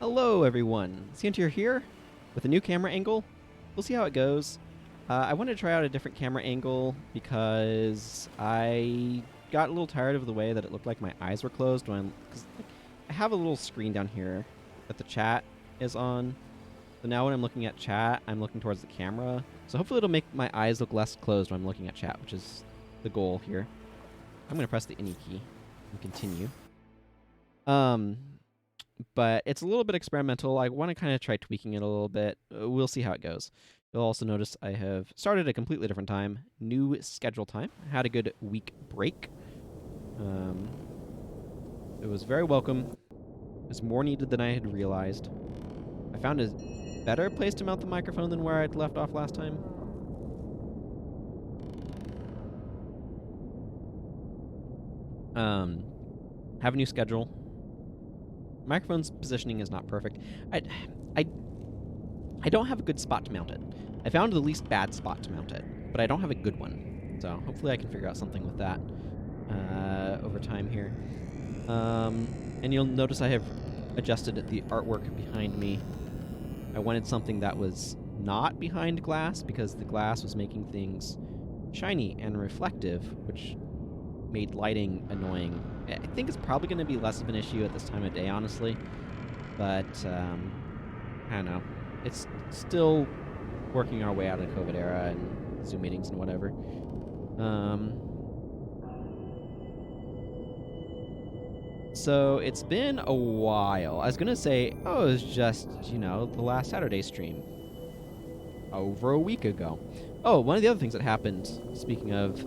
Hello everyone, Santier here with a new camera angle. We'll see how it goes. I wanted to try out a different camera angle because I got a little tired of the way that it looked like my eyes were closed when I have a little screen down here that the chat is on. So now when I'm looking at chat, I'm looking towards the camera. So hopefully it'll make my eyes look less closed when I'm looking at chat, which is the goal here. I'm going to press the any key and continue. But it's a little bit experimental. I want to kind of try tweaking it a little bit. We'll see how it goes. You'll also notice I have started a completely different time. New schedule time. I had a good week break. It was very welcome. It was more needed than I had realized. I found a better place to mount the microphone than where I'd left off last time. Have a new schedule. Microphone's positioning is not perfect. I don't have a good spot to mount it. I found the least bad spot to mount it, but I don't have a good one. So hopefully I can figure out something with that over time here. And you'll notice I have adjusted the artwork behind me. I wanted something that was not behind glass because the glass was making things shiny and reflective, which made lighting annoying. I think it's probably going to be less of an issue at this time of day, honestly. But, I don't know. It's still working our way out of the COVID era and Zoom meetings and whatever. So it's been a while. I was going to say, oh, it was just, the last Saturday stream. Over a week ago. Oh, one of the other things that happened, speaking of,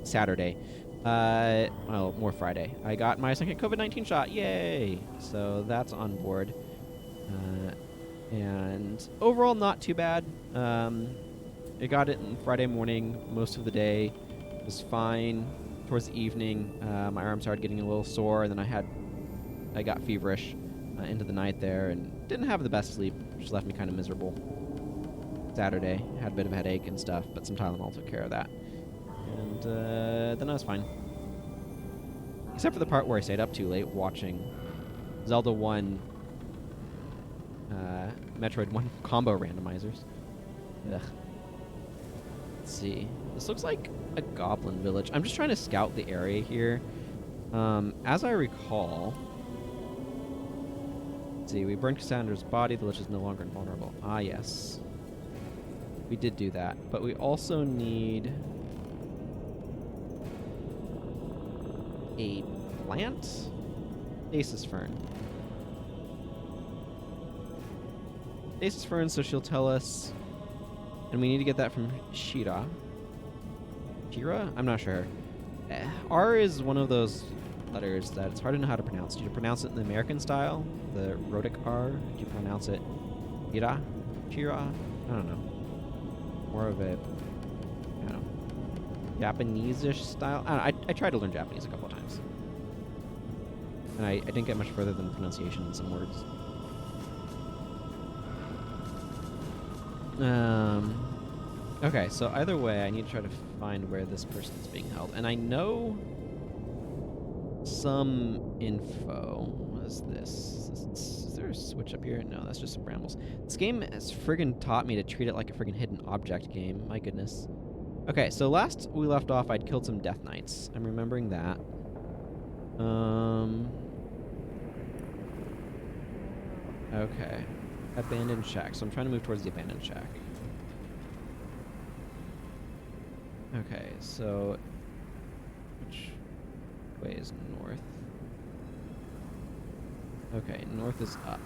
Saturday. Well, more Friday. I got my second COVID-19 shot. Yay! So that's on board. And overall, not too bad. I got it on Friday morning. Most of the day was fine. Towards the evening, my arm started getting a little sore, and then I got feverish into the night there, and didn't have the best sleep, which left me kind of miserable. Saturday, had a bit of a headache and stuff, but some Tylenol took care of that. And then I was fine. Except for the part where I stayed up too late watching Zelda 1, Metroid 1 combo randomizers. Ugh. Let's see. This looks like a goblin village. I'm just trying to scout the area here. As I recall... Let's see, we burned Cassandra's body. The lich is no longer invulnerable. Ah, yes. We did do that. But we also need... a plant? Aces fern. Aces fern, so she'll tell us. And we need to get that from Shira. Shira? I'm not sure. R is one of those letters that it's hard to know how to pronounce. Do you pronounce it in the American style? The rhotic R? Do you pronounce it Shira? Shira? I don't know. More of a, I don't know, Japanese-ish style? I tried to learn Japanese a couple of times. And I didn't get much further than pronunciation in some words. Okay, so either way, I need to try to find where this person's being held. And I know some info. What is this? Is there a switch up here? No, that's just some brambles. This game has friggin' taught me to treat it like a friggin' hidden object game. My goodness. Okay, so last we left off, I'd killed some Death Knights. I'm remembering that. Okay. Abandoned shack. So I'm trying to move towards the abandoned shack. Okay, so... which way is north? Okay, north is up.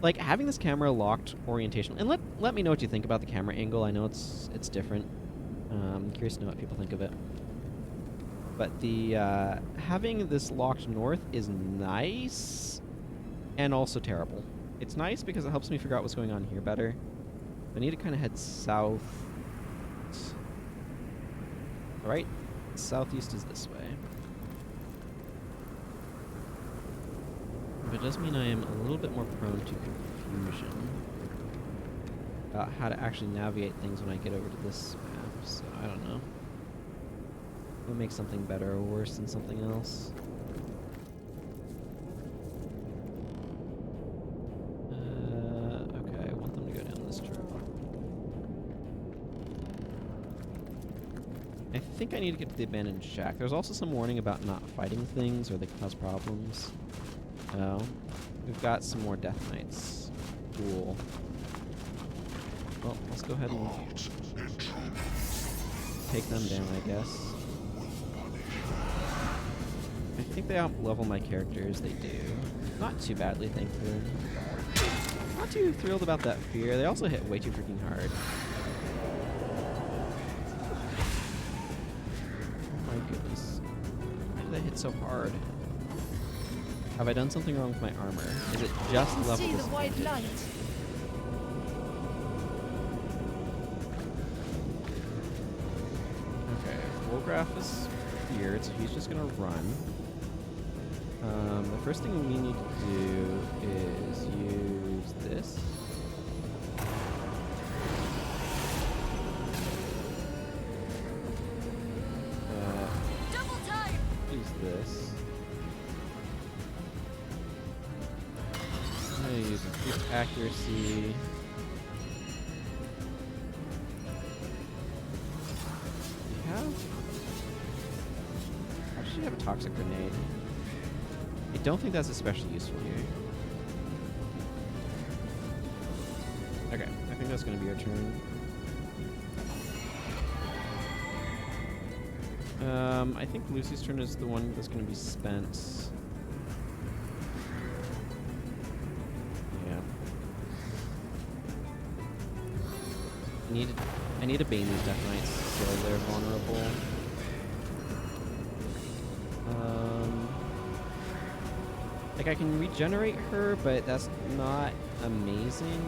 Like, having this camera locked orientation... And let me know what you think about the camera angle. I know it's different. I'm curious to know what people think of it. But the having this locked north is nice and also terrible. It's nice because it helps me figure out what's going on here better. I need to kind of head south. Alright, southeast is this way. But it does mean I am a little bit more prone to confusion about how to actually navigate things when I get over to this map, so I don't know. What makes something better or worse than something else? think I need to get to the abandoned shack. There's also some warning about not fighting things or they can cause problems. Oh. We've got some more Death Knights. Cool. Well, let's go ahead and take them down, I guess. I think they out-level my characters. They do. Not too badly, thankfully. Not too thrilled about that fear. They also hit way too freaking hard. Oh my goodness. Why did they hit so hard? Have I done something wrong with my armor? Is it just level See the white disadvantage? light. Okay, Wolgraf is here, so he's just gonna run. The first thing we need to do is use this. Double time. Use this. I'm gonna use increased accuracy. Actually have a toxic grenade. I don't think that's especially useful here. Okay, I think that's going to be our turn. I think Lucy's turn is the one that's going to be spent. Yeah. I need to bane these Death Knights so they're vulnerable. Like, I can regenerate her, but that's not amazing.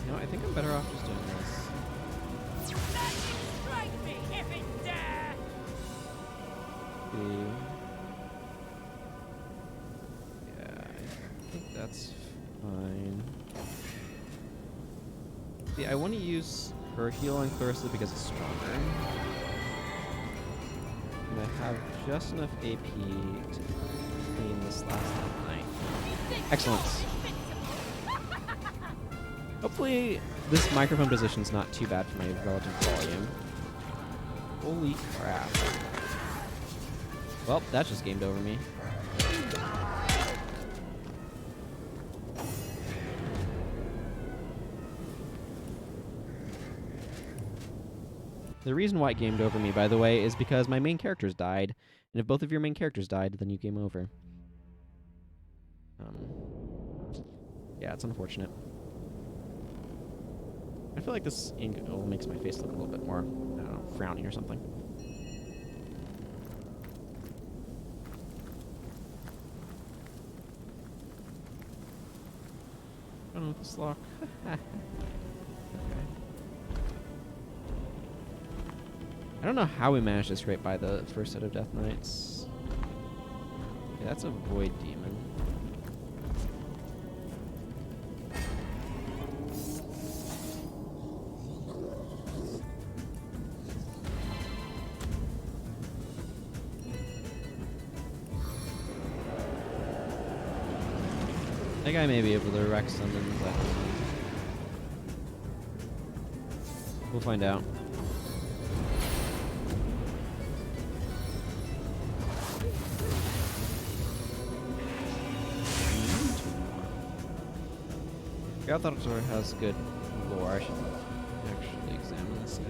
No, I think I'm better off just doing this. Strike me if it dare. Yeah, I think that's fine. See, I want to use her heal on Clarissa because it's stronger. And I have just enough AP to clean this last night. Excellent. Hopefully this microphone position's not too bad for my relative volume. Holy crap. Well, that just gamed over me. The reason why it gamed over me, by the way, is because my main characters died. And if both of your main characters died, then you game over. Yeah, it's unfortunate. I feel like this ink makes my face look a little bit more, I don't know, frowny or something. I don't know this lock. Okay. I don't know how we managed to scrape by the first set of Death Knights. Okay, that's a Void Demon. I think I may be able to wreck summons. We'll find out. Garthautor has good lore. I should actually examine this guy.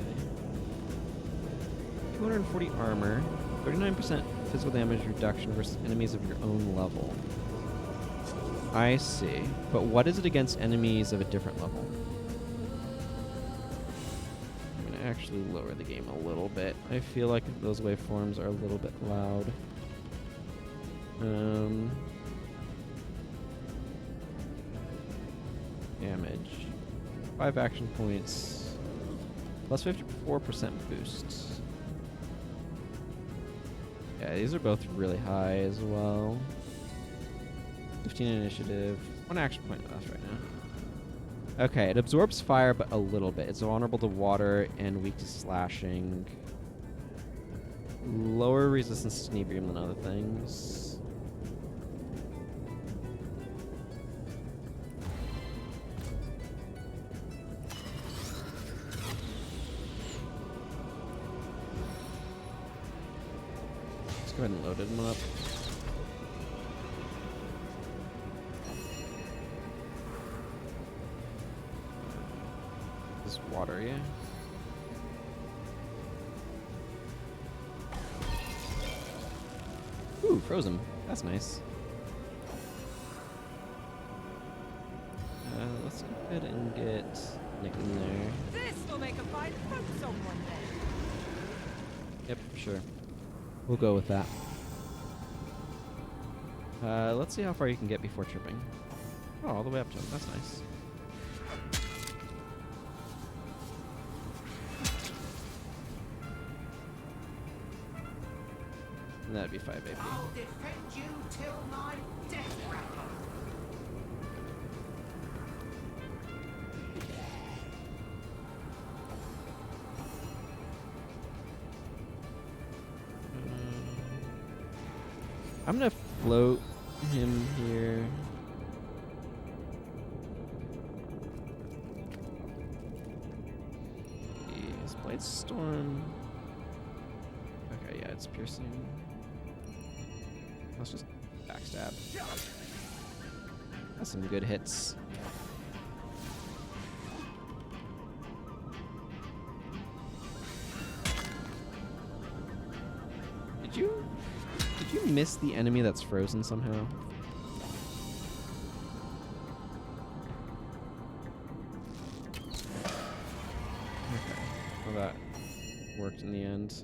240 armor, 39% physical damage reduction versus enemies of your own level. I see. But what is it against enemies of a different level? I'm going to actually lower the game a little bit. I feel like those waveforms are a little bit loud. Damage. 5 action points. Plus 54% boosts. Yeah, these are both really high as well. 15 initiative. 1 action point left right now. Okay, it absorbs fire, but a little bit. It's vulnerable to water and weak to slashing. Lower resistance to Sneebrium than other things. Let's go ahead and load him up. This water, yeah. Ooh, frozen. That's nice. Let's go ahead and get Nick in there. This will make a fine front zone one day. Yep, sure. We'll go with that. Let's see how far you can get before tripping. Oh, all the way up to him. That's nice. And that'd be 5 AP. I'll defend you till my death rattle. I'm gonna float him here. His Blight Storm. Okay, yeah, it's piercing. Let's just backstab. That's some good hits. Did you miss the enemy that's frozen somehow? Okay. Well, that worked in the end.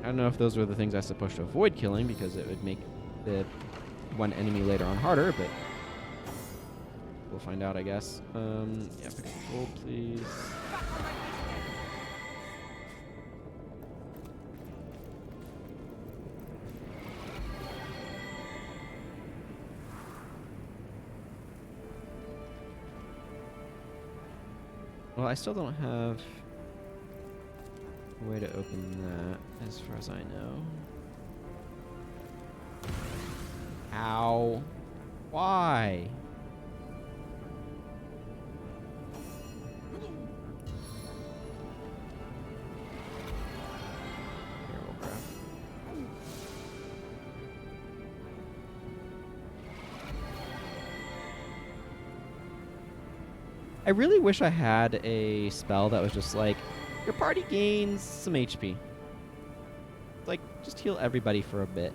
I don't know if those were the things I was supposed to avoid killing because it would make the one enemy later on harder, but we'll find out, I guess. Yeah, pick up gold, please. Well, I still don't have a way to open that, as far as I know. Ow. Why? Terrible breath. I really wish I had a spell that was just like, your party gains some HP. Like, just heal everybody for a bit.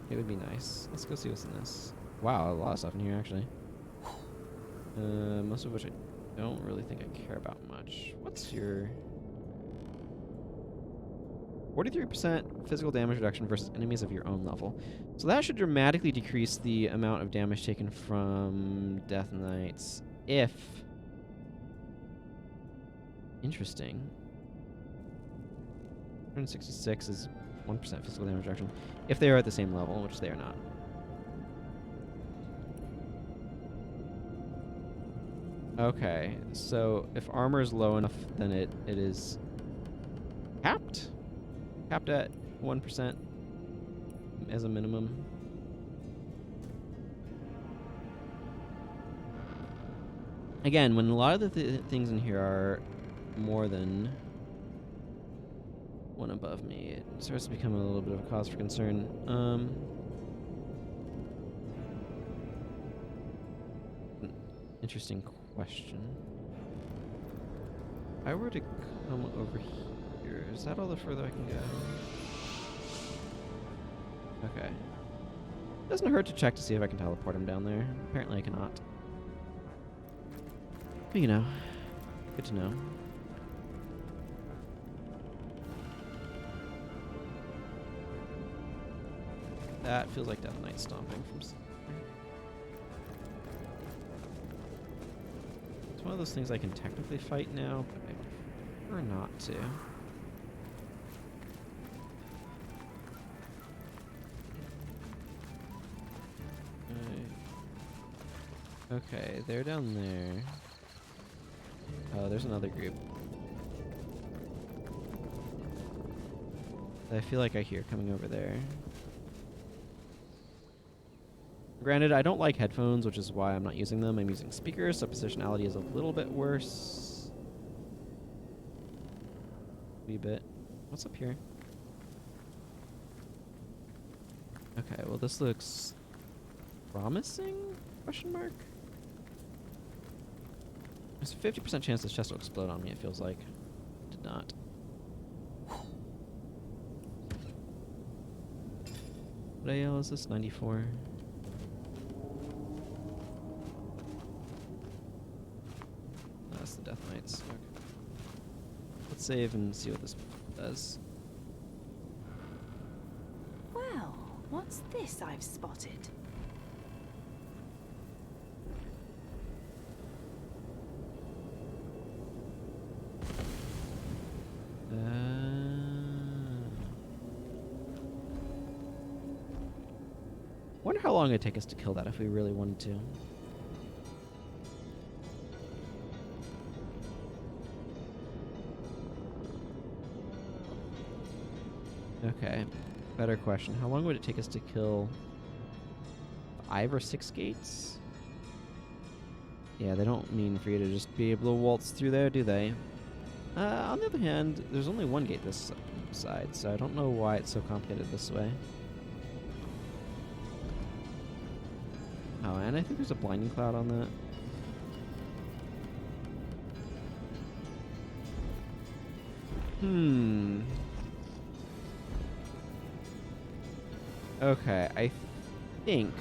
It would be nice. Let's go see what's in this. Wow, a lot of stuff in here, actually. Most of which I don't really think I care about much. What's your... 43% physical damage reduction versus enemies of your own level. So that should dramatically decrease the amount of damage taken from Death Knights if... Interesting. 166 is 1% physical damage reduction. If they are at the same level, which they are not. Okay, so if armor is low enough, then it is capped? Capped at 1% as a minimum. Again, when a lot of the things in here are more than one above me, it starts to become a little bit of a cause for concern. Interesting question. If I were to come over here, is that all the further I can go? Okay. Doesn't hurt to check to see if I can teleport him down there. Apparently I cannot. But you know, good to know. That feels like Death Knight stomping from somewhere. It's one of those things I can technically fight now, but I prefer not to. Okay, they're down there. Oh, there's another group. I feel like I hear coming over there. Granted, I don't like headphones, which is why I'm not using them. I'm using speakers, so positionality is a little bit worse. Wee bit. What's up here? Okay, well this looks promising? Question mark? There's a 50% chance this chest will explode on me, it feels like. It did not. What AL is this? 94? That's the Death Knights. Okay. Let's save and see what this does. Well, what's this I've spotted? Wonder how long it'd take us to kill that if we really wanted to. Okay, better question. How long would it take us to kill 5 or 6 gates? Yeah, they don't mean for you to just be able to waltz through there, do they? On the other hand, there's only one gate this side, so I don't know why it's so complicated this way. Oh, and I think there's a blinding cloud on that. Okay, I think...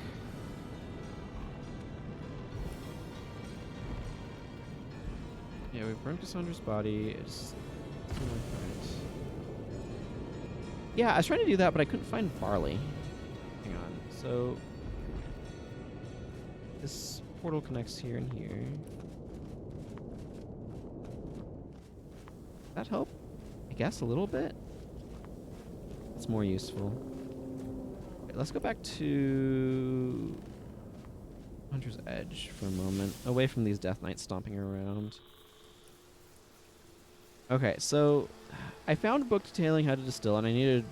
Yeah, we burned Cassandra's body. It's... Yeah, I was trying to do that, but I couldn't find barley. Hang on. So... This portal connects here and here. Does that help? I guess a little bit. It's more useful. Okay, let's go back to Hunter's Edge for a moment, away from these Death Knights stomping around. Okay, so I found a book detailing how to distill, and I needed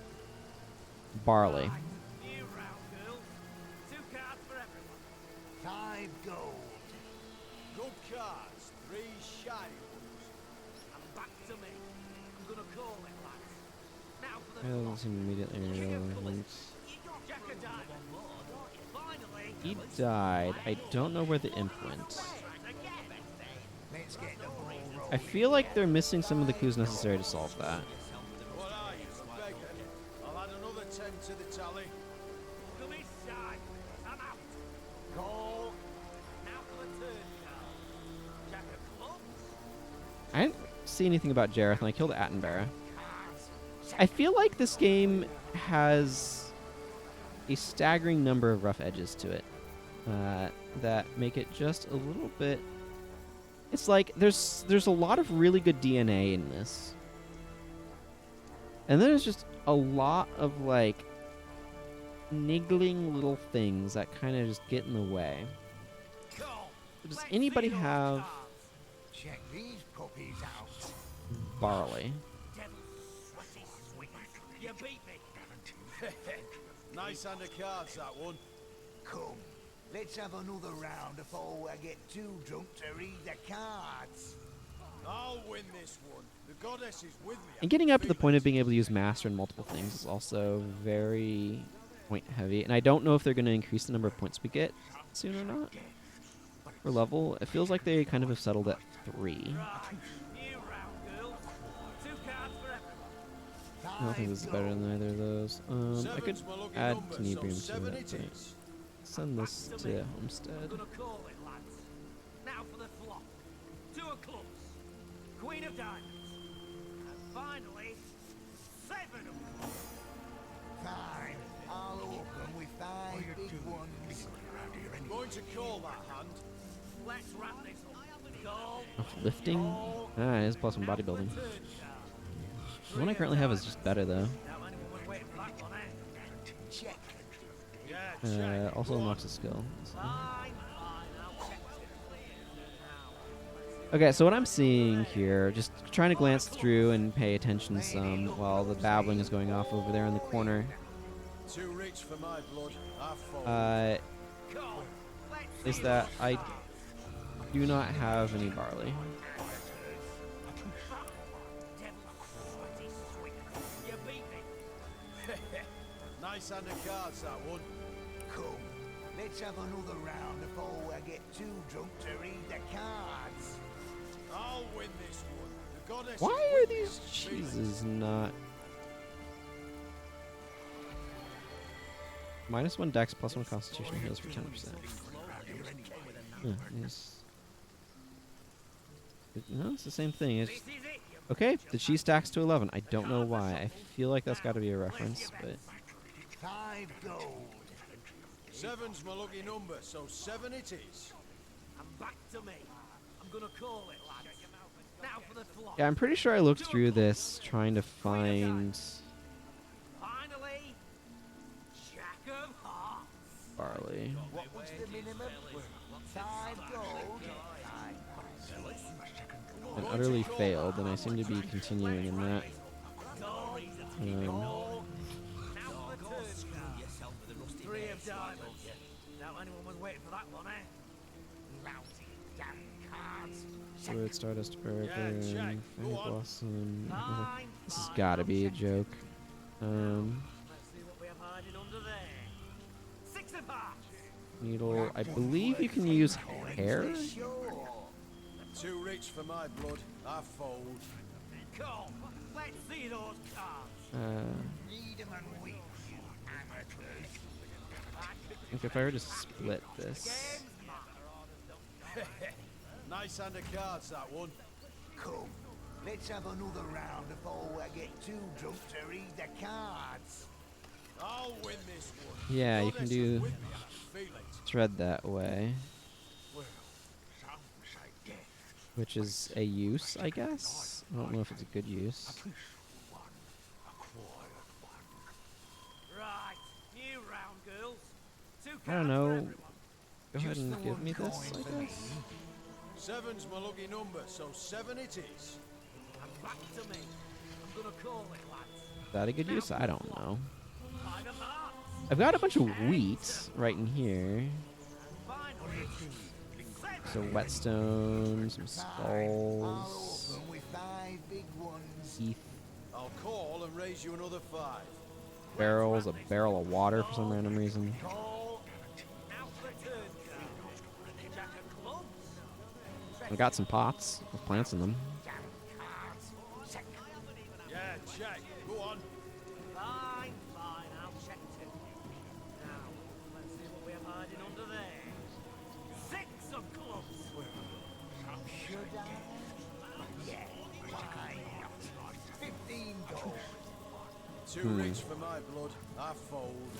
barley. New round, girls. 2 cards for everyone. 5 gold. Good cards. 3 shiny ones. And back to me. I'm gonna call it, lads. Now for the Doesn't seem immediately relevant. Jack a diamond. Finally. He died. I don't know where the imp went. Let's get the ball rolling. I feel like they're missing some of the clues necessary to solve that. What are you, a beggar? I'll add another 10 to the tally. Come inside. I'm out. Go. Now for the turn card. Jack of clubs. I didn't see anything about Jareth, and I killed Attenborough. I feel like this game has a staggering number of rough edges to it that make it just a little bit... It's like there's a lot of really good DNA in this. And then there's just a lot of, like, niggling little things that kind of just get in the way. Does anybody have Check these puppies out. barley? You beat me. Nice hand of cards, that one. Come, let's have another round before I get too drunk to read the cards. I'll win this one. The goddess is with me. And getting up to the point of being able to use master in multiple things is also very point heavy. And I don't know if they're going to increase the number of points we get soon or not. For level, it feels like they kind of have settled at 3. New round, girls. 2 cards for everyone. I don't think this is better than either of those. I could Seven's my lucky add number, Tenebrium so to 7 it, it but is. send this to Homestead. I'm gonna call it, lads. Now for the flop. 2 of clubs. Queen of diamonds. And finally, 7 of clubs. Fine. I'll open with 5 big ones. I'm going to call that hand. Let's wrap this up. Call. Lifting? Ah, it is plus 1 bodybuilding. The one I currently have is just better, though. Now anyone was waiting for that one, eh? Check. Yeah, check. Also unlocks a skill. So. Fine, fine. I'll check it. Now, let's see Okay, so what I'm seeing here, just trying to glance through and pay attention some while the babbling is going off over there in the corner. Too rich for my blood. I fold. Is that I do not have any barley. Nice hand of cards, that one. Come, let's have another round before I get too drunk to read the cards. I'll win this one. The goddess Why is are with me, these I can feel it. cheeses not... -1 dex, +1 constitution heals for 10%. No, it's the same thing. It's okay, the cheese stacks to 11. I don't know why. I feel like that's got to be a reference, but... 5 gold. 7's my lucky number, so 7 it is. And back to me. I'm gonna call it, lads. Now for the flock. Yeah, I'm pretty sure I looked through this trying to find Finally, Jack of Hearts. barley. What was the minimum? 5 gold. And utterly failed, and I seem to be continuing in that. Now for the turn card. 3 of diamonds. Doubt anyone was waiting for that one, eh? Lousy damn cards. Wood, Stardust Burger, Yeah, check. Go Fairy on. Blossom. Fine, This has fine, got to I'll be a check. joke. Let's see what we have hiding under there. 6 of hearts. Needle. I believe you can use hair? Sure. Too rich for my blood. I fold. Come, let's see those cards. Read 'em and weep, you amateurs. I think if I were to split this... Nice hand of cards, that one. Come, let's have another round before I get too drunk to read the cards. I'll win this one. Yeah, you Goddess can is do with me, I can feel it. thread that way, Well, sounds like death. which is a use, I guess. I don't know if it's a good use. Right, new round, girls. 2 cards I don't for know. everyone. Go ahead Just and the give one me this, coin I for me. guess. 7's my lucky number, so 7 it is. And back to me. I'm gonna call it, lads. Is that a good use? I don't know. 5 of hearts. I've got a bunch of wheat right in here. Finally, 7. So whetstone, some I'll skulls, open with 5 big ones. heath, I'll call and raise you another 5. barrels, a barrel of water for some random reason. Call. Now for the turn card. Jack of clubs. I got some pots with plants in them. Damn cards. Check. Yeah, check. Go on. Fine, fine. I'll check too. Now, let's see what we have hiding under there. 6 of clubs. Should I? Yeah, fine. 15 gold. Too rich for my blood. I fold.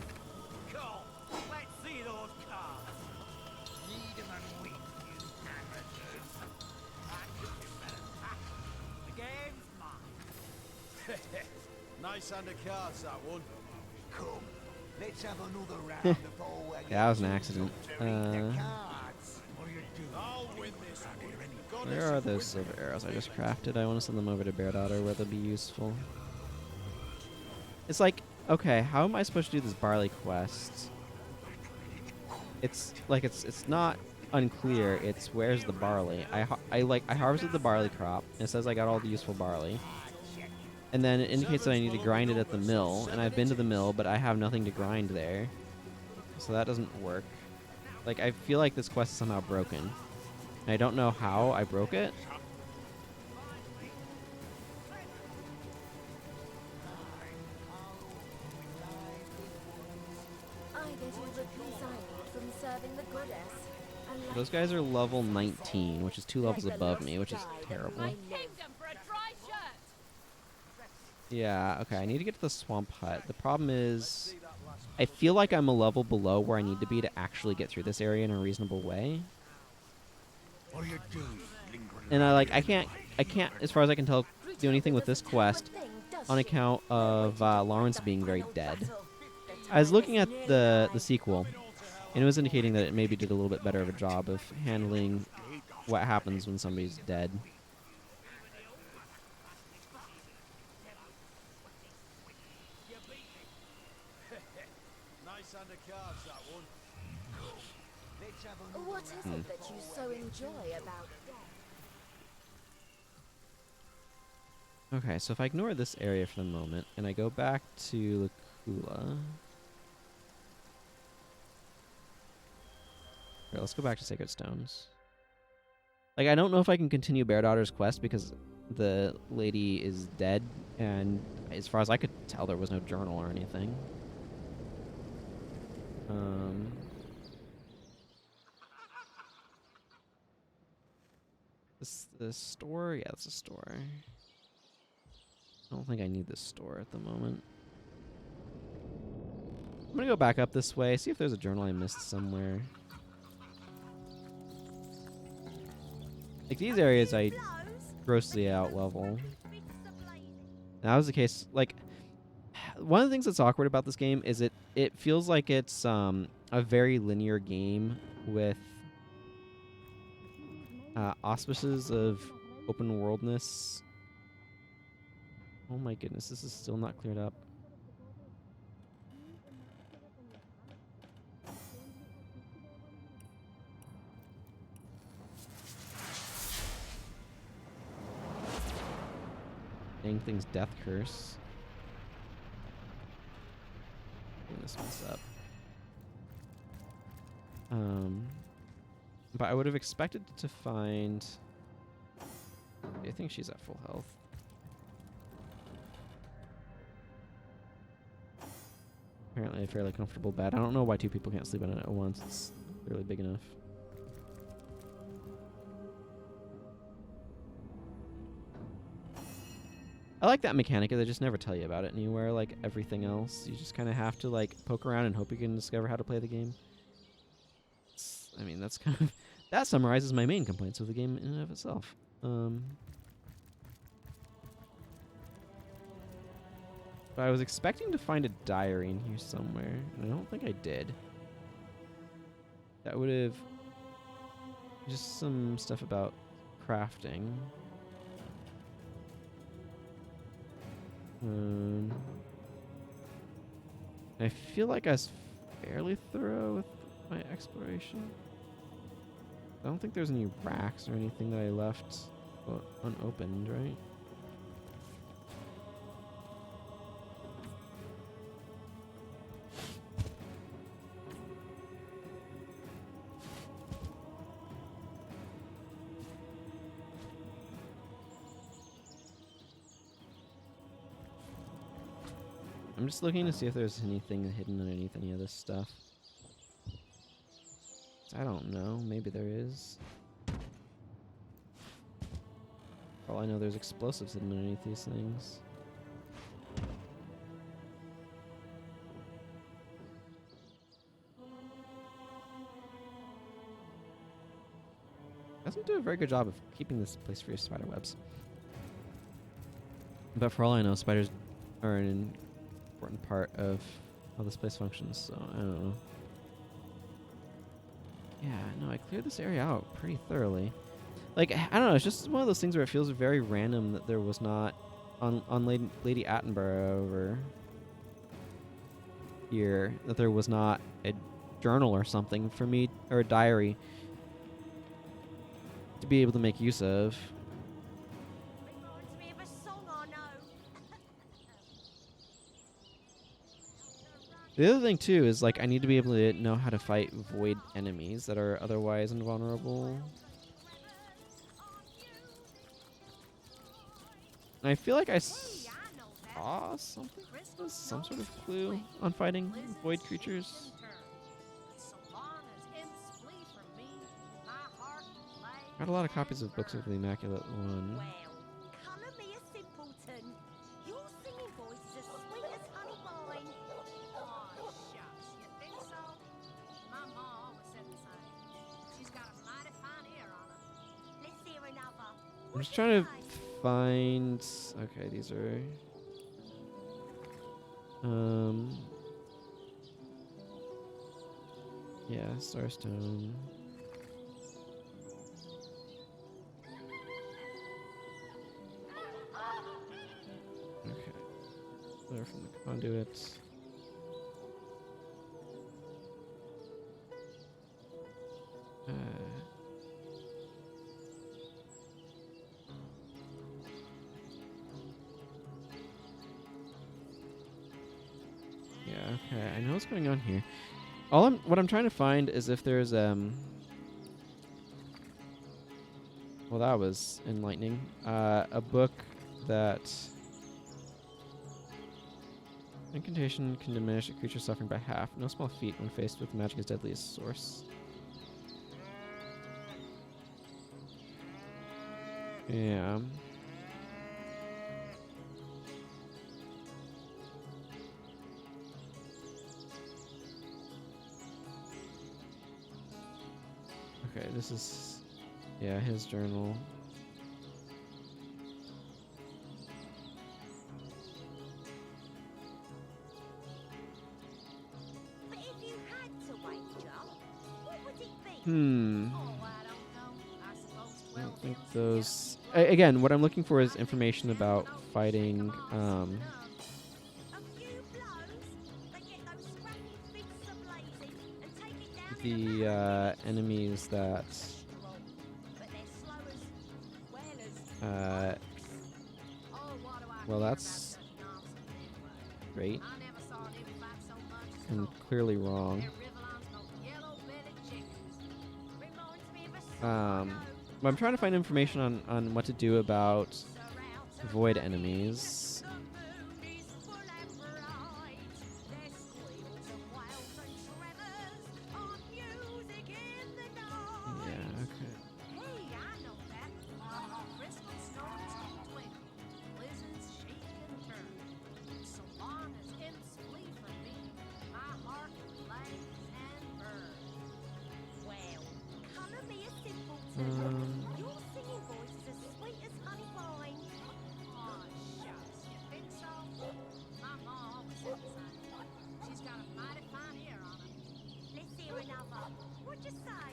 Come, let's see those cards. Read 'em and weep, you amateurs. I could do better. The game's mine. Nice hand of cards, that one. Come, let's have another round before I get Yeah, that was an too accident. drunk to read the cards. What do you do? I'll win this one. The goddess Where are is those with silver me. arrows I just crafted? I want to send them over to Bear Daughter where they'll be useful. It's like, okay, how am I supposed to do this barley quest? It's like it's not unclear. It's where's the barley? I harvested the barley crop. And it says I got all the useful barley. And then it indicates that I need to grind it at the mill, and I've been to the mill, but I have nothing to grind there. So that doesn't work. Like, I feel like this quest is somehow broken. And I don't know how I broke it. I get you reconciled from serving the goddess. And Those guys are level 19, which is 2 levels above me, which is terrible. I Came down for a dry shirt. Yeah, okay, I need to get to the swamp hut. The problem is, I feel like I'm a level below where I need to be to actually get through this area in a reasonable way. What do you do? Lingering And I can't, as far as I can tell, do anything with this quest on account of Lawrence being very dead. I was looking at the sequel, and it was indicating that it maybe did a little bit better of a job of handling what happens when somebody's dead. Nice hand of cards, that one. What is it that you so enjoy about death? Okay, so if I ignore this area for the moment and I go back to Laculla. Okay, let's go back to Sacred Stones. Like, I don't know if I can continue Bear Daughter's quest because the lady is dead, and as far as I could tell, there was no journal or anything. The store? Yeah, it's a store. I don't think I need this store at the moment. I'm gonna go back up this way, see if there's a journal I missed somewhere. Like, these areas I grossly out level. That was the case. Like, one of the things that's awkward about this game is it feels like it's a very linear game with auspices of open worldness. Oh my goodness, this is still not cleared up. Dang thing's death curse. Clean this mess up. But I would have expected to find. I think she's at full health. Apparently a fairly comfortable bed. I don't know why two people can't sleep on it at once. It's really big enough. I like that mechanic. They just never tell you about it anywhere like everything else. You just kind of have to like poke around and hope you can discover how to play the game. I mean, that's kind of... That summarizes my main complaints with the game in and of itself. But I was expecting to find a diary in here somewhere, and I don't think I did. That would have... Just some stuff about crafting. I feel like I was fairly thorough with my exploration. I don't think there's any racks or anything that I left unopened, right? I'm just looking to see if there's anything hidden underneath any of this stuff. I don't know. Maybe there is. For all I know, there's explosives hidden underneath these things. Doesn't do a very good job of keeping this place free of spider webs. But for all I know, spiders are an important part of how this place functions, so I don't know. Yeah, no, I cleared this area out pretty thoroughly. Like, I don't know, it's just one of those things where it feels very random that there was not on Lady Attenborough over here, that there was not a journal or something for me, or a diary to be able to make use of. Reminds me of a song I know. The other thing too is like I need to be able to know how to fight void enemies that are otherwise invulnerable. And I feel like I saw something, some sort of clue on fighting void creatures. Got a lot of copies of Books of the Immaculate One. Colour me a simpleton. Your singing voice is as sweet as honey wine. Oh, shucks. You think so? My ma always said the same. She's got a mighty fine ear on her. Let's hear another. I'm just trying to find. Okay, these are. Yeah, Starstone. Flare from the conduit. Yeah, okay. I know what's going on here. What I'm trying to find is if there's well, that was enlightening. A book that incantation can diminish a creature's suffering by half. No small feat when faced with magic as deadly as source. Yeah. Okay, this is, yeah, his journal. But if you had to wager, what would it be? Oh, I don't know. I suppose I 12 don't think hills those. together. Again, what I'm looking for is information about fighting. A few blows, they get those scrappy fists a-blazing and take it down in a The matter. enemies that. But they're slow as whalers. Oh, what do I Well, care that's about such nonsense anyway? great I never saw an fight so much as and those. clearly wrong. Their Rivalont's no yellow-bellied chickens. Reminds me of a song I know. But I'm trying to find information on what to do about Surrounds void the enemies. The moon is full and bright. There's squeals of wails and tremors on music in the night. Yeah, okay. Hey, I know that. Crystal storms can twinkle, blizzards shake and turn. So long as imps flee from me, my heart will blaze and burn. Well, colour me a simpleton. Your singing voice is as sweet as honey pine. Aw, shucks, you think so? My ma always said the same. She's got a mighty fine ear on her. Let's hear another. What'd you say?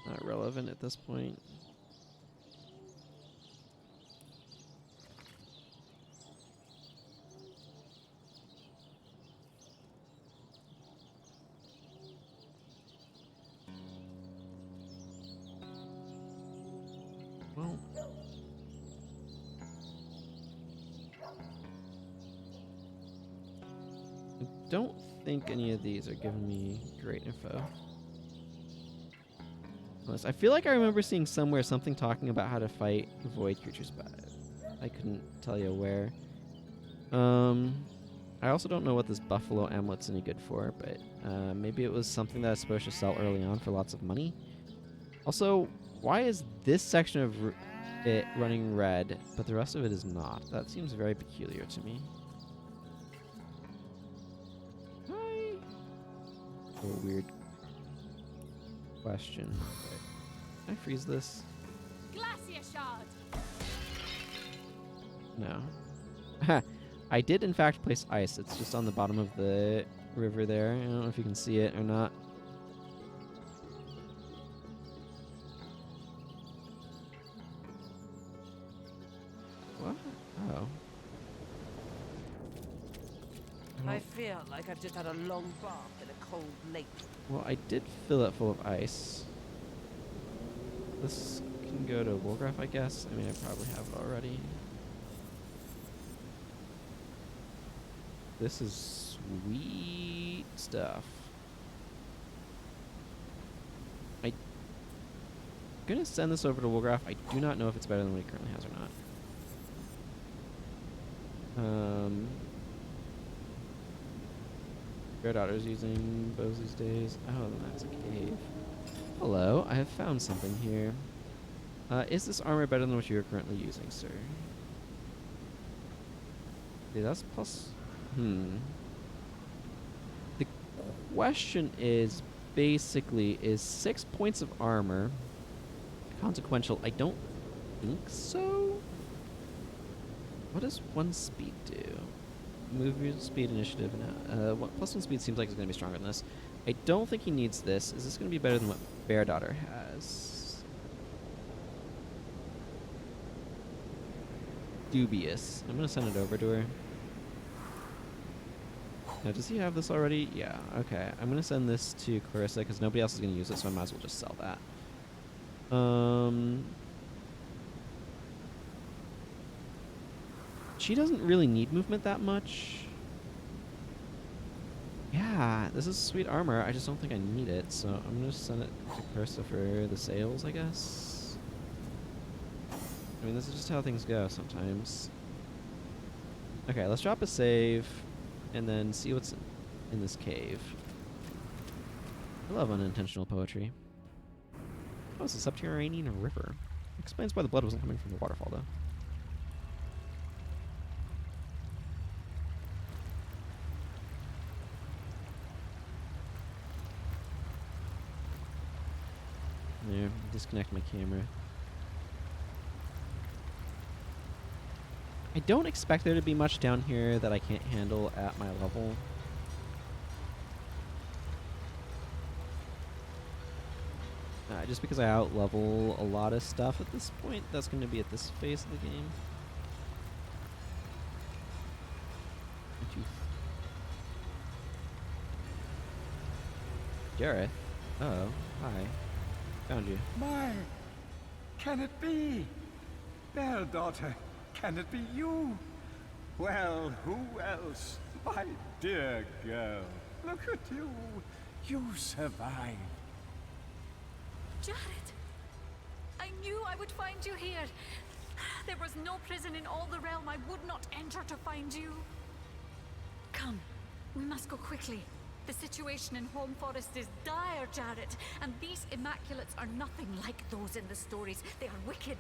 Not relevant at this point. Well, I don't think any of these are giving me great info. Unless I feel like I remember seeing somewhere something talking about how to fight void creatures, but I couldn't tell you where. I also don't know what this buffalo amulet's any good for, but maybe it was something that I was supposed to sell early on for lots of money. Also, why is this section of it running red, but the rest of it is not? That seems very peculiar to me. Hi. A weird question. But can I freeze this? Glacier shard! No. I did in fact place ice. It's just on the bottom of the river there. I don't know if you can see it or not. What? Oh. I feel like I've just had a long bath in a cold lake. Well, I did fill it full of ice. This can go to Woolgraph, I guess. I mean, I probably have it already. This is sweet stuff. I'm gonna send this over to Woolgraph. I do not know if it's better than what he currently has or not. Your daughter's using bows these days. Oh, then that's a cave. Hello, I have found something here. Is this armor better than what you are currently using, sir? Yeah, that's plus... The question is, basically, is 6 points of armor consequential? I don't think so. What does 1 speed do? Move your speed initiative. Plus 1 speed seems like it's going to be stronger than this. I don't think he needs this. Is this going to be better than what Bear Daughter has? dubious. I'm gonna send it over to her. Now, does he have this already? Yeah, okay. I'm gonna send this to Clarissa because nobody else is gonna use it, so I might as well just sell that. She doesn't really need movement that much. Yeah, this is sweet armor. I just don't think I need it, so I'm gonna send it to Clarissa for the sales, I guess. I mean, this is just how things go sometimes. Okay, let's drop a save and then see what's in this cave. I love unintentional poetry. Oh, it's a subterranean river. Explains why the blood wasn't coming from the waterfall, though. There, disconnect my camera. I don't expect there to be much down here that I can't handle at my level. Just because I out-level a lot of stuff at this point, that's going to be at this phase of the game. Jareth? Oh, hi. Found you. My, can it be? Belle daughter, can it be you? Well, who else? My dear girl, look at you. You survived. Jareth! I knew I would find you here. There was no prison in all the realm I would not enter to find you. Come, we must go quickly. The situation in Home Forest is dire, Jareth, and these Immaculates are nothing like those in the stories. They are wicked.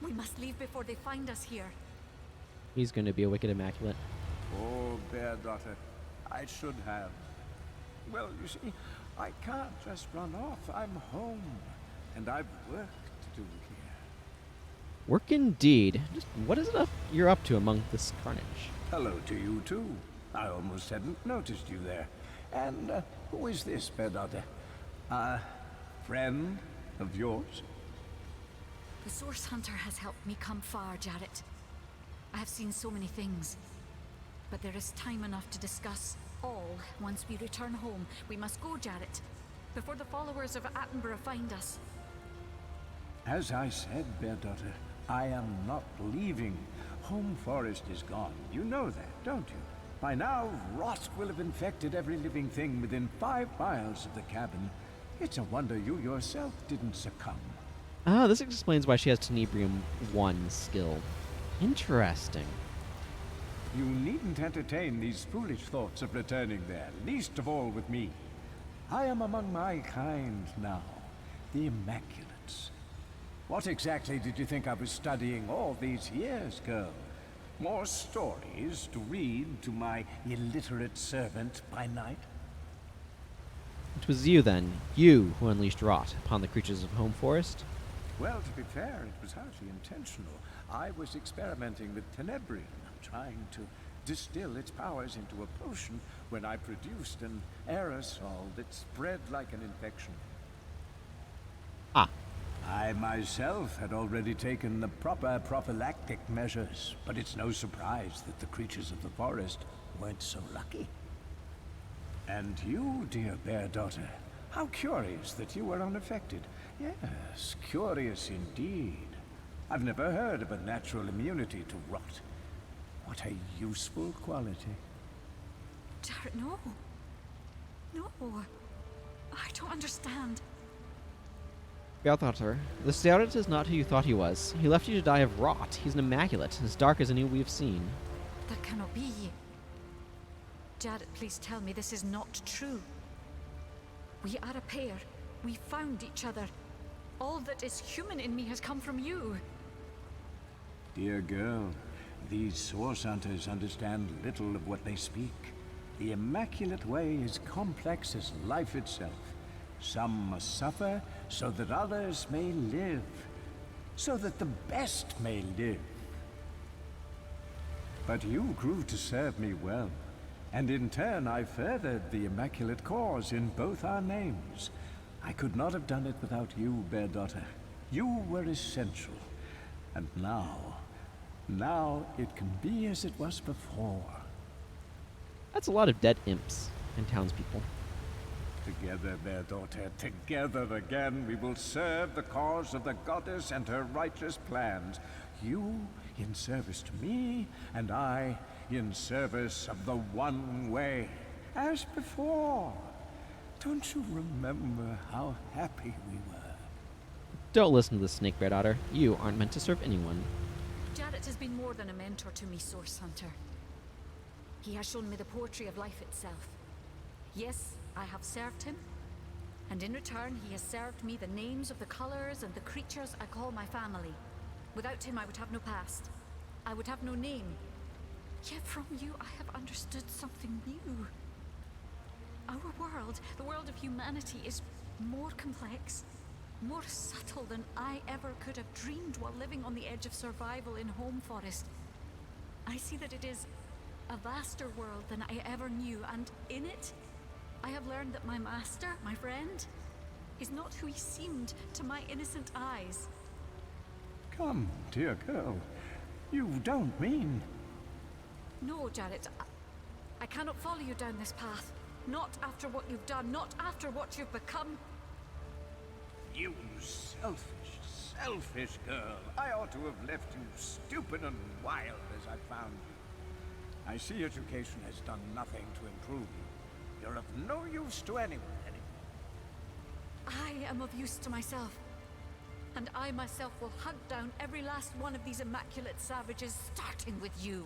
We must leave before they find us here. He's going to be a wicked Immaculate. Oh, Bear daughter, I should have. Well, you see, I can't just run off. I'm home, and I've work to do here. Work indeed. Just what is it you're up to among this carnage? Hello to you, too. I almost hadn't noticed you there. And who is this, Bear daughter? A friend of yours? The Source Hunter has helped me come far, Jareth. I have seen so many things, but there is time enough to discuss all once we return home. We must go, Jareth, before the followers of Attenborough find us. As I said, Bear daughter, I am not leaving. Home Forest is gone. You know that, don't you? By now, rot will have infected every living thing within 5 miles of the cabin. It's a wonder you yourself didn't succumb. Ah, this explains why she has Tenebrium 1 skill. Interesting. You needn't entertain these foolish thoughts of returning there, least of all with me. I am among my kind now, the Immaculates. What exactly did you think I was studying all these years, girl? More stories to read to my illiterate servant by night? It was you, then, you who unleashed rot upon the creatures of Home Forest? Well, to be fair, it was hardly intentional. I was experimenting with Tenebrium, trying to distill its powers into a potion when I produced an aerosol that spread like an infection. Ah. I myself had already taken the proper prophylactic measures, but it's no surprise that the creatures of the forest weren't so lucky. And you, dear Bear daughter, how curious that you were unaffected. Yes, curious indeed. I've never heard of a natural immunity to rot. What a useful quality. Jareth, no. No. I don't understand. Jareth, the Jareth is not who you thought he was. He left you to die of rot. He's an Immaculate, as dark as any we've seen. That cannot be. Jareth, please tell me this is not true. We are a pair. We found each other. All that is human in me has come from you. Dear girl, these Source Hunters understand little of what they speak. The Immaculate Way is complex as life itself. Some must suffer so that others may live. So that the best may live. But you grew to serve me well. And in turn I furthered the Immaculate cause in both our names. I could not have done it without you, Bear daughter. You were essential. And now, Now it can be as it was before. That's a lot of dead imps and townspeople. Together, their daughter, together again, we will serve the cause of the goddess and her righteous plans. You in service to me, and I in service of the one way, as before. Don't you remember how happy we were? Don't listen to the snake bear daughter. You aren't meant to serve anyone. Jareth has been more than a mentor to me, Source Hunter. He has shown me the poetry of life itself. Yes, I have served him, and in return he has served me the names of the colors and the creatures I call my family. Without him I would have no past. I would have no name. Yet from you I have understood something new. Our world, the world of humanity, is more complex, more subtle than I ever could have dreamed while living on the edge of survival in Home Forest. I see that it is a vaster world than I ever knew, and in it, I have learned that my master, my friend, is not who he seemed to my innocent eyes. Come, dear girl. You don't mean... No, Jareth, I cannot follow you down this path. Not after what you've done, not after what you've become. You selfish, selfish girl. I ought to have left you stupid and wild as I found you. I see education has done nothing to improve you. You're of no use to anyone anymore. I am of use to myself. And I myself will hunt down every last one of these immaculate savages, starting with you.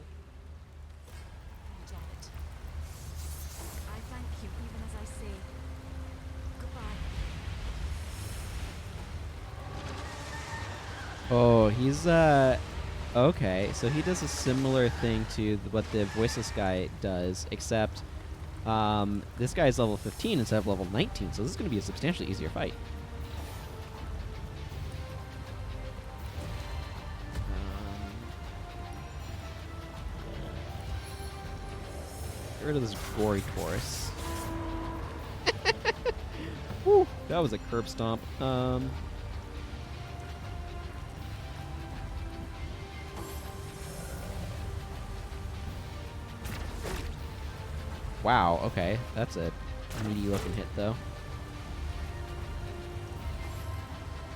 Jareth, I thank you even as I say goodbye. Oh, he's, okay. So he does a similar thing to what the voiceless guy does, except, this guy is level 15 instead of level 19, so this is going to be a substantially easier fight. Get rid of this gory Taurus. Woo, that was a curb stomp. Wow, okay. That's a meaty looking hit, though.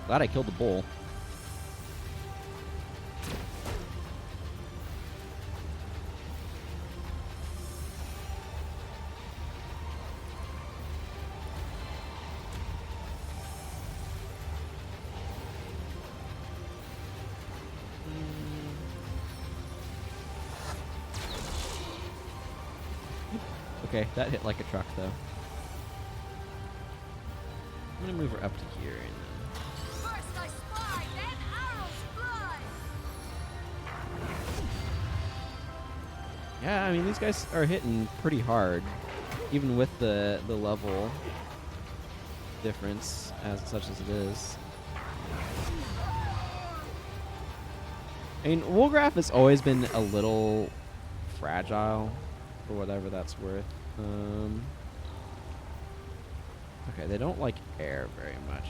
Glad I killed the bull. Okay, that hit like a truck, though. I'm gonna move her up to here, and then... First I spy, then arrows fly. Yeah, I mean, these guys are hitting pretty hard, even with the level difference, as such as it is. I mean, Woolgraf has always been a little fragile, for whatever that's worth. Okay, they don't like air very much.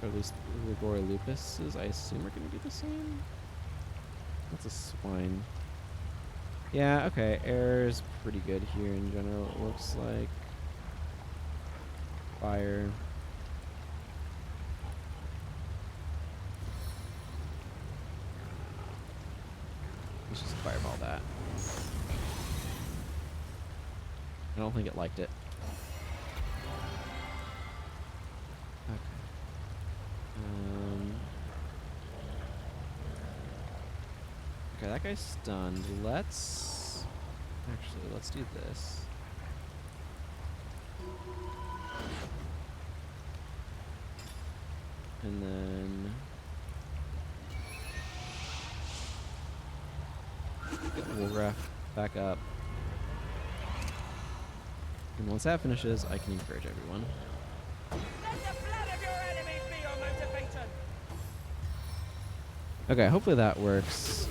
Or at least Rigor Lupuses, I assume, are going to be the same. That's a swine. Yeah, okay, air is pretty good here in general, it looks like. Fire. Let's just fireball that. I don't think it liked it. Okay. Okay, that guy's stunned. Let's do this. And then get Woolgraf back up. And once that finishes, I can encourage everyone. Let the blood of your enemies be your motivation. Okay, hopefully that works.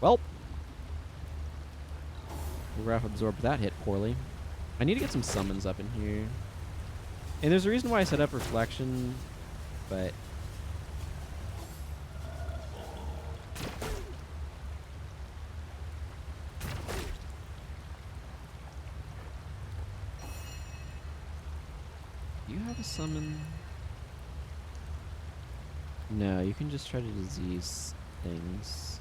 Well, Woolgraf absorbed that hit poorly. I need to get some summons up in here. And there's a reason why I set up reflection, but you have a summon? No, you can just try to disease things.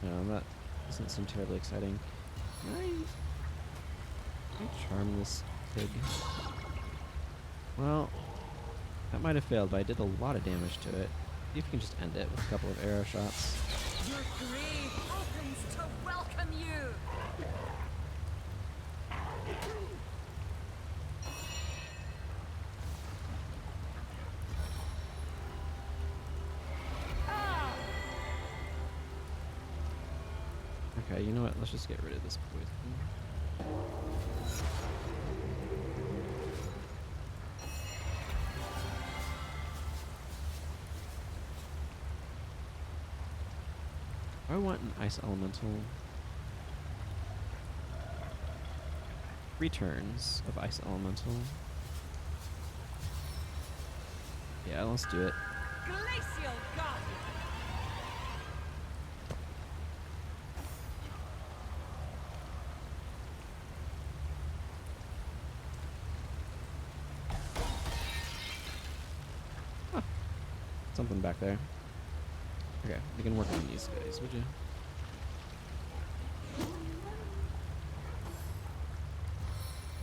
No, that doesn't seem terribly exciting. Can I charm this pig? Well, that might have failed, but I did a lot of damage to it. See if you can just end it with a couple of arrow shots. Your grave opens to welcome you. Okay, you know what? Let's just get rid of this poison. I want an ice elemental. 3 turns of ice elemental. Yeah, let's do it. Glacial Guardian. Something back there. Okay, we can work on these guys, would you?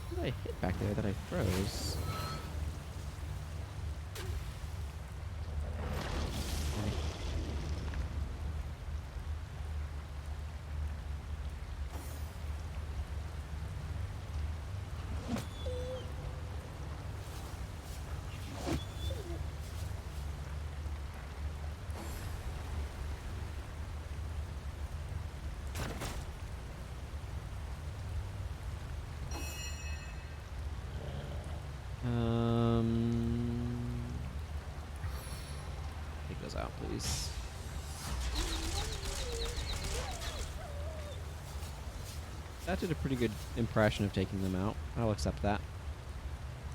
What did I hit back there that I froze? Okay. Take those out, please. That did a pretty good impression of taking them out. I'll accept that.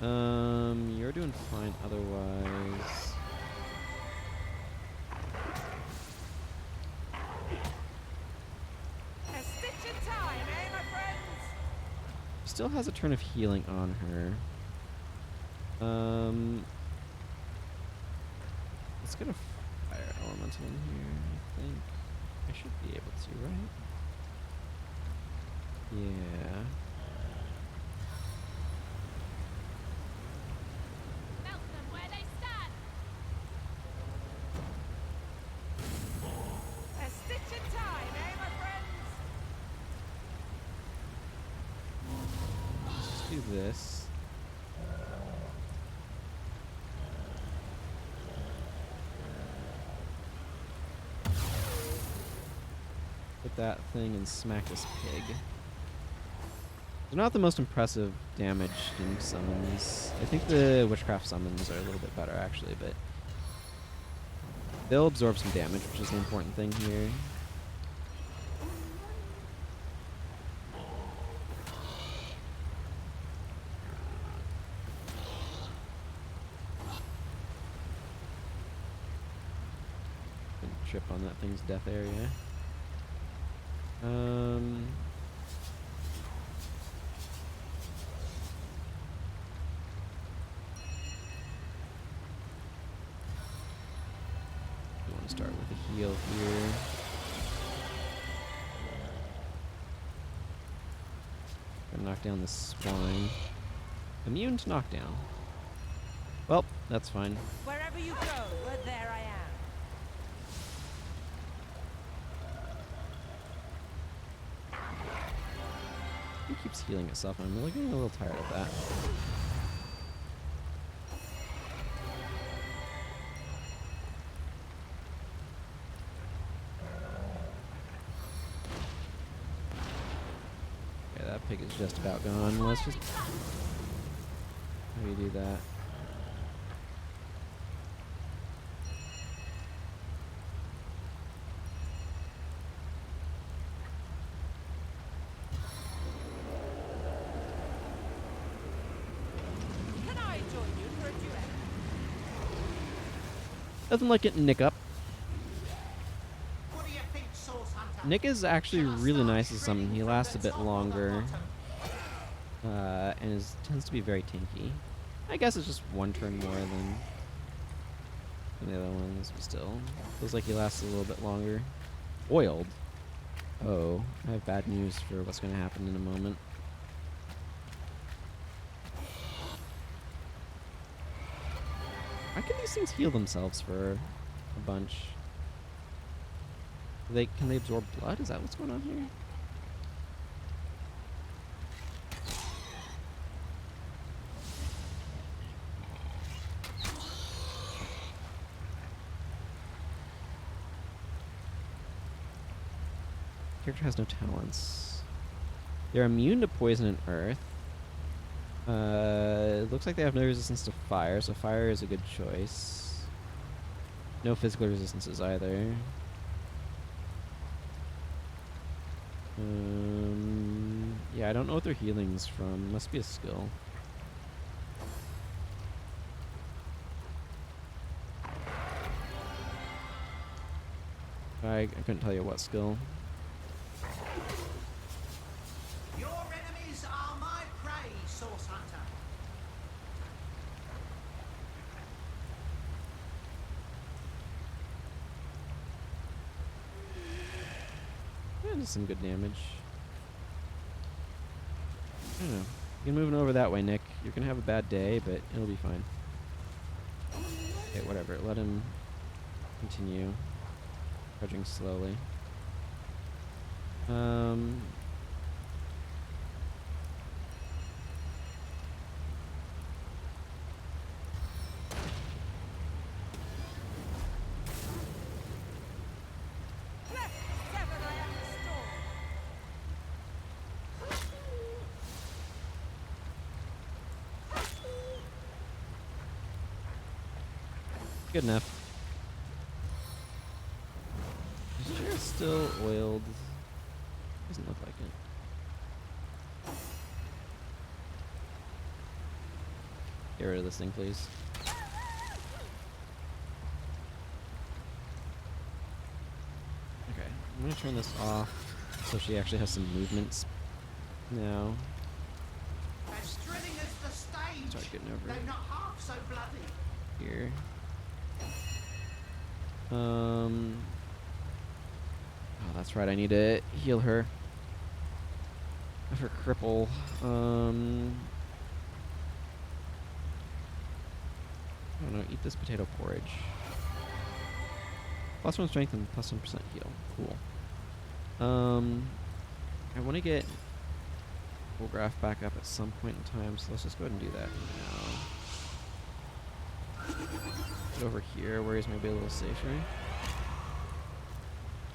You're doing fine otherwise. A stitch in time, eh, my friends? Still has a turn of healing on her. Let's get a fire elemental in here, I think. I should be able to, right? Yeah. Melt them where they stand. A stitch in time, eh, my friends? Let's do this. Hit that thing and smack this pig. They're not the most impressive damage in summons. I think the witchcraft summons are a little bit better actually, but they'll absorb some damage, which is the important thing here. Trip on that thing's death area. We want to start with a heal here. Gonna knock down the swine. Immune to knockdown. Well, that's fine. Wherever you go, well, there I am. It keeps healing itself, and I'm really getting a little tired of that. Okay, that pig is just about gone. Let's just... How do you do that? Nothing like getting Nick up. What do you think, Source Hunter? Nick is actually really nice as something. He lasts a bit longer. And tends to be very tanky. I guess it's just one turn more than the other ones, but still. Feels like he lasts a little bit longer. Oiled. Oh, I have bad news for what's going to happen in a moment. Why can these things heal themselves for a bunch? Can they absorb blood? Is that what's going on here? Character has no talents. They're immune to poison and earth. It looks like they have no resistance to fire, so fire is a good choice. No physical resistances either. Yeah, I don't know what their healing's from. Must be a skill. I couldn't tell you what skill. Your enemies are my prey, Source Hunter. That is some good damage. I don't know. You're moving over that way, Nick. You're gonna have a bad day, but it'll be fine. Okay, whatever. Let him continue trudging slowly. Good enough. Is Jareth still oiled? Doesn't look like it. Get rid of this thing, please. Okay, I'm gonna turn this off so she actually has some movements now. As thrilling as the stage, Start getting over though not half so bloody. here. Oh, that's right. I need to heal her. Of her cripple. I don't know. Eat this potato porridge. +1 strength and +1% heal. Cool. I want to get Wolgraf back up at some point in time, so let's just go ahead and do that now. Get over here where he's maybe a little safer.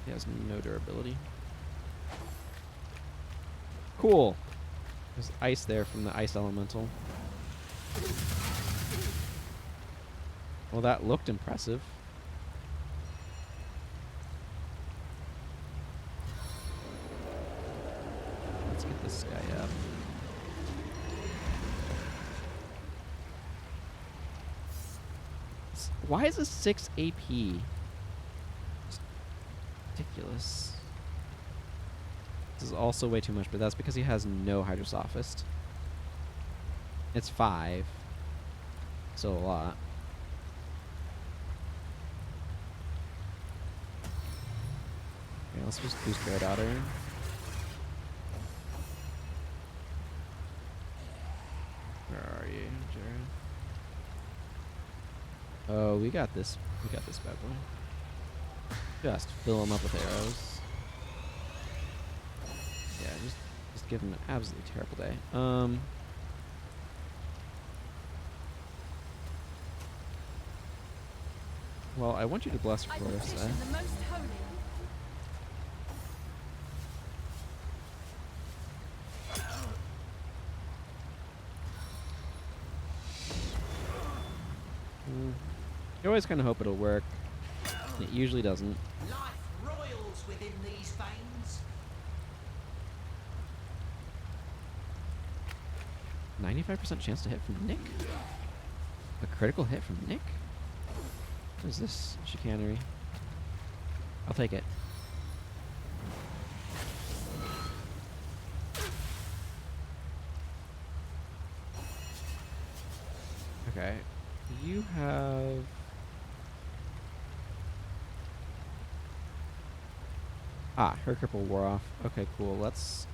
He has no durability. Cool. There's ice there from the ice elemental. Well, that looked impressive. Let's get this guy up. Why is this 6 AP? It's ridiculous. This is also way too much, but that's because he has no Hydrosophist. It's 5. Still a lot. Okay, let's just boost Red Otter. Where are you, Jareth? Oh, we got this. We got this bad boy. Just fill him up with arrows. Yeah, just give him an absolutely terrible day. Well, I want you to bless I Clarissa. petition the most holy. You always kind of hope it'll work. It usually doesn't. Life royals within these veins. 95% chance to hit from Nick? A critical hit from Nick? What is this chicanery? I'll take it. Okay. You have... Ah, her cripple wore off. Okay, cool. Let's,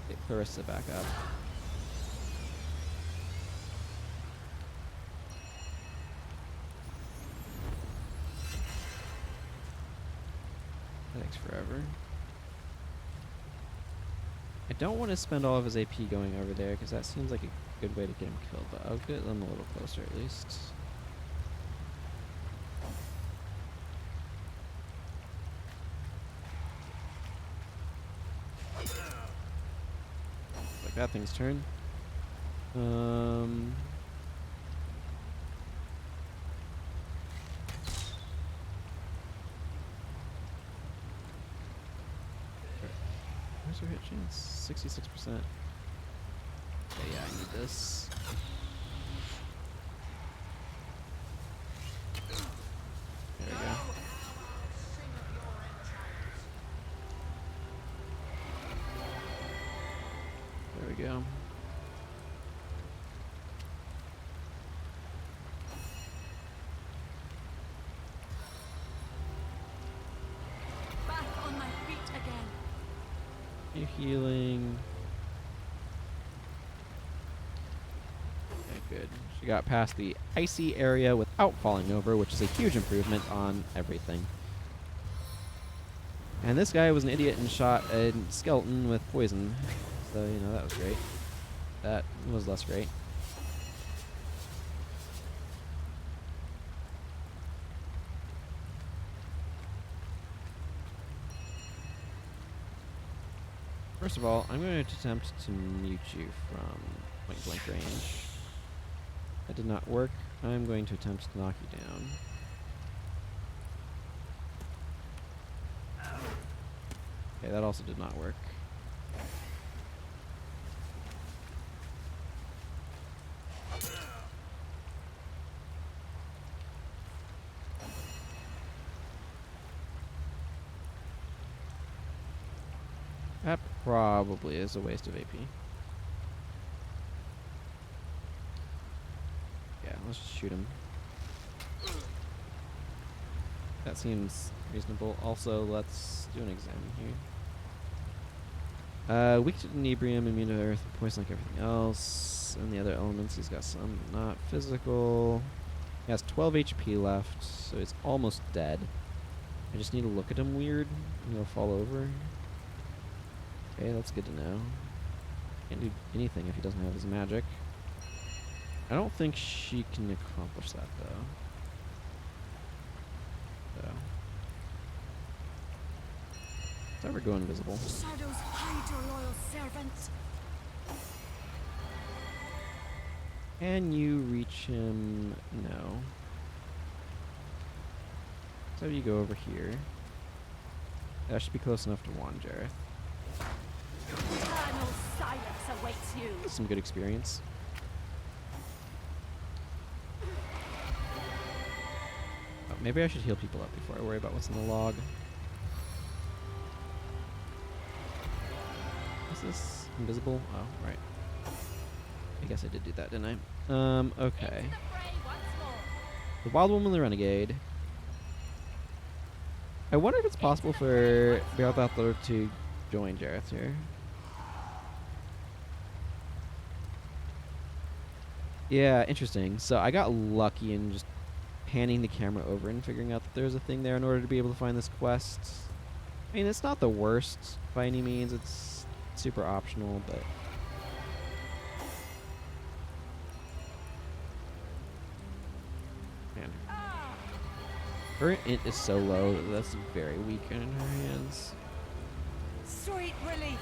get Clarissa back up. That takes forever. I don't want to spend all of his AP going over there, because that seems like a good way to get him killed, but I'll get them a little closer at least. Like that thing's turn. Where's her hit chance? 66%. Okay, yeah, I need this. There we go. There we go. Back on my feet again. You're healing. Okay, good. She got past the icy area without falling over, which is a huge improvement on everything. And this guy was an idiot and shot a skeleton with poison. So, you know, that was great. That was less great. First of all, I'm going to attempt to mute you from point blank range. That did not work. I'm going to attempt to knock you down. Okay, that also did not work. That probably is a waste of AP. Yeah, let's just shoot him. That seems reasonable. Also, let's do an exam here. Weak to inebrium, immune to earth, poison like everything else. And the other elements, he's got some not physical. He has 12 HP left, so he's almost dead. I just need to look at him weird, and he'll fall over. Okay, that's good to know. Can't do anything if he doesn't have his magic. I don't think she can accomplish that, though. Let's ever go invisible. Shadows hide your loyal servants. Can you reach him? No. So you go over here. That should be close enough to wand Jareth. Eternal silence awaits you. Some good experience. Oh, maybe I should heal people up before I worry about what's in the log. Is this invisible? Oh, right. I guess I did do that, didn't I? Okay. The Wild Woman and the Renegade. I wonder if it's possible for Jareth to join Jareth here. Yeah, interesting. So I got lucky in just panning the camera over and figuring out that there's a thing there in order to be able to find this quest. I mean, it's not the worst by any means. It's super optional, but... Man. Her int is so low that that's very weak in her hands. Sweet relief.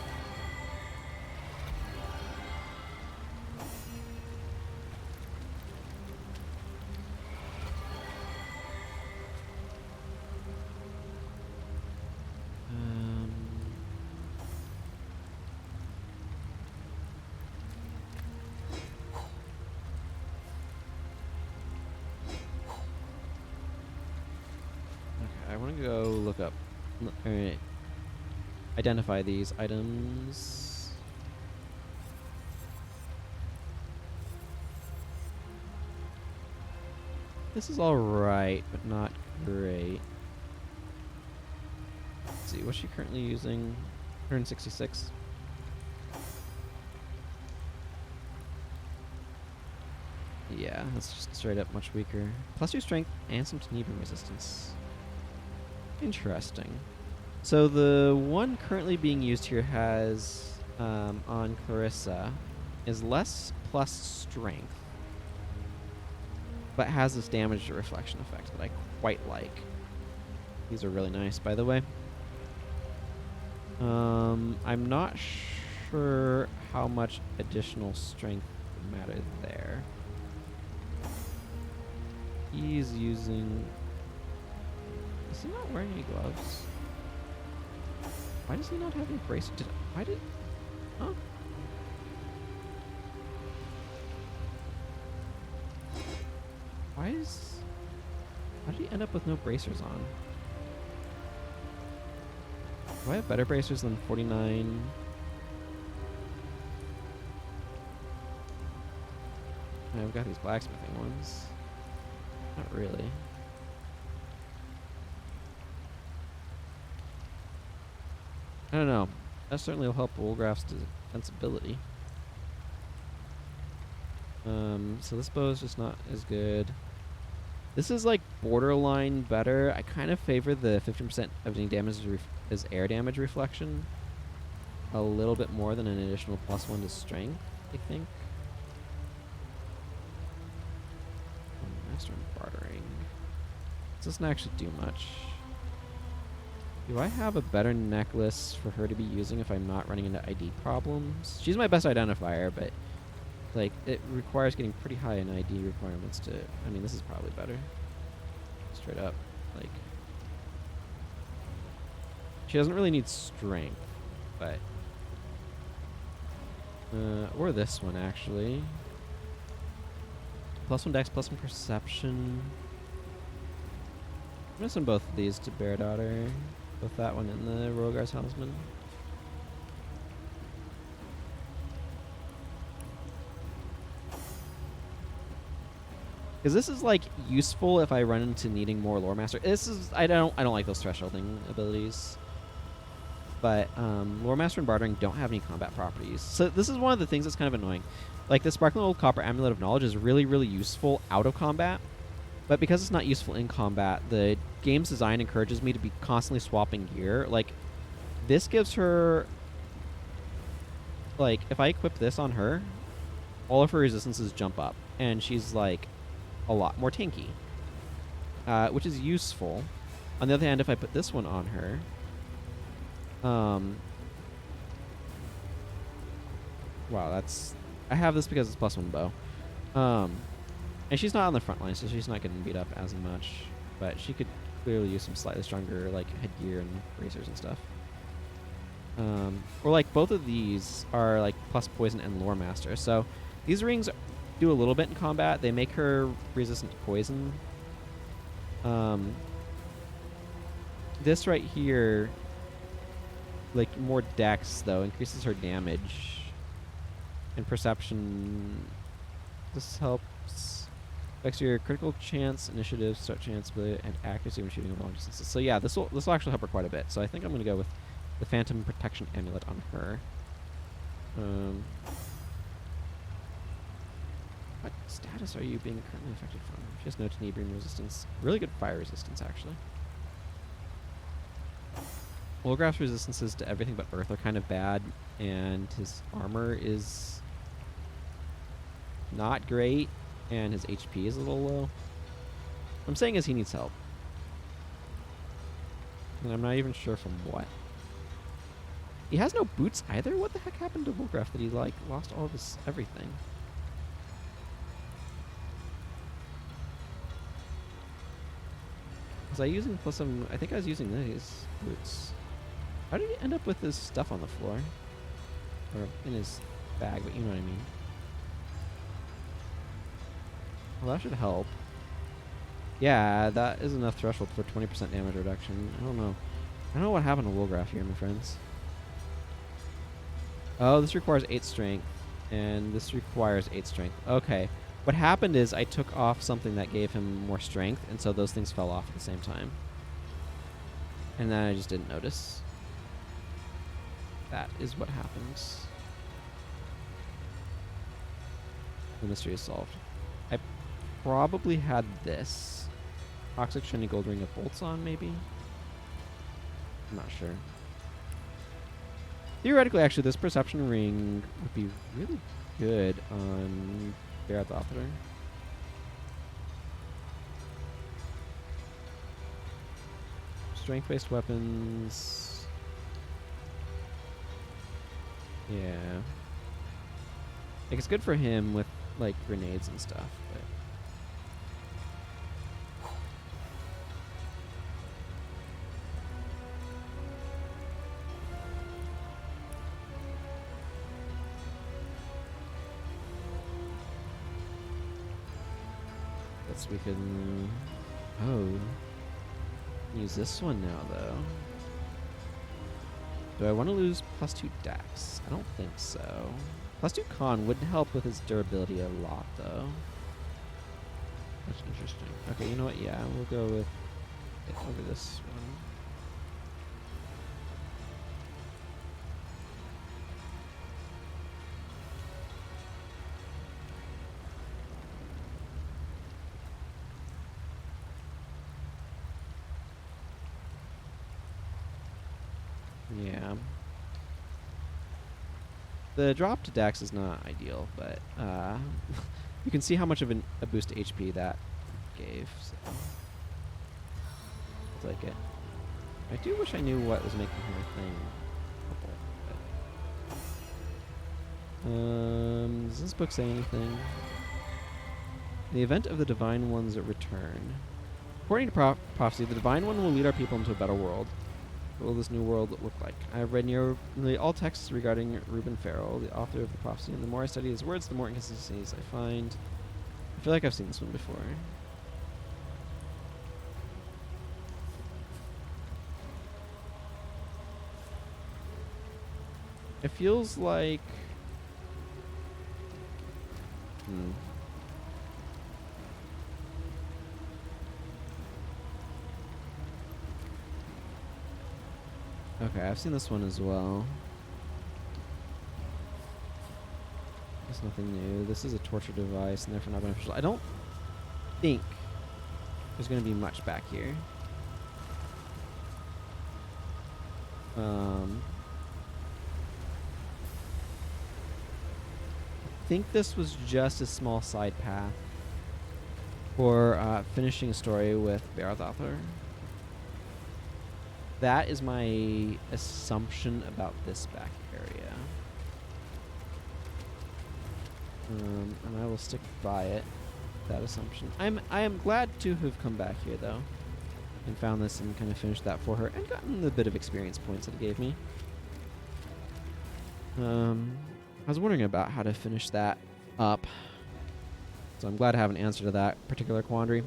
I want to go look up. Alright. Identify these items. This is alright, but not great. Let's see, what's she currently using? 166. Yeah, that's just straight up much weaker. +2 strength and some Tenebrim resistance. Interesting. So the one currently being used here has, on Clarissa, is less plus strength, but has this damage to reflection effect that I quite like. These are really nice, by the way. I'm not sure how much additional strength would matter there. He's using... Is he not wearing any gloves? Why does he not have any braces? Why did... Huh? Why is... How did he end up with no bracers on? Do I have better bracers than 49? I've got these blacksmithing ones. Not really. I don't know. That certainly will help Wolgraff's defensibility. So this bow is just not as good. This is like borderline better. I kind of favor the 15% of any damage as air damage reflection a little bit more than an additional +1 to strength, I think. Master and bartering. This doesn't actually do much. Do I have a better necklace for her to be using if I'm not running into ID problems? She's my best identifier, but like it requires getting pretty high in ID requirements to... I mean, this is probably better. Straight up. Like, she doesn't really need strength, but... or this one, actually. +1 dex, +1 perception. I'm gonna send both of these to Bear Daughter. Both that one and the Rogar's Helmsman. Because this is like useful if I run into needing more Lore Master. This is I don't like those thresholding abilities. But Lore Master and Bartering don't have any combat properties. So this is one of the things that's kind of annoying. Like the Sparkling Old Copper Amulet of Knowledge is really, really useful out of combat. But because it's not useful in combat, the game's design encourages me to be constantly swapping gear. Like, this gives her... Like, if I equip this on her, all of her resistances jump up. And she's, like, a lot more tanky. Which is useful. On the other hand, if I put this one on her... wow, that's... I have this because it's +1 bow. And she's not on the front line, so she's not getting beat up as much. But she could clearly use some slightly stronger, like, headgear and bracers and stuff. Or, like, both of these are, like, plus poison and Lore Master. So these rings do a little bit in combat. They make her resistant to poison. This right here, like, more dex, though, increases her damage. And perception. This helps. Affects your critical chance, initiative, start chance, ability, and accuracy when shooting long distances. So yeah, this will actually help her quite a bit. So I think I'm going to go with the Phantom Protection Amulet on her. What status are you being currently affected from? She has no Tenebrim resistance. Really good fire resistance, actually. Wolgraff's resistances to everything but earth are kind of bad, and his armor is not great. And his HP is a little low. What I'm saying is he needs help. And I'm not even sure from what. He has no boots either? What the heck happened to Wolgraff that he, like, lost all of his everything? Was I using +7? I think I was using these boots. How did he end up with his stuff on the floor? Or in his bag, but you know what I mean. Well, that should help. Yeah, that is enough threshold for 20% damage reduction. I don't know. I don't know what happened to Woolgraph here, my friends. Oh, this requires 8 strength. And this requires 8 strength. Okay. What happened is I took off something that gave him more strength, and so those things fell off at the same time. And then I just didn't notice. That is what happens. The mystery is solved. I probably had this. Toxic Shiny Gold Ring of Bolts on, maybe? I'm not sure. Theoretically, actually, this Perception Ring would be really good on Jareth Author. Strength-based weapons. Yeah. Like, it's good for him with, like, grenades and stuff, but... guess we can... Oh. Use this one now, though. Do I want to lose +2 Dex? I don't think so. +2 Con would help with his durability a lot, though. That's interesting. Okay, you know what? Yeah, we'll go with it over this one. Yeah. The drop to Dex is not ideal, but you can see how much of a boost to HP that gave. So. I'll take it. I do wish I knew what was making her thing purple. Does this book say anything? In the event of the Divine One's return. According to prophecy, the Divine One will lead our people into a better world. What will this new world look like? I have read nearly all texts regarding Reuben Farrell, the author of the prophecy, and the more I study his words, the more inconsistencies I find. I feel like I've seen this one before. It feels like... Okay, I've seen this one as well. There's nothing new. This is a torture device and therefore not beneficial. I don't think there's going to be much back here. I think this was just a small side path for finishing a story with Jareth Author. That is my assumption about this back area. And I will stick by it, that assumption. I am glad to have come back here, though, and found this and kind of finished that for her, and gotten the bit of experience points that it gave me. I was wondering about how to finish that up, so I'm glad to have an answer to that particular quandary.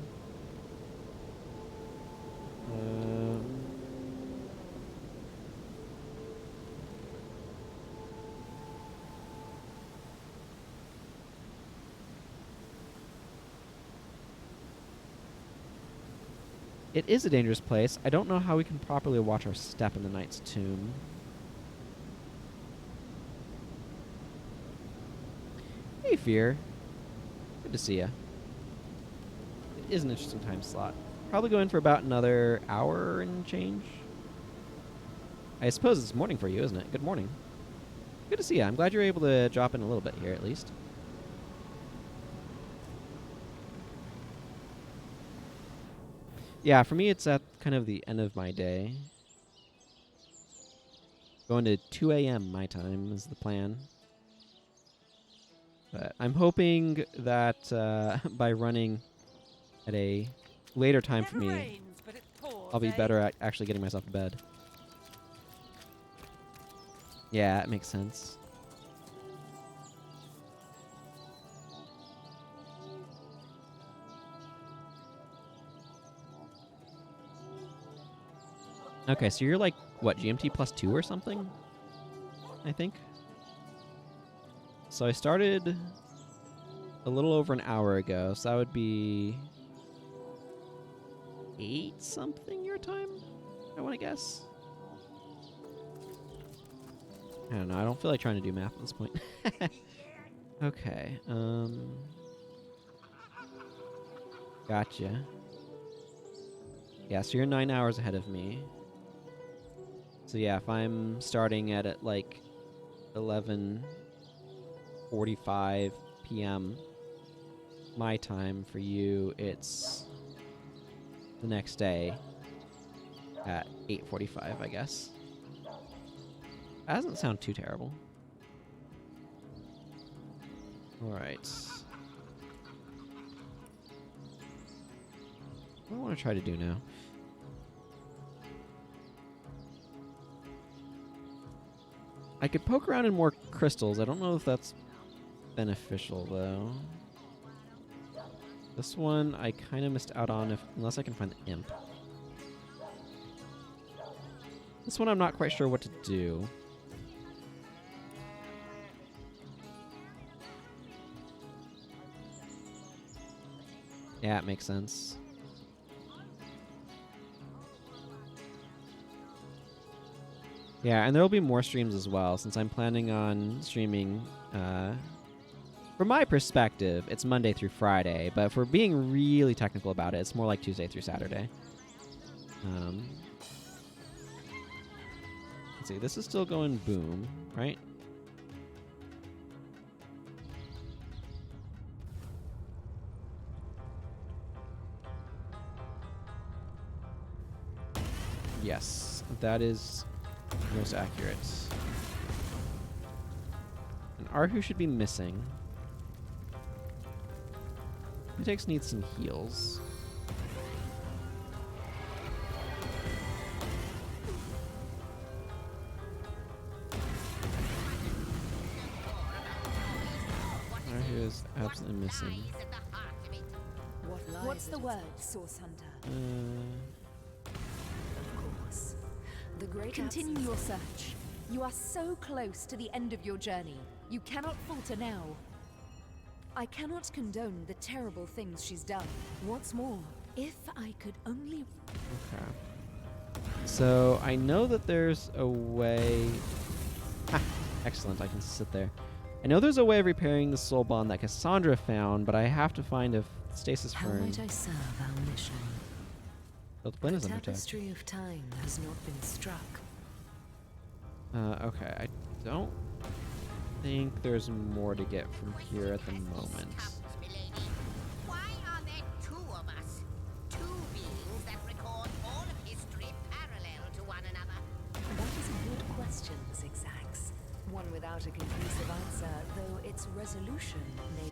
It is a dangerous place. I don't know how we can properly watch our step in the Knight's Tomb. Hey, Fear. Good to see ya. It is an interesting time slot. Probably go in for about another hour and change. I suppose it's morning for you, isn't it? Good morning. Good to see ya. I'm glad you're able to drop in a little bit here, at least. Yeah, for me, it's at kind of the end of my day. Going to 2 a.m. my time is the plan. But I'm hoping that by running at a later time for me, I'll be better at actually getting myself to bed. Yeah, it makes sense. Okay, so you're like, what, GMT +2 or something? I think. So I started a little over an hour ago, so that would be 8 something your time, I want to guess. I don't know, I don't feel like trying to do math at this point. Okay, gotcha. Yeah, so you're 9 hours ahead of me. So yeah, if I'm starting at like 11:45 p.m. my time, for you it's the next day at 8:45, I guess. That doesn't sound too terrible. Alright. What do I want to try to do now? I could poke around in more crystals. I don't know if that's beneficial, though. This one I kind of missed out on, unless I can find the imp. This one I'm not quite sure what to do. Yeah, it makes sense. Yeah, and there will be more streams as well, since I'm planning on streaming, from my perspective, it's Monday through Friday, but if we're being really technical about it, it's more like Tuesday through Saturday. Let's see, this is still going boom, right? Yes, that is most accurate. And Arhu should be missing. Mutex needs some heals. Arhu is absolutely missing. What's the word, Source Hunter? Of course. The great Continue your search. You are so close to the end of your journey. You cannot falter now. I cannot condone the terrible things she's done. What's more, if I could only... Okay. So, I know that there's a way... Ah, excellent, I can sit there. I know there's a way of repairing the soul bond that Cassandra found, but I have to find a stasis How fern. might I serve our mission? The plan is The under attack. tapestry of time has not been struck. Okay, I don't think there's more to get from here at the moment. Why are there two of us? Two beings that record all of history parallel to one another. That is a good question, Zixzax. One without a conclusive answer, though its resolution may...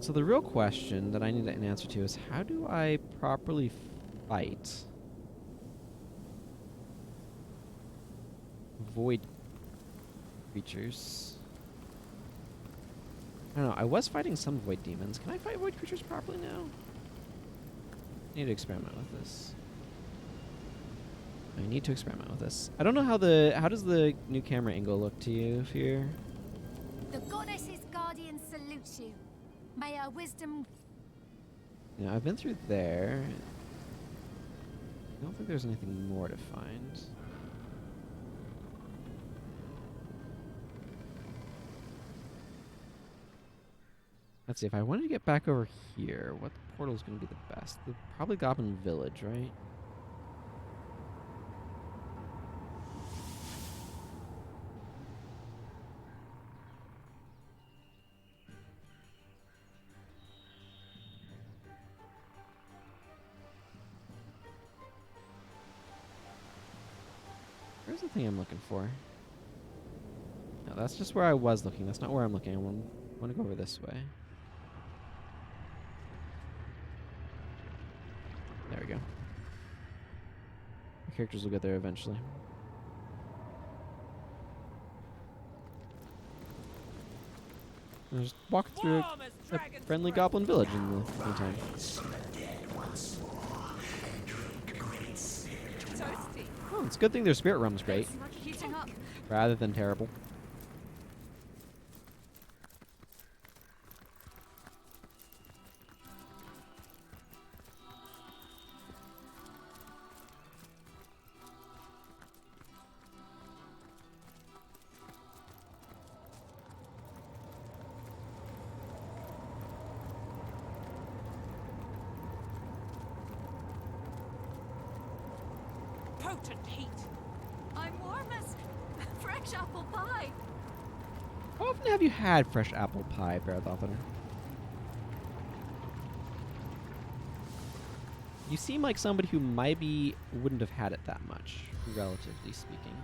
So the real question that I need an answer to is, how do I properly fight void creatures? I don't know. I was fighting some void demons. Can I fight void creatures properly now? I need to experiment with this. I need to experiment with this. I don't know how does the new camera angle look to you here? The goddess's guardian salutes you. May her wisdom... Yeah, I've been through there. I don't think there's anything more to find. Let's see, if I wanted to get back over here, what portal is going to be the best? Probably Goblin Village, right? Where's the thing I'm looking for? No, that's just where I was looking. That's not where I'm looking. I want to go over this way. There we go. The characters will get there eventually. I'll just walk through a friendly goblin village in the meantime. Toasty. Oh, it's a good thing their spirit rum's great, It's not heating up. rather than terrible. Potent heat. I'm warm as fresh apple pie. How often have you had fresh apple pie, Fairthother? You seem like somebody who maybe wouldn't have had it that much, relatively speaking.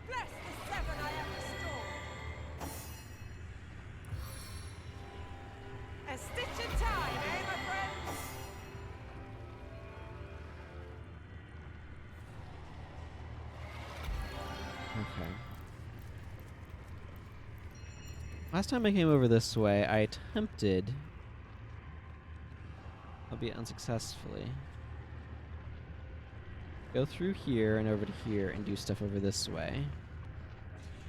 Bless the 7 I have restored. A stitch in time, eh, my friends? Okay. Last time I came over this way, I attempted, albeit unsuccessfully, go through here and over to here and do stuff over this way.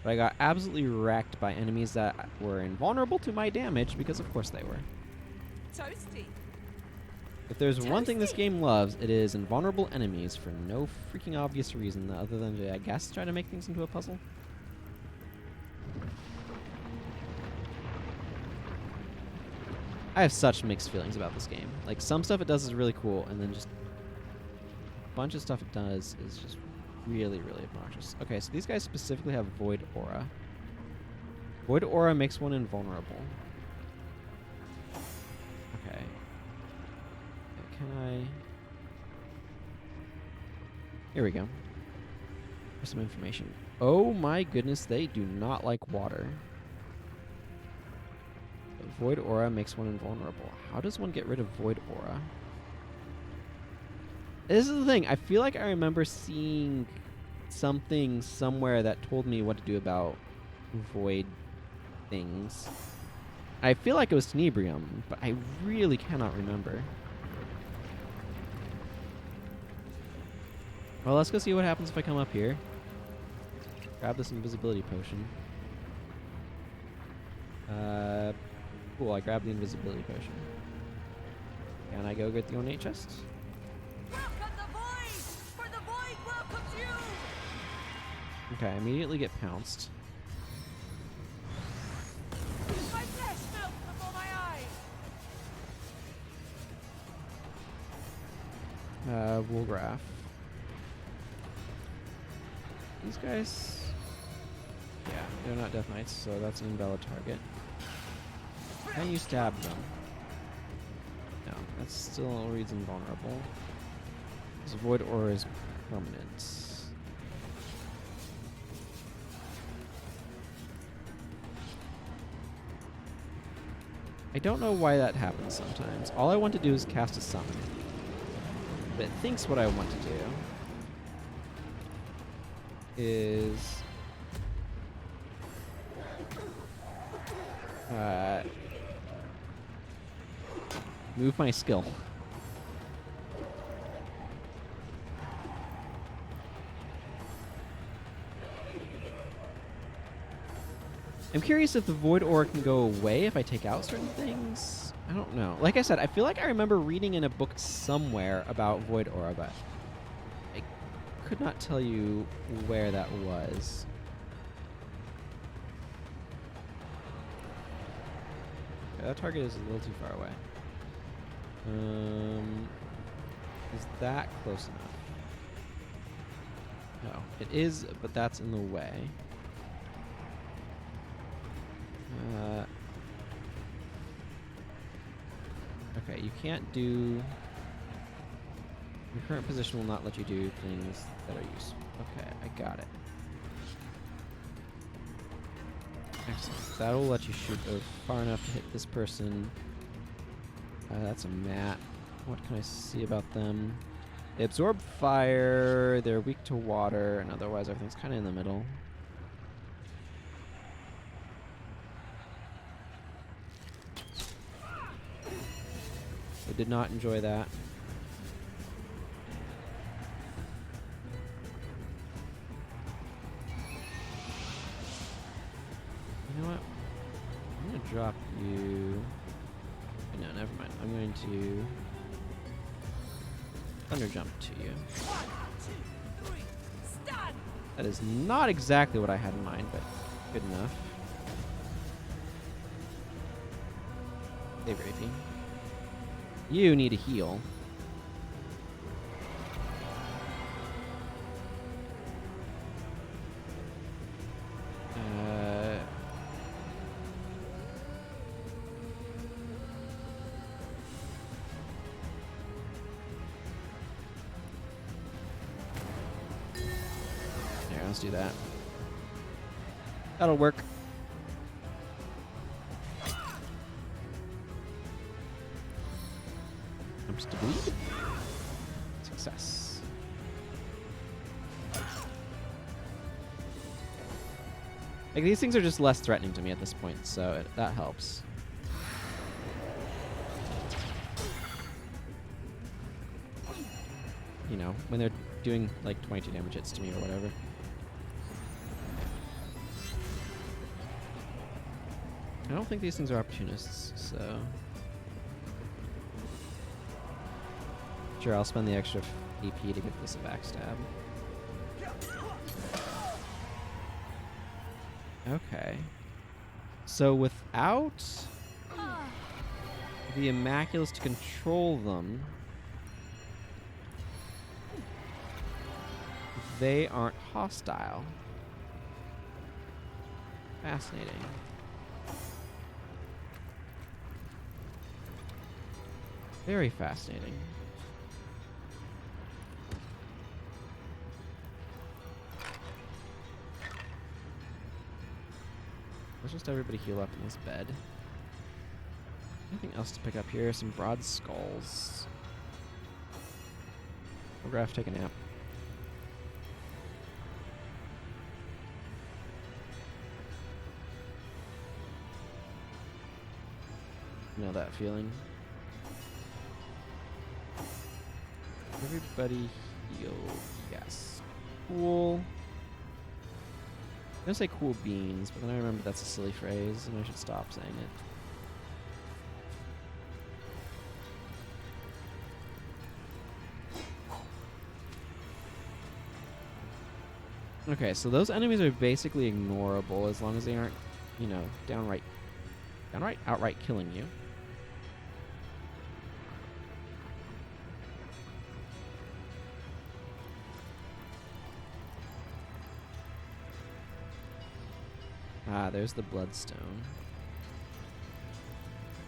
But I got absolutely wrecked by enemies that were invulnerable to my damage, because of course they were. Toasty. If there's one thing this game loves, it is invulnerable enemies for no freaking obvious reason other than to, I guess, try to make things into a puzzle. I have such mixed feelings about this game. Like, some stuff it does is really cool, and then just a bunch of stuff it does is just really, really obnoxious. Okay, so these guys specifically have Void Aura. Void Aura makes one invulnerable. Okay. Can I... Here we go. Here's some information. Oh my goodness, they do not like water. Void Aura makes one invulnerable. How does one get rid of Void Aura? This is the thing. I feel like I remember seeing something somewhere that told me what to do about void things. I feel like it was Tenebrium, but I really cannot remember. Well, let's go see what happens if I come up here. Grab this Invisibility Potion. Cool, I grabbed the Invisibility Potion. Can I go get the ornate chest? Welcome the void, for the void welcomes you. Okay, I immediately get pounced. My flesh melts before my eyes. Woolgraph. These guys... Yeah, they're not Death Knights, so that's an invalid target. Can you stab them? No, that still reads invulnerable. This Void Aura is permanent. I don't know why that happens sometimes. All I want to do is cast a summon. But it thinks what I want to do is... move my skill. I'm curious if the Void Aura can go away if I take out certain things. I don't know. Like I said, I feel like I remember reading in a book somewhere about Void Aura, but I could not tell you where that was. Okay, that target is a little too far away. Is that close enough? No, it is, but that's in the way. Okay, you can't do... Your current position will not let you do things that are useful. Okay, I got it. Excellent. That'll let you shoot far enough to hit this person. That's a mat. What can I see about them? They absorb fire, they're weak to water, and otherwise everything's kind of in the middle. I did not enjoy that. You know what? I'm going to drop you... No, never mind. I'm going to thunder jump to you. 1, 2, 3, stand! That is not exactly what I had in mind, but good enough. Hey, Rapey. You need a heal. Here, let's do that. That'll work. To bleed. Success. Like, these things are just less threatening to me at this point, so that helps. You know, when they're doing like 22 damage hits to me or whatever. I don't think these things are opportunists, so... Sure, I'll spend the extra EP to give this a backstab. Okay. So without the Immaculates to control them, they aren't hostile. Fascinating. Very fascinating. Let's just everybody heal up in this bed. Anything else to pick up here? Some broad skulls. Graph, take a nap. You know that feeling? Everybody heal. Yes. Cool. I'm gonna say cool beans, but then I remember that's a silly phrase, and I should stop saying it. Okay, so those enemies are basically ignorable as long as they aren't, you know, outright killing you. Ah, there's the bloodstone.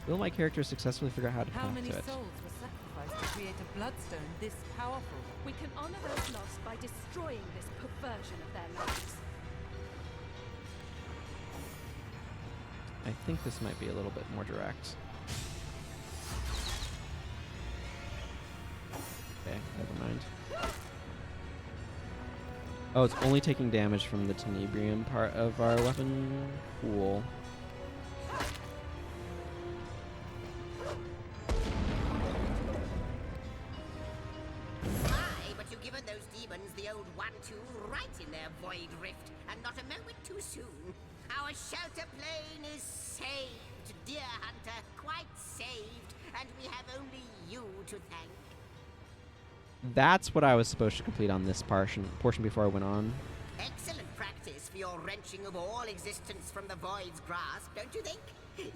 Will my character successfully figure out how to How connect many to it? souls were sacrificed to create a bloodstone this powerful? We can honor those lost by destroying this perversion of their lives. I think this might be a little bit more direct. Okay, never mind. Oh, it's only taking damage from the tenebrium part of our weapon? Cool. Aye, but you've given those demons the old 1-2 right in their void rift, and not a moment too soon. Our shelter plane is saved, dear hunter, quite saved, and we have only you to thank. That's what I was supposed to complete on this portion before I went on. Excellent practice for your wrenching of all existence from the void's grasp, don't you think?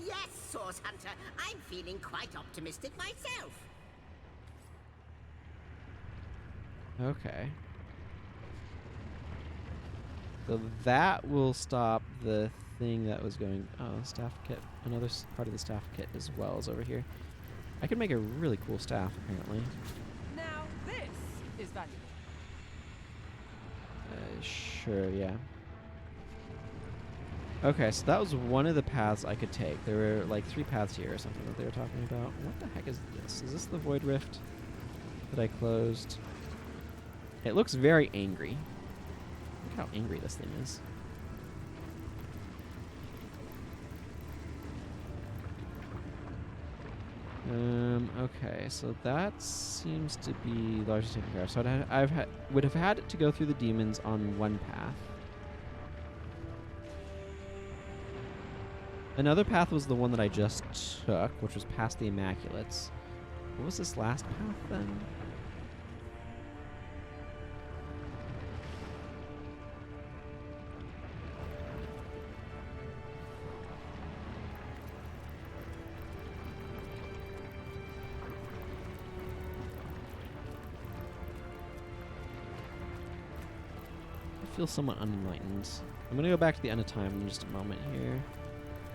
Yes, Source Hunter, I'm feeling quite optimistic myself. Okay. So that will stop the thing that was going... Oh, staff kit. Another part of the staff kit as well is over here. I could make a really cool staff, apparently. Now this is valuable. Sure, yeah. Okay, so that was one of the paths I could take. There were like 3 paths here or something that they were talking about. What the heck is this? Is this the Void Rift that I closed? It looks very angry. Look how angry this thing is. Okay, so that seems to be largely taken care of. So would have had to go through the demons on one path. Another path was the one that I just took, which was past the Immaculates. What was this last path then? I feel somewhat unenlightened. I'm gonna go back to the End of Time in just a moment here.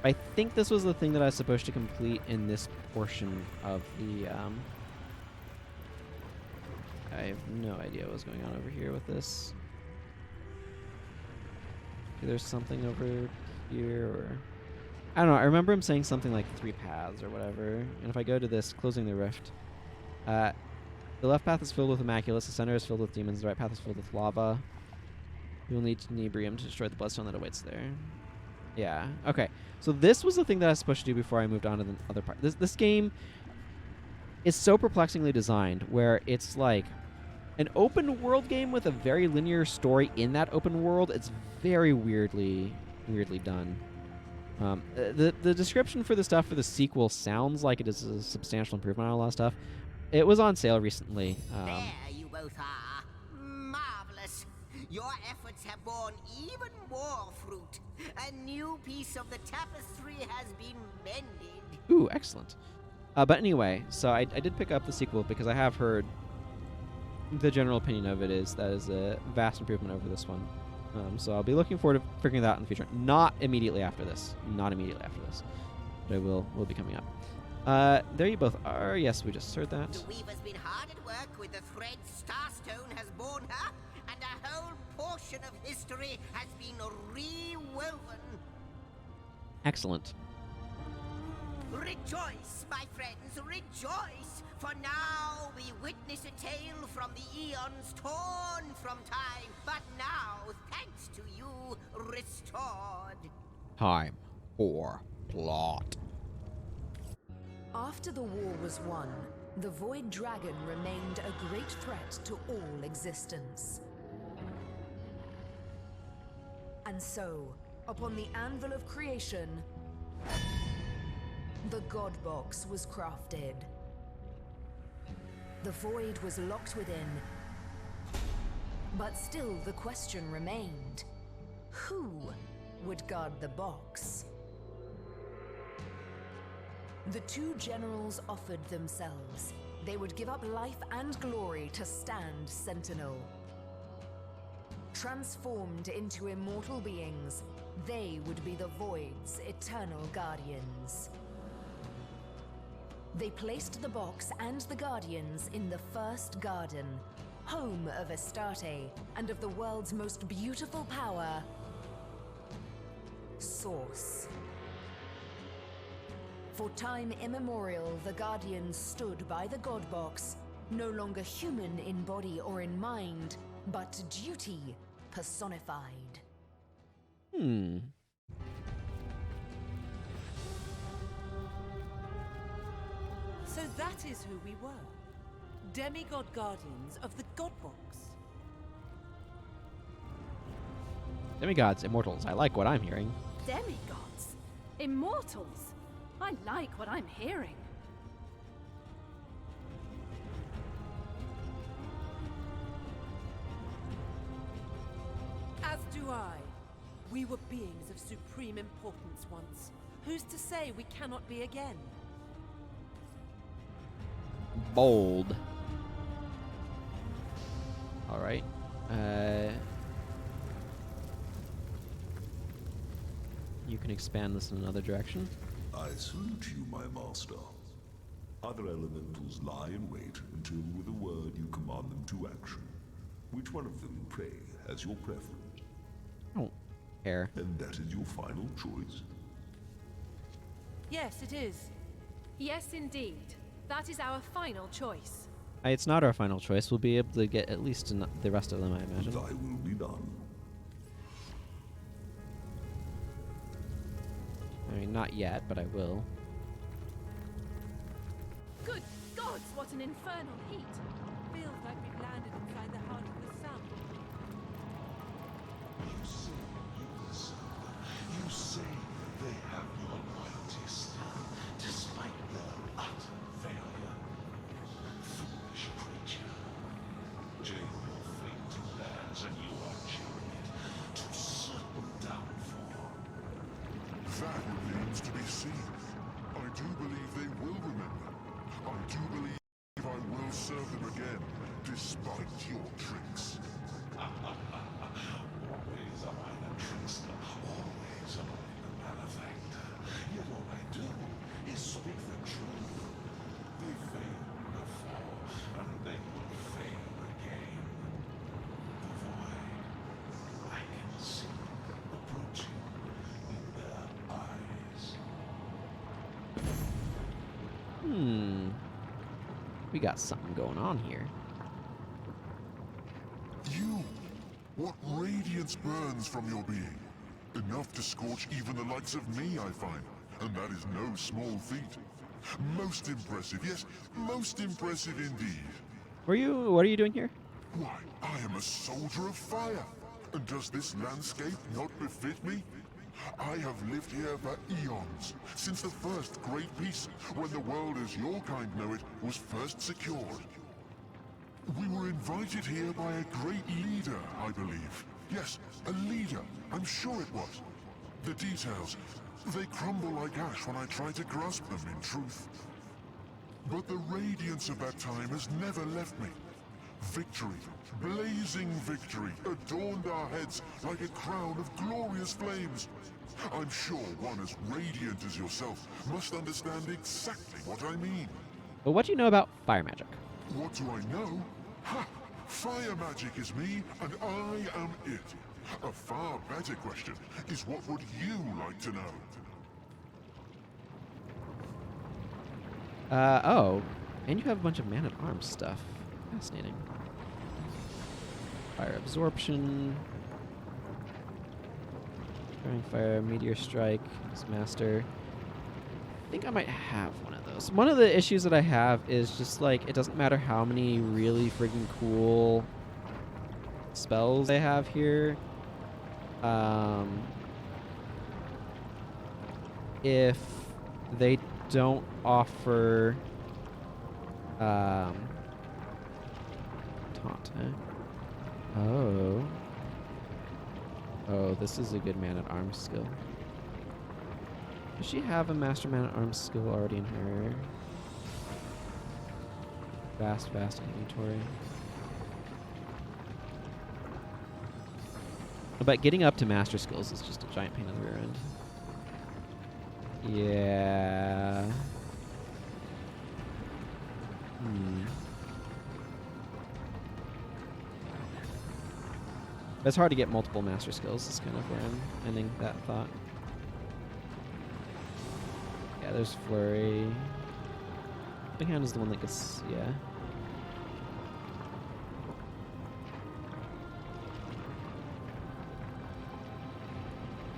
I think this was the thing that I was supposed to complete in this portion of the, I have no idea what was going on over here with this. Okay, there's something over here, or... I don't know, I remember him saying something like 3 paths or whatever, and if I go to this, closing the rift, the left path is filled with Immaculates, the center is filled with demons, the right path is filled with lava. You will need Inebrium to destroy the bloodstone that awaits there. Yeah, okay. So this was the thing that I was supposed to do before I moved on to the other part. This game is so perplexingly designed, where it's like an open world game with a very linear story in that open world. It's very weirdly done. The description for the stuff for the sequel sounds like it is a substantial improvement on a lot of stuff. It was on sale recently. There you both are. Marvelous. Your efforts have borne even more fruit. A new piece of the tapestry has been mended. Ooh, excellent. But anyway, so I did pick up the sequel because I have heard the general opinion of it is that is a vast improvement over this one. So I'll be looking forward to figuring that out in the future. Not immediately after this. Not immediately after this. But it will be coming up. There you both are. Yes, we just heard that. The Weaver's been hard at work with the thread Starstone has borne her, and a whole portion of history has been rewoven. Excellent. Rejoice, my friends, rejoice! For now we witness a tale from the eons torn from time, but now, thanks to you, restored. Time for plot. After the war was won, the Void Dragon remained a great threat to all existence. And so, upon the anvil of creation, the God Box was crafted. The Void was locked within, but still the question remained: who would guard the box? The two generals offered themselves. They would give up life and glory to stand sentinel. Transformed into immortal beings, they would be the Void's eternal guardians. They placed the box and the guardians in the first garden, home of Astarte and of the world's most beautiful power, Source. For time immemorial, the Guardians stood by the God Box, no longer human in body or in mind, but duty personified. So that is who we were. Demigod Guardians of the God Box. Demigods, immortals. I like what I'm hearing. Demigods? Immortals? I like what I'm hearing. As do I. We were beings of supreme importance once. Who's to say we cannot be again? Bold. All right. You can expand this in another direction. I salute you, my master. Other elementals lie in wait until with a word you command them to action. Which one of them, pray, has your preference? I don't care. And that is your final choice? Yes, it is. Yes, indeed. That is our final choice. It's not our final choice. We'll be able to get at least the rest of them, I imagine. Thy will be done. I mean, not yet, but I will. Good gods, what an infernal heat! Feels like we've landed inside the heart of the sun. You say they have your loyalty still, despite their utter failure. Foolish creature. Take your fate to theirs, and you are cheering it to certain downfall. That remains to be seen. I do believe they will remember. I do believe I will serve them again, despite your tricks. Always am I the trickster, always am I the malefactor. Yet all I do is speak the truth. They failed before, and they will fail again. The void, I can see it approaching in their eyes. We got something going on here. You! What radiance burns from your being? Enough to scorch even the likes of me, I find. And that is no small feat. Most impressive, yes, most impressive indeed. What are you doing here? Why, I am a soldier of fire. And does this landscape not befit me? I have lived here for eons, since the first great peace, when the world as your kind know it was first secured. We were invited here by a great leader, I believe. Yes, a leader, I'm sure it was. The details, they crumble like ash when I try to grasp them in truth. But the radiance of that time has never left me. Victory, blazing victory, adorned our heads like a crown of glorious flames. I'm sure one as radiant as yourself must understand exactly what I mean. But what do you know about fire magic? What do I know? Ha! Fire magic is me, and I am it. A far better question is, what would you like to know? Oh. And you have a bunch of man-at-arms stuff. Fascinating. Fire absorption. Throwing fire, meteor strike, as master. I think I might have one of those. One of the issues that I have is just like, it doesn't matter how many really friggin' cool spells I have here. If they don't offer taunt, Oh, this is a good man-at-arms skill. Does she have a master man-at-arms skill already in her vast inventory? But getting up to master skills is just a giant pain in the rear end. Yeah. It's hard to get multiple master skills. Is kind of where I'm ending that thought. Yeah, there's Flurry. Helping Hand is the one that gets, yeah.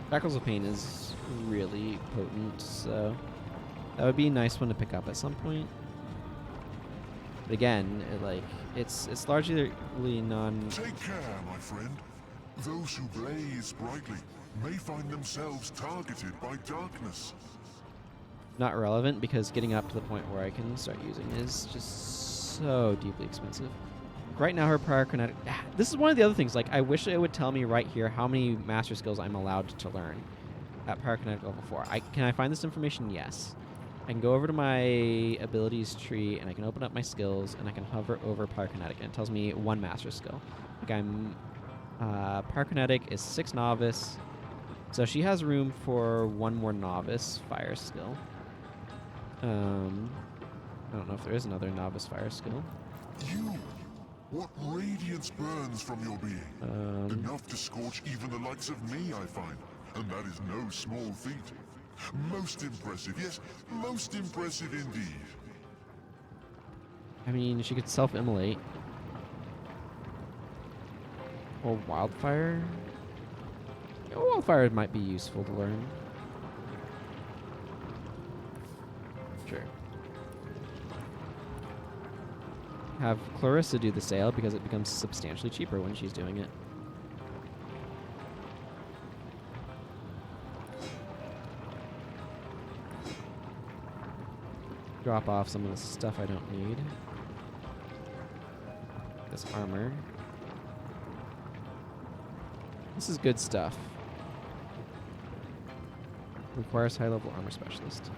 Shackles of Pain is really potent, so that would be a nice one to pick up at some point. But again, it's largely non. Take care, my friend. Those who blaze brightly may find themselves targeted by darkness. Not relevant, because getting up to the point where I can start using is just so deeply expensive. Right now, her prior kinetic. This is one of the other things. Like, I wish it would tell me right here how many master skills I'm allowed to learn at prior kinetic level 4. Can I find this information? Yes. I can go over to my abilities tree, and I can open up my skills, and I can hover over pyrokinetic, and it tells me one master skill. Like, I'm pyrokinetic is 6 novice, so she has room for one more novice fire skill. I don't know if there is another novice fire skill. You, what radiance burns from your being? Enough to scorch even the likes of me, I find, and that is no small feat. Most impressive, yes, most impressive indeed. I mean, she could self-immolate. Or wildfire. Yeah, wildfire might be useful to learn. Sure. Have Clarissa do the sale because it becomes substantially cheaper when she's doing it. Drop off some of the stuff I don't need. This armor. This is good stuff. Requires high-level armor specialist.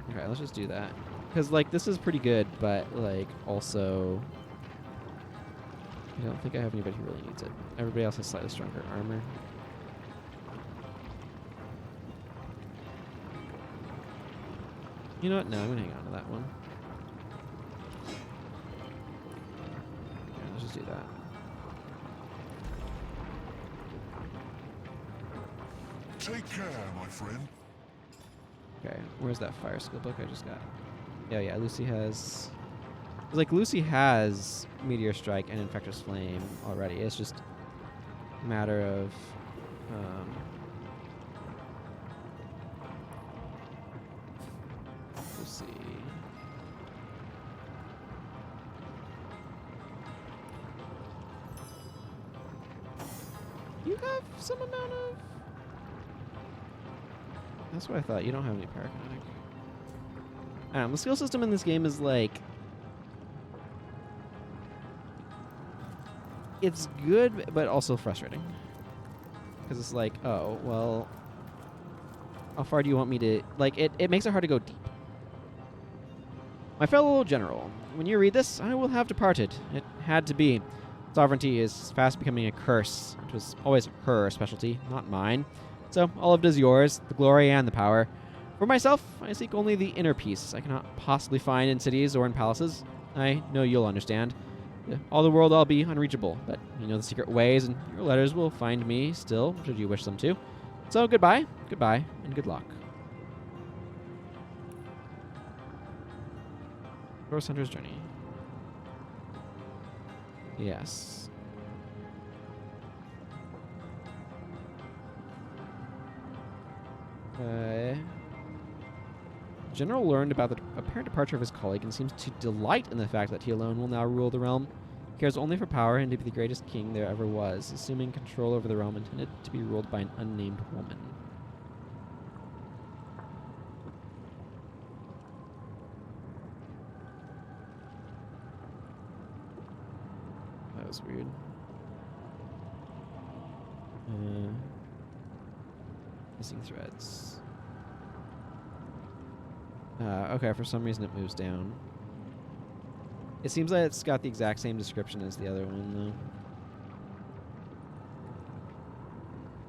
Okay, let's just do that. Because, like, this is pretty good, but, like, also... I don't think I have anybody who really needs it. Everybody else has slightly stronger armor. You know what? No, I'm going to hang on to that one. Yeah, let's just do that. Take care, my friend. Okay, where's that fire skill book I just got? Yeah, Lucy has... Like, Lucy has Meteor Strike and Infectious Flame already. It's just a matter of... let's see... You have some amount of... That's what I thought. You don't have any Parakinetic. The skill system in this game is like... It's good, but also frustrating. Because it's like, oh, well... How far do you want me to... Like, it makes it hard to go deep. My fellow general, when you read this, I will have departed. It had to be. Sovereignty is fast becoming a curse. It was always her specialty, not mine. So, all of it is yours, the glory and the power. For myself, I seek only the inner peace I cannot possibly find in cities or in palaces. I know you'll understand. All the world I'll be unreachable, but you know the secret ways, and your letters will find me still, should you wish them to. So, goodbye, and good luck. Ghost Hunter's Journey. Yes. General learned about the apparent departure of his colleague and seems to delight in the fact that he alone will now rule the realm. He cares only for power and to be the greatest king there ever was, assuming control over the realm intended to be ruled by an unnamed woman. That was weird. Missing threads. Okay, for some reason it moves down. It seems like it's got the exact same description as the other one,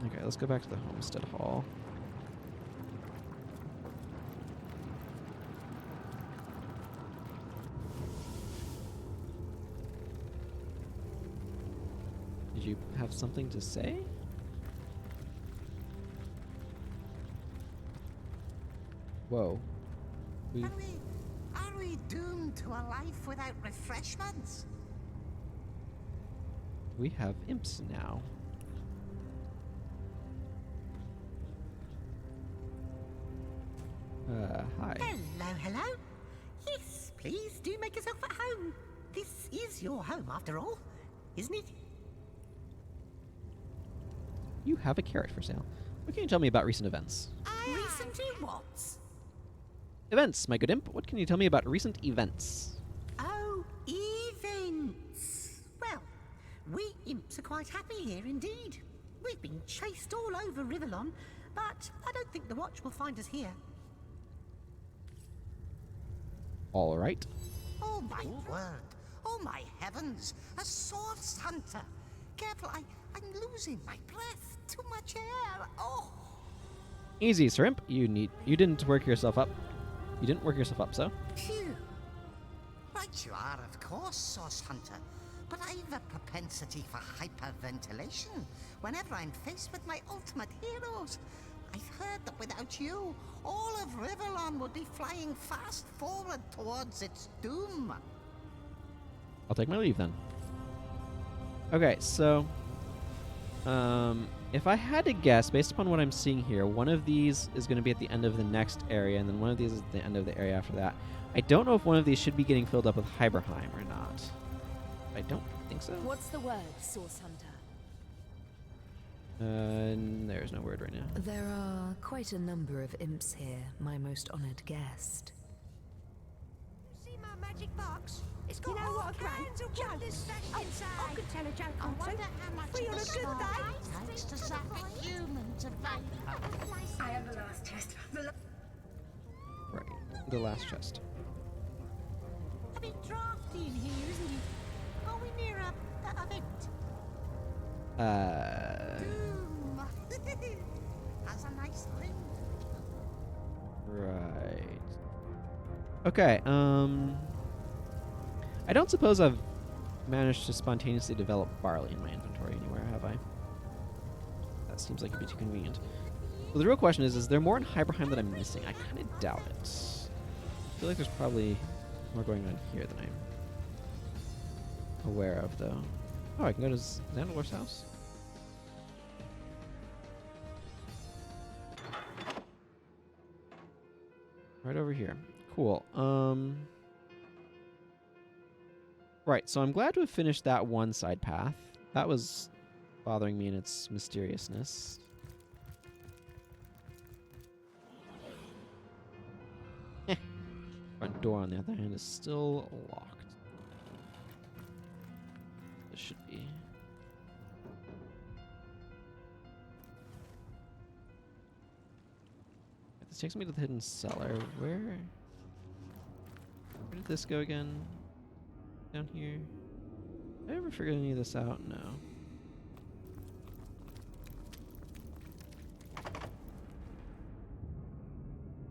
though. Okay, let's go back to the homestead hall. Did you have something to say? Whoa. Are we doomed to a life without refreshments? We have imps now. Hi. Hello? Yes, please do make yourself at home. This is your home, after all, isn't it? You have a carrot for sale. What can you tell me about recent events? Recently what? Events, my good imp. What can you tell me about recent events? Oh, events. Well, we imps are quite happy here indeed. We've been chased all over Rivellon, but I don't think the watch will find us here. All right. Oh my word! Oh my heavens! A source hunter! Careful, I'm losing my breath. Too much air. Oh! Easy, Sir Imp. You didn't work yourself up. You didn't work yourself up, so. Phew. Right you are, of course, source hunter. But I've a propensity for hyperventilation whenever I'm faced with my ultimate heroes. I've heard that without you, all of Riverlon would be flying fast forward towards its doom. I'll take my leave then. Okay, so if I had to guess, based upon what I'm seeing here, one of these is going to be at the end of the next area, and then one of these is at the end of the area after that. I don't know if one of these should be getting filled up with Hyberheim or not. I don't think so. What's the word, Source Hunter? There's no word right now. There are quite a number of imps here, my most honored guest. See my magic box? It's got You know all what a great kinds of joke. wonders stashed Oh, inside. I could tell a joke I or two. wonder how much Free on the a good small day. takes to set a human to vapor. I have the last chest. Right, the last chest. A bit drafty in here, isn't it? Are we near a vent? Doom. Has a nice ring. Right. Okay, I don't suppose I've managed to spontaneously develop barley in my inventory anywhere, have I? That seems like it'd be too convenient. So the real question is there more in Hyberheim that I'm missing? I kind of doubt it. I feel like there's probably more going on here than I'm aware of, though. Oh, I can go to Xandalor's house? Right over here. Cool. Right, so I'm glad to have finished that one side path. That was bothering me in its mysteriousness. Front door, on the other hand, is still locked. This should be. This takes me to the Hidden Cellar. Where did this go again? Down here? Did I ever figure any of this out? No.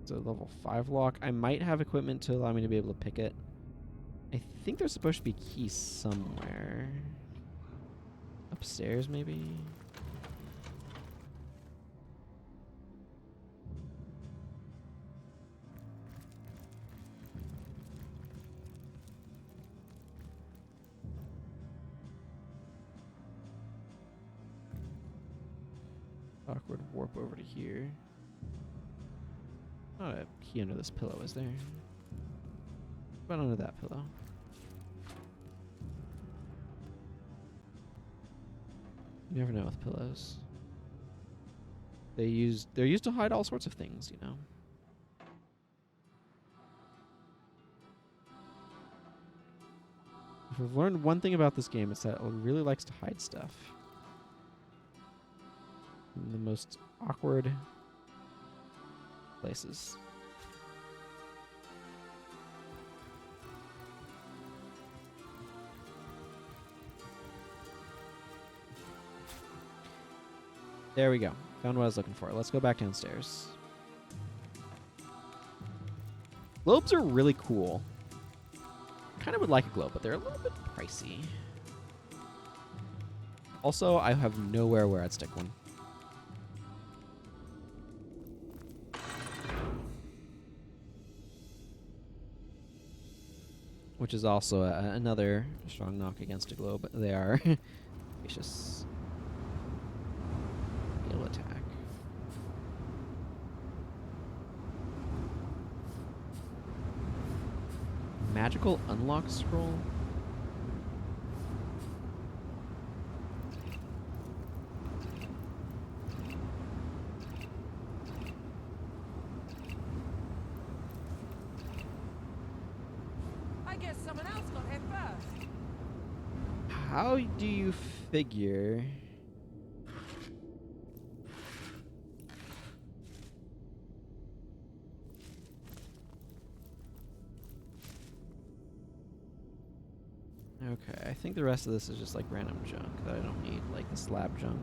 It's a level 5 lock. I might have equipment to allow me to be able to pick it. I think there's supposed to be keys somewhere. Upstairs, maybe? Awkward warp over to here. Not a key under this pillow, is there? What about under that pillow? You never know with pillows. They're used to hide all sorts of things, you know. If we've learned one thing about this game, it's that it really likes to hide stuff. In the most awkward places. There we go. Found what I was looking for. Let's go back downstairs. Globes are really cool. Kind of would like a globe, but they're a little bit pricey. Also, I have nowhere where I'd stick one. Which is also another strong knock against a globe. They are vicious. Heal attack. Magical unlock scroll? I guess someone else got here first. How do you figure? Okay, I think the rest of this is just like random junk that I don't need, like the slab junk.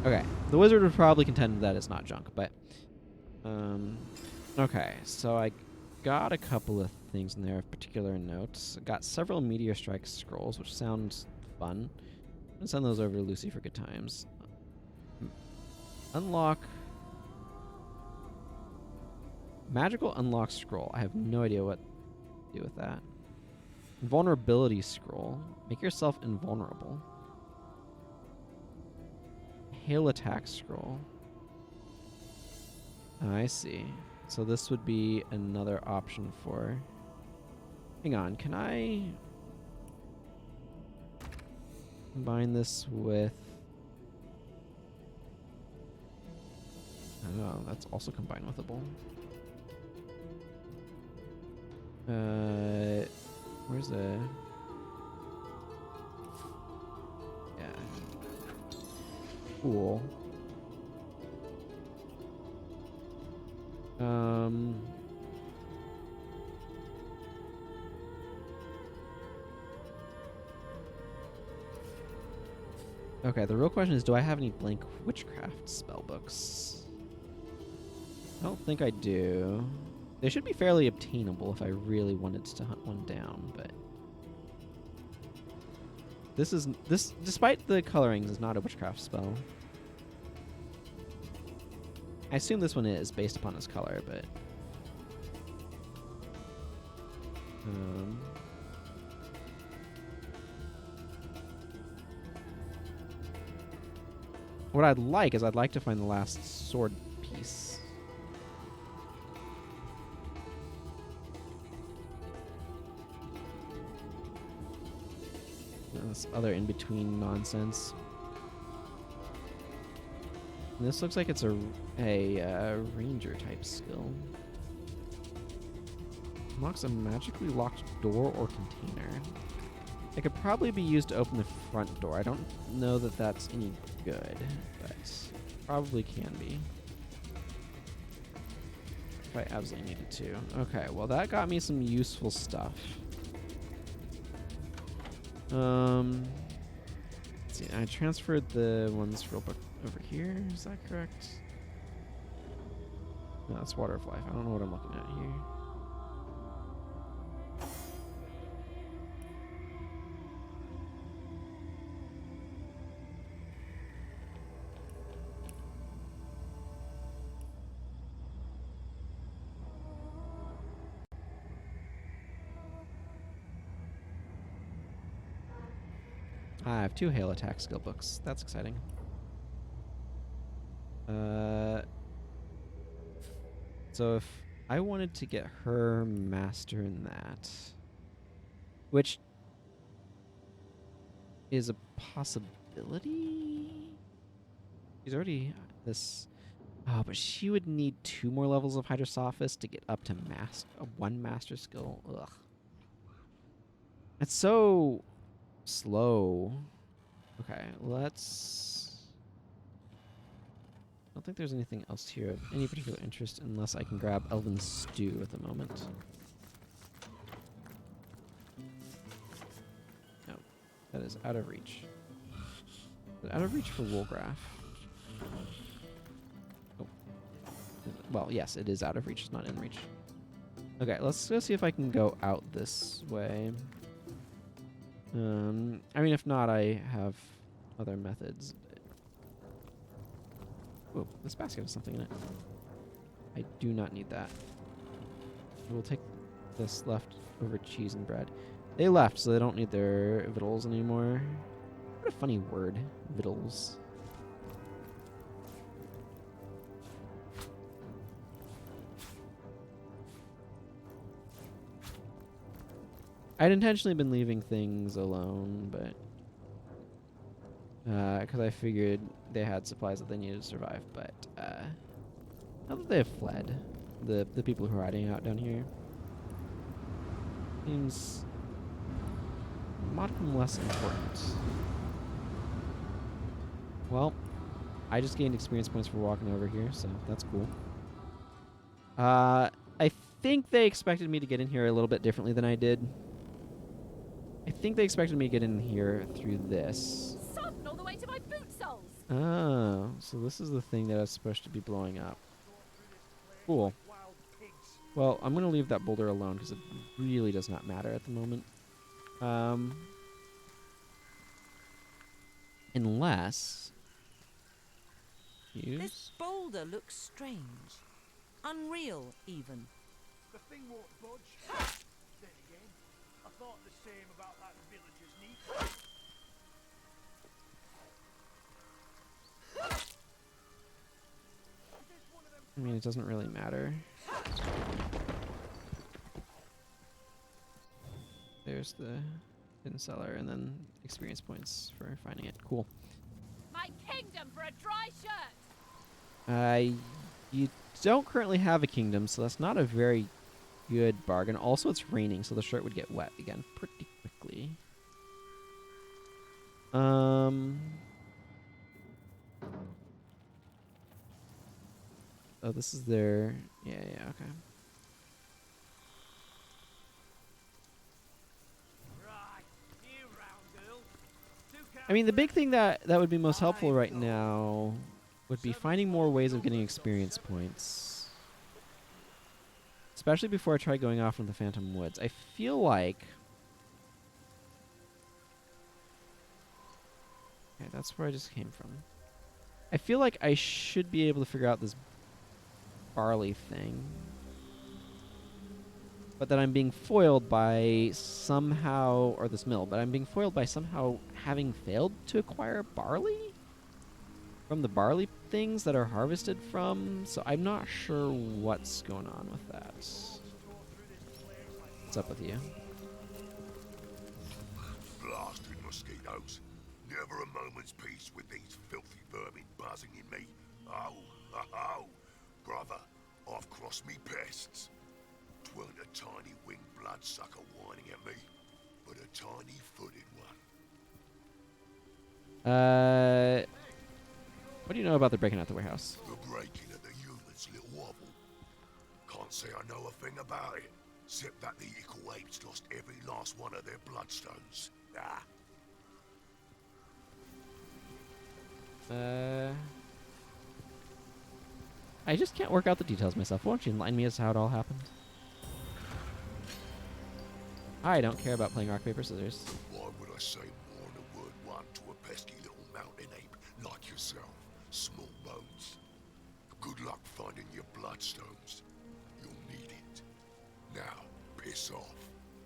Okay, the wizard would probably contend that it's not junk, but okay, so I got a couple of things in there of particular notes. I got several meteor strike scrolls, which sounds fun. I'm gonna send those over to Lucy for good times. Unlock. Magical unlock scroll. I have no idea what to do with that. Invulnerability scroll. Make yourself invulnerable. Hail attack scroll. I see. So this would be another option for... Hang on, can I combine this with... I don't know, that's also combine withable. Where's the... Yeah. Cool. Okay, the real question is, do I have any blank witchcraft spellbooks? I don't think I do. They should be fairly obtainable if I really wanted to hunt one down, but... This, despite the colorings, is not a witchcraft spell. I assume this one is, based upon its color, but... What I'd like is I'd like to find the last sword piece. And this other in-between nonsense. And this looks like it's a ranger type skill. Unlocks a magically locked door or container. It could probably be used to open the front door. I don't know that that's any good, but probably can be. If I absolutely needed to. Okay, well that got me some useful stuff. Let's see, I transferred the one scroll book over here. Is that correct? No, that's Water of Life. I don't know what I'm looking at here. I have 2 hail attack skill books. That's exciting. So if I wanted to get her master in that, which is a possibility. She's already this. Oh, but she would need 2 more levels of Hydrosophist to get up to one master skill. Ugh. It's so slow. Okay, let's... I don't think there's anything else here of any particular interest unless I can grab Elven Stew at the moment. No, that is out of reach. Is it out of reach for Woolgraph? Oh. Well, yes, it is out of reach. It's not in reach. Okay, let's go see if I can go out this way. I mean, if not, I have other methods. Oh, this basket has something in it. I do not need that. We'll take this leftover cheese and bread. They left, so they don't need their victuals anymore. What a funny word, victuals. I'd intentionally been leaving things alone, but because I figured they had supplies that they needed to survive. But now that they have fled, the people who are hiding out down here, seems modicum less important. Well, I just gained experience points for walking over here, so that's cool. I think they expected me to get in here a little bit differently than I did. I think they expected me to get in here through this. Sodden all the way to my boot soles. Oh, so this is the thing that is supposed to be blowing up. Cool. Well, I'm going to leave that boulder alone because it really does not matter at the moment. Unless... confused. This boulder looks strange. Unreal, even. The thing won't budge. Then again, I thought the same about that villager's knee. I mean, it doesn't really matter. There's the Hidden Cellar, and then experience points for finding it. Cool. My kingdom for a dry shirt! You don't currently have a kingdom, so that's not a very good bargain. Also, it's raining, so the shirt would get wet again pretty quickly. Oh, this is their... Yeah, okay. Right, you round girl. I mean, the big thing that would be most helpful right now would be finding more ways of getting experience points. Especially before I try going off into the Phantom Woods. I feel like... Okay, that's where I just came from. I feel like I should be able to figure out this barley thing. But that I'm being foiled by somehow... Or this mill. But I'm being foiled by somehow having failed to acquire barley? From the barley things that are harvested from. So I'm not sure what's going on with that. What's up with you? Blasted mosquitoes. Never a moment's peace with these filthy vermin buzzing in me. Oh, brother, I've crossed me pests. 'Tweren't a tiny winged bloodsucker whining at me, but a tiny footed one. What do you know about the breaking out the warehouse? The breaking of the human's little wobble. Can't say I know a thing about it, except that the ickle apes lost every last one of their bloodstones. I just can't work out the details myself. Won't you enlighten me as to how it all happened? I don't care about playing rock, paper, scissors. Why would I say more than a word one to a pesky little mountain ape like yourself? Small bones. Good luck finding your bloodstones. You'll need it. Now, piss off.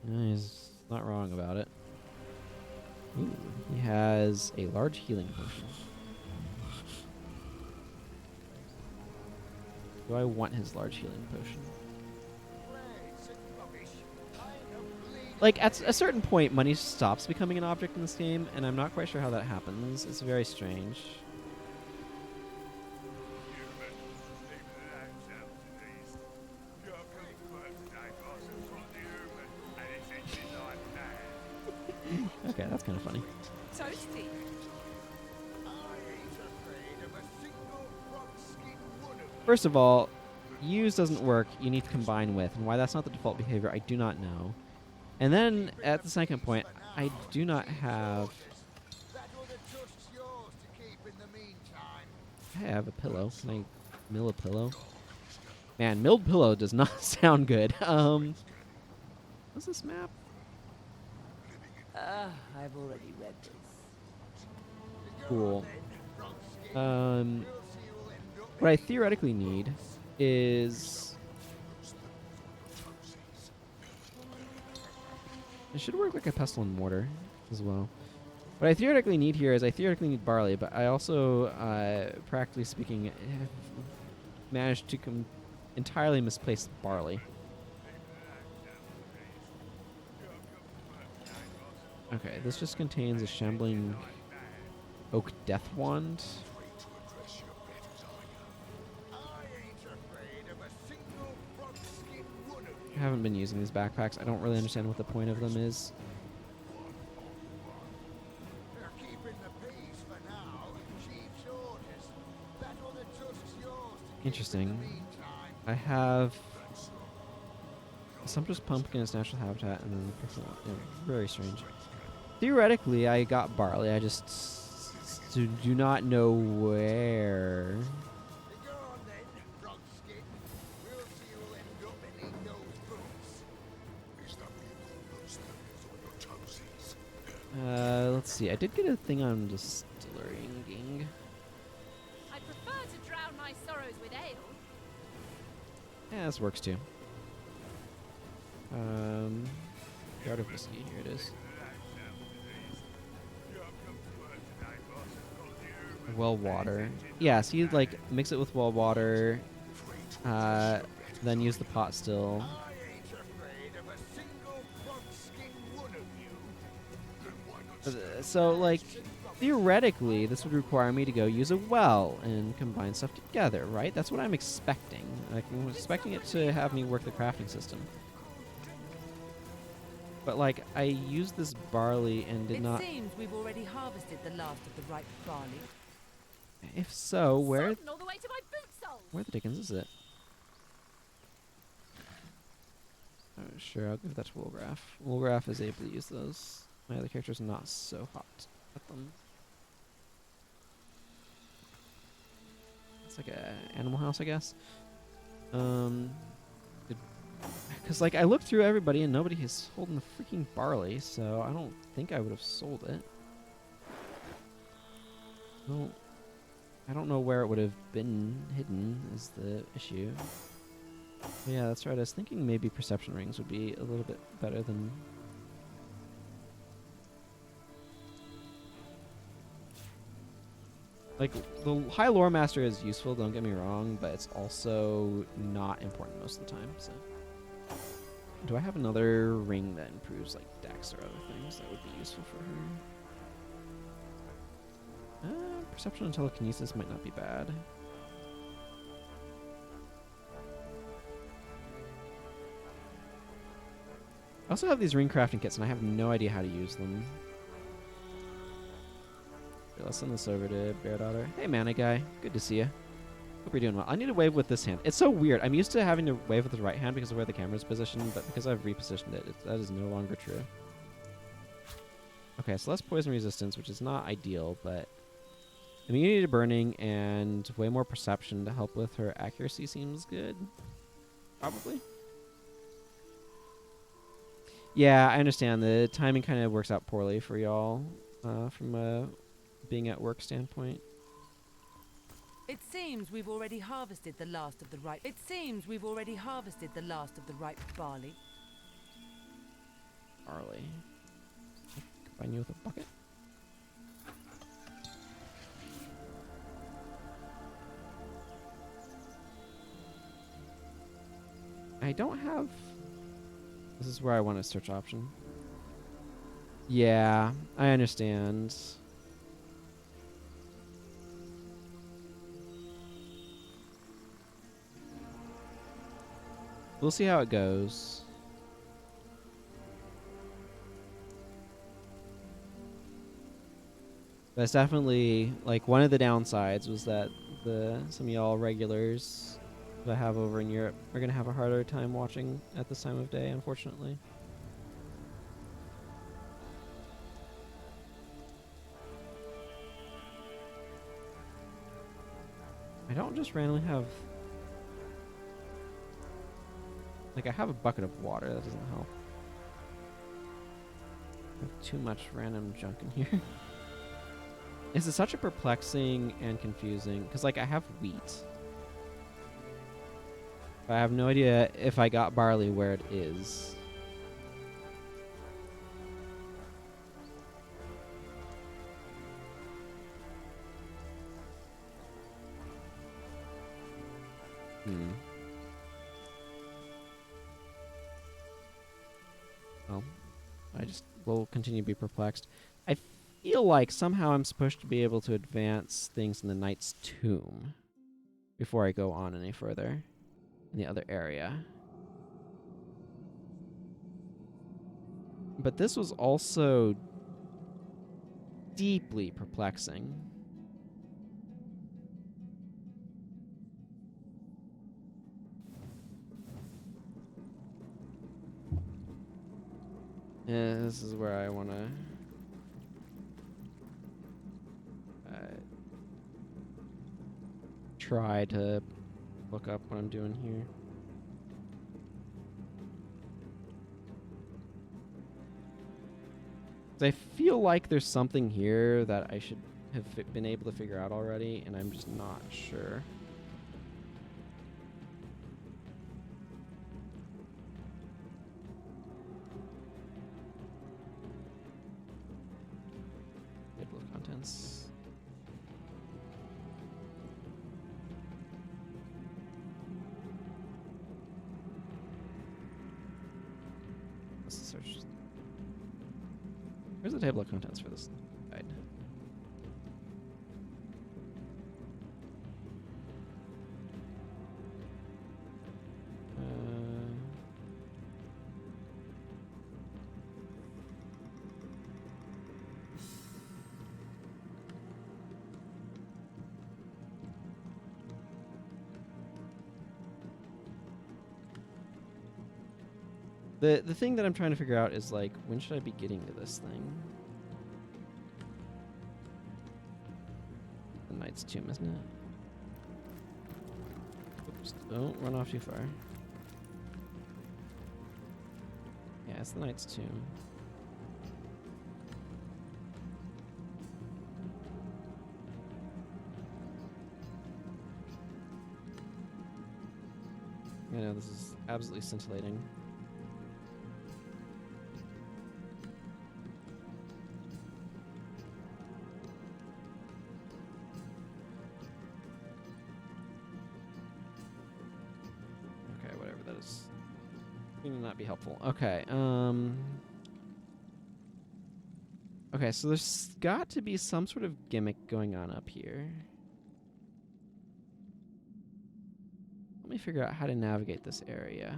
He's not wrong about it. Ooh, he has a large healing potion. Do I want his large healing potion? Like, at a certain point, money stops becoming an object in this game, and I'm not quite sure how that happens. It's very strange. Okay, that's kind of funny. Toasty. First of all, use doesn't work. You need to combine with, and why that's not the default behavior, I do not know. And then, at the second point, I do not have... Hey, I have a pillow. Can I mill a pillow? Man, milled pillow does not sound good. What's this map? I've already read this. Cool. What I theoretically need is... It should work like a pestle and mortar as well. What I theoretically need here is I theoretically need barley, but I also, practically speaking, have managed to entirely misplace barley. Okay, this just contains a shambling oak death wand. I haven't been using these backpacks. I don't really understand what the point of them is. Interesting. I have some just pumpkin in its natural habitat, and then very strange. Theoretically, I got barley. I just do not know where. Let's see. I did get a thing on distillery. I prefer to Yeah, this works too. Yard of whiskey. Here it is. Well water. Yeah, so you'd like mix it with well water, then use the pot still. So like theoretically, this would require me to go use a well and combine stuff together, right? That's what I'm expecting. Like, I'm expecting it to have me work the crafting system. But like, I used this barley and did not. It seems we've already harvested the last of the ripe barley. If so, where All the way to my boot soles. the dickens is it? Oh, sure, I'll give that to Woolgraph. Woolgraph is able to use those. My other character's not so hot at them. It's like a Animal House, I guess. Because like I looked through everybody and nobody is holding the freaking barley, so I don't think I would have sold it. Well, I don't know where it would have been hidden is the issue. But yeah, that's right. I was thinking maybe perception rings would be a little bit better than. Like, the High Lore Master is useful, don't get me wrong, but it's also not important most of the time, so. Do I have another ring that improves, like, dex or other things that would be useful for her? Perception and telekinesis might not be bad. I also have these ring crafting kits, and I have no idea how to use them. Okay, let's send this over to Bear Daughter. Hey, Mana Guy. Good to see you. Hope you're doing well. I need to wave with this hand. It's so weird. I'm used to having to wave with the right hand because of where the camera's positioned, but because I've repositioned it, that is no longer true. Okay, so less poison resistance, which is not ideal, but immunity to burning and way more perception to help with her accuracy seems good. Probably. Yeah, I understand. The timing kind of works out poorly for y'all from a being at work standpoint. It seems we've already harvested the last of the ripe. It seems we've already harvested the last of the ripe barley. Barley. Combine you with a bucket. I don't have. This is where I want a search option. Yeah, I understand. We'll see how it goes. That's definitely like one of the downsides was that some of y'all regulars that I have over in Europe are gonna have a harder time watching at this time of day, unfortunately. I don't just randomly have. Like, I have a bucket of water, that doesn't help. I have too much random junk in here. This is such a perplexing and confusing, because, like, I have wheat. But I have no idea if I got barley where it is. Well, I just will continue to be perplexed. I feel like somehow I'm supposed to be able to advance things in the Knight's Tomb before I go on any further in the other area. But this was also deeply perplexing. Yeah, this is where I want to try to look up what I'm doing here. I feel like there's something here that I should have been able to figure out already, and I'm just not sure. means. Let's search. Where's the table of contents for this guide? The thing that I'm trying to figure out is, like, when should I be getting to this thing? The Knight's Tomb, isn't it? Oops, don't run off too far. Yeah, it's the Knight's Tomb. I know, this is absolutely scintillating. Not be helpful. Okay. Okay, so there's got to be some sort of gimmick going on up here. Let me figure out how to navigate this area.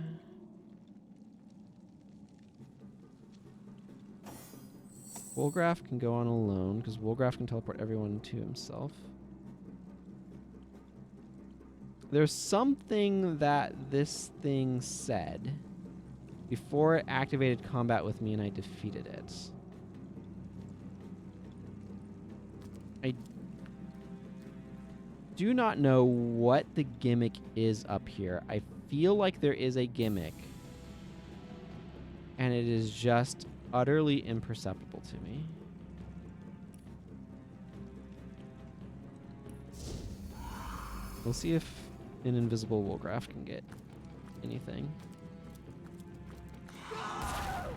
Wolgraf can go on alone, because Wolgraf can teleport everyone to himself. There's something that this thing said before it activated combat with me and I defeated it. I do not know what the gimmick is up here. I feel like there is a gimmick, and it is just utterly imperceptible to me. We'll see if an invisible Wolgraf can get anything.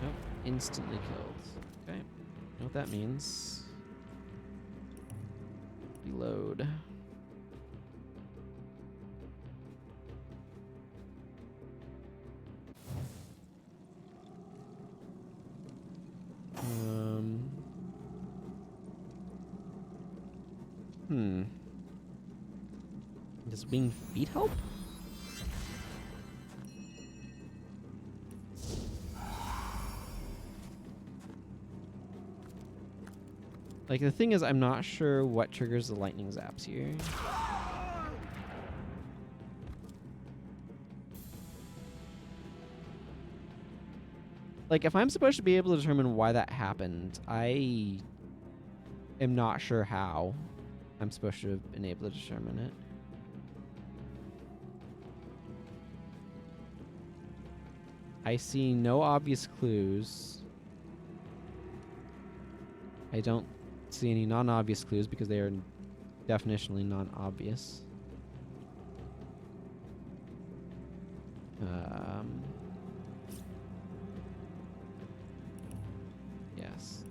Nope, instantly killed. Okay, know what that means. Reload. Does winged feet help? Like, the thing is, I'm not sure what triggers the lightning zaps here. Like, if I'm supposed to be able to determine why that happened, I am not sure how I'm supposed to have been able to determine it. I see no obvious clues. I don't see any non-obvious clues because they are definitionally non-obvious. Yes.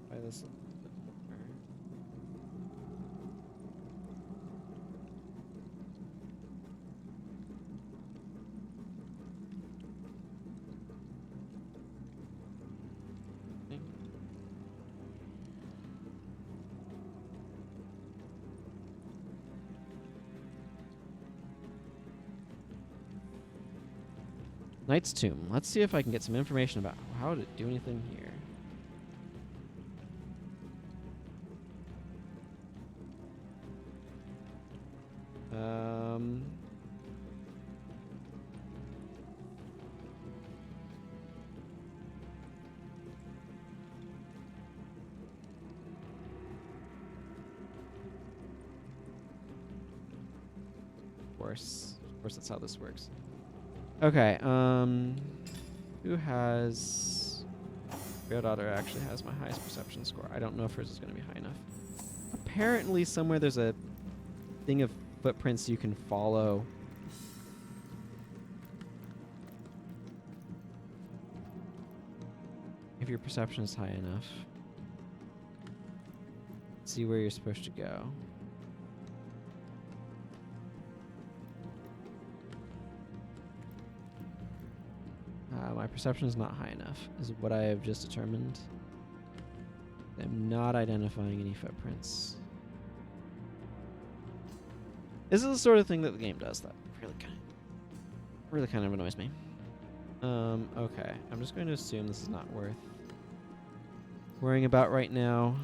Try this. Knight's Tomb. Let's see if I can get some information about how to do anything here. Of course that's how this works. Okay, who has... Your daughter actually has my highest perception score. I don't know if hers is going to be high enough. Apparently somewhere there's a thing of footprints you can follow if your perception is high enough. See where you're supposed to go. My perception is not high enough, is what I have just determined. I'm not identifying any footprints. This is the sort of thing that the game does that really kind of annoys me. Okay. I'm just going to assume this is not worth worrying about right now.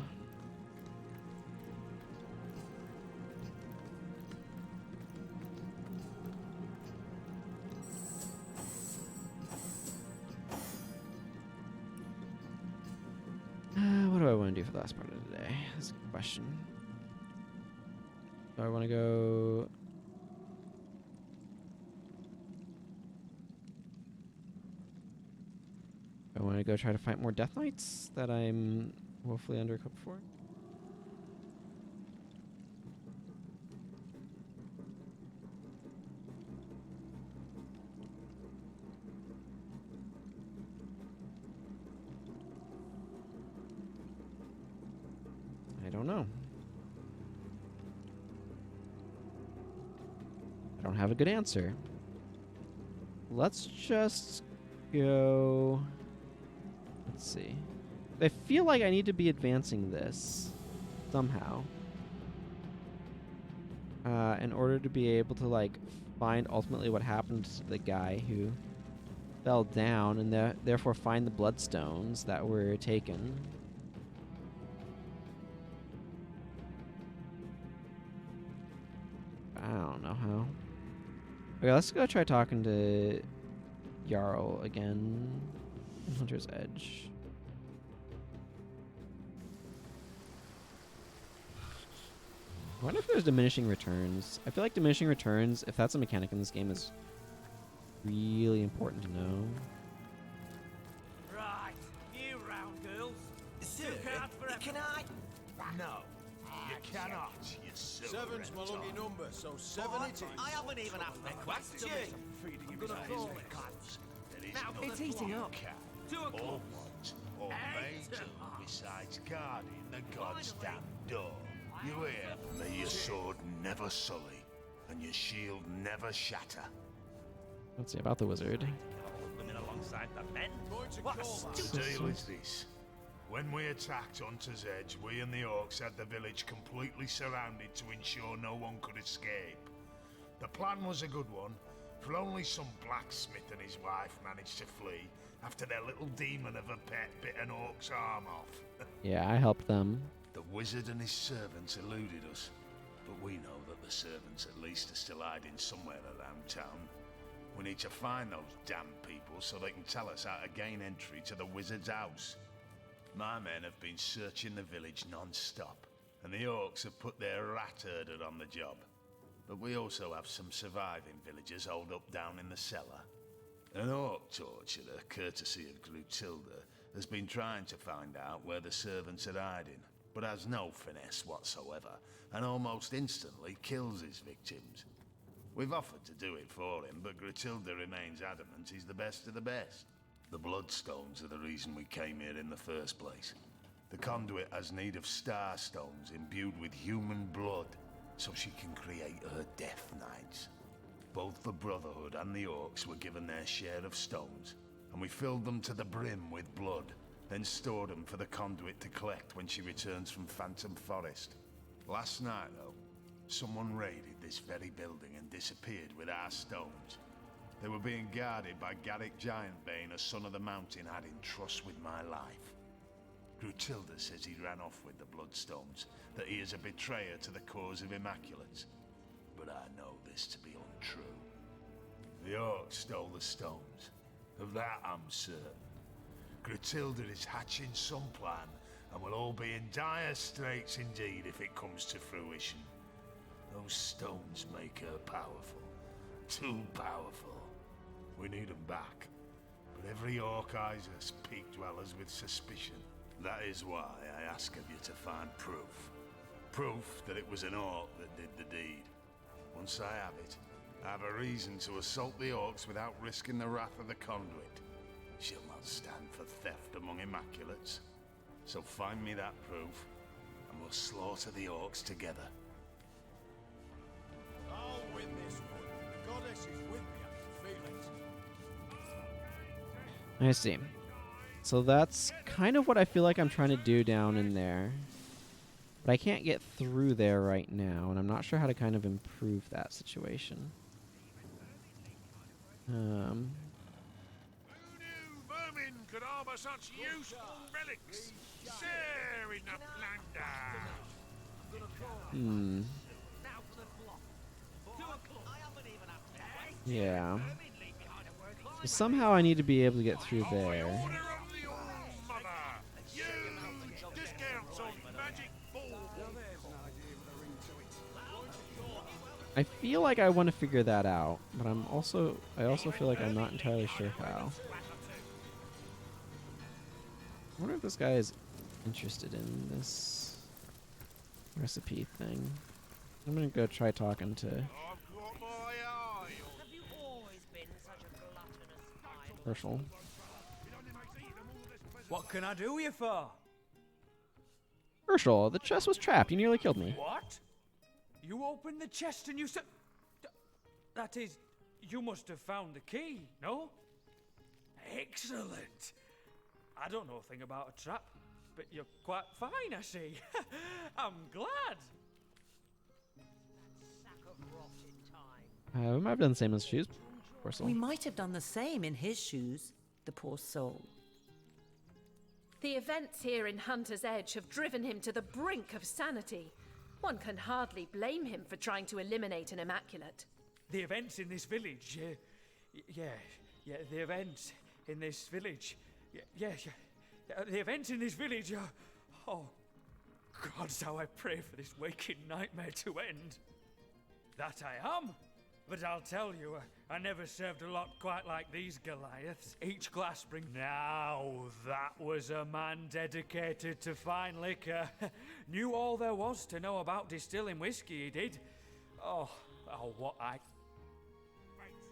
What do I want to do for the last part of the day? That's a good question. Do I want to go... I want to go try to fight more Death Knights that I'm woefully under-equipped for. I don't know. I don't have a good answer. Let's just go... Let's see. I feel like I need to be advancing this somehow in order to be able to like find ultimately what happened to the guy who fell down and therefore find the bloodstones that were taken. I don't know how. Okay, let's go try talking to Jarl again. Hunter's Edge. I wonder if there's diminishing returns. I feel like diminishing returns, if that's a mechanic in this game, is really important to know. Right, you round girls. Sir, Look out for can I? No, you cannot. You Seven's my lucky number, so 7 it is. I haven't even asked a question. I'm gonna call it. Now for It's the heating flock. up. 2 Or o'clock. what? Or Eight may do, o'clock. besides guarding the god's damn door. You hear? May your sword never sully, and your shield never shatter. Let's see about the wizard. Women alongside the men. What a The deal is this. When we attacked Hunter's Edge, we and the orcs had the village completely surrounded to ensure no one could escape. The plan was a good one, for only some blacksmith and his wife managed to flee after their little demon of a pet bit an orc's arm off. Yeah, I helped them. The wizard and his servants eluded us, but we know that the servants at least are still hiding somewhere around town. We need to find those damn people so they can tell us how to gain entry to the wizard's house. My men have been searching the village non-stop, and the orcs have put their rat herder on the job. But we also have some surviving villagers holed up down in the cellar. An orc torturer, courtesy of Grutilda, has been trying to find out where the servants are hiding, but has no finesse whatsoever, and almost instantly kills his victims. We've offered to do it for him, but Grutilda remains adamant he's the best of the best. The Bloodstones are the reason we came here in the first place. The conduit has need of star stones imbued with human blood, so she can create her Death Knights. Both the Brotherhood and the Orcs were given their share of stones, and we filled them to the brim with blood, then stored them for the conduit to collect when she returns from Phantom Forest. Last night, though, someone raided this very building and disappeared with our stones. They were being guarded by Garrick Giantbane, a son of the mountain had in trust with my life. Grutilda says he ran off with the Bloodstones, that he is a betrayer to the cause of Immaculates. But I know this to be untrue. The Orcs stole the stones. Of that I'm certain. Grutilda is hatching some plan, and we'll all be in dire straits indeed if it comes to fruition. Those stones make her powerful. Too powerful. We need them back. But every orc eyes us peak dwellers with suspicion. That is why I ask of you to find proof. Proof that it was an orc that did the deed. Once I have it, I have a reason to assault the orcs without risking the wrath of the conduit. She'll not stand for theft among immaculates. So find me that proof, and we'll slaughter the orcs together. I'll win this one. The goddess is with me, I can feel it. I see. So that's kind of what I feel like I'm trying to do down in there. But I can't get through there right now, and I'm not sure how to kind of improve that situation. Who knew vermin could harbor such useful relics? Share in the plunder. Yeah. So somehow I need to be able to get through there. Order of the All-Mother. Huge discounts on magic balls. I feel like I want to figure that out, but I also feel like I'm not entirely sure how. I wonder if this guy is interested in this recipe thing. I'm gonna go try talking to I've got my eye on. Have you always been such a gluttonous Herschel. What can I do you for? Herschel, the chest was trapped. You nearly killed me. What? You opened the chest and you said... That is, you must have found the key, no? Excellent. I don't know a thing about a trap, but you're quite fine, I see. I'm glad. sack of rot in time. We might have done the same as shoes. Herschel. We might have done the same in his shoes, the poor soul. The events here in Hunter's Edge have driven him to the brink of sanity. One can hardly blame him for trying to eliminate an immaculate. The events in this village, the events in this village, the events in this village are... Oh, God, how I pray for this waking nightmare to end. That I am. But I'll tell you, I never served a lot quite like these Goliaths. Each glass brings... Now, that was a man dedicated to fine liquor. Knew all there was to know about distilling whiskey, he did. Oh, what I...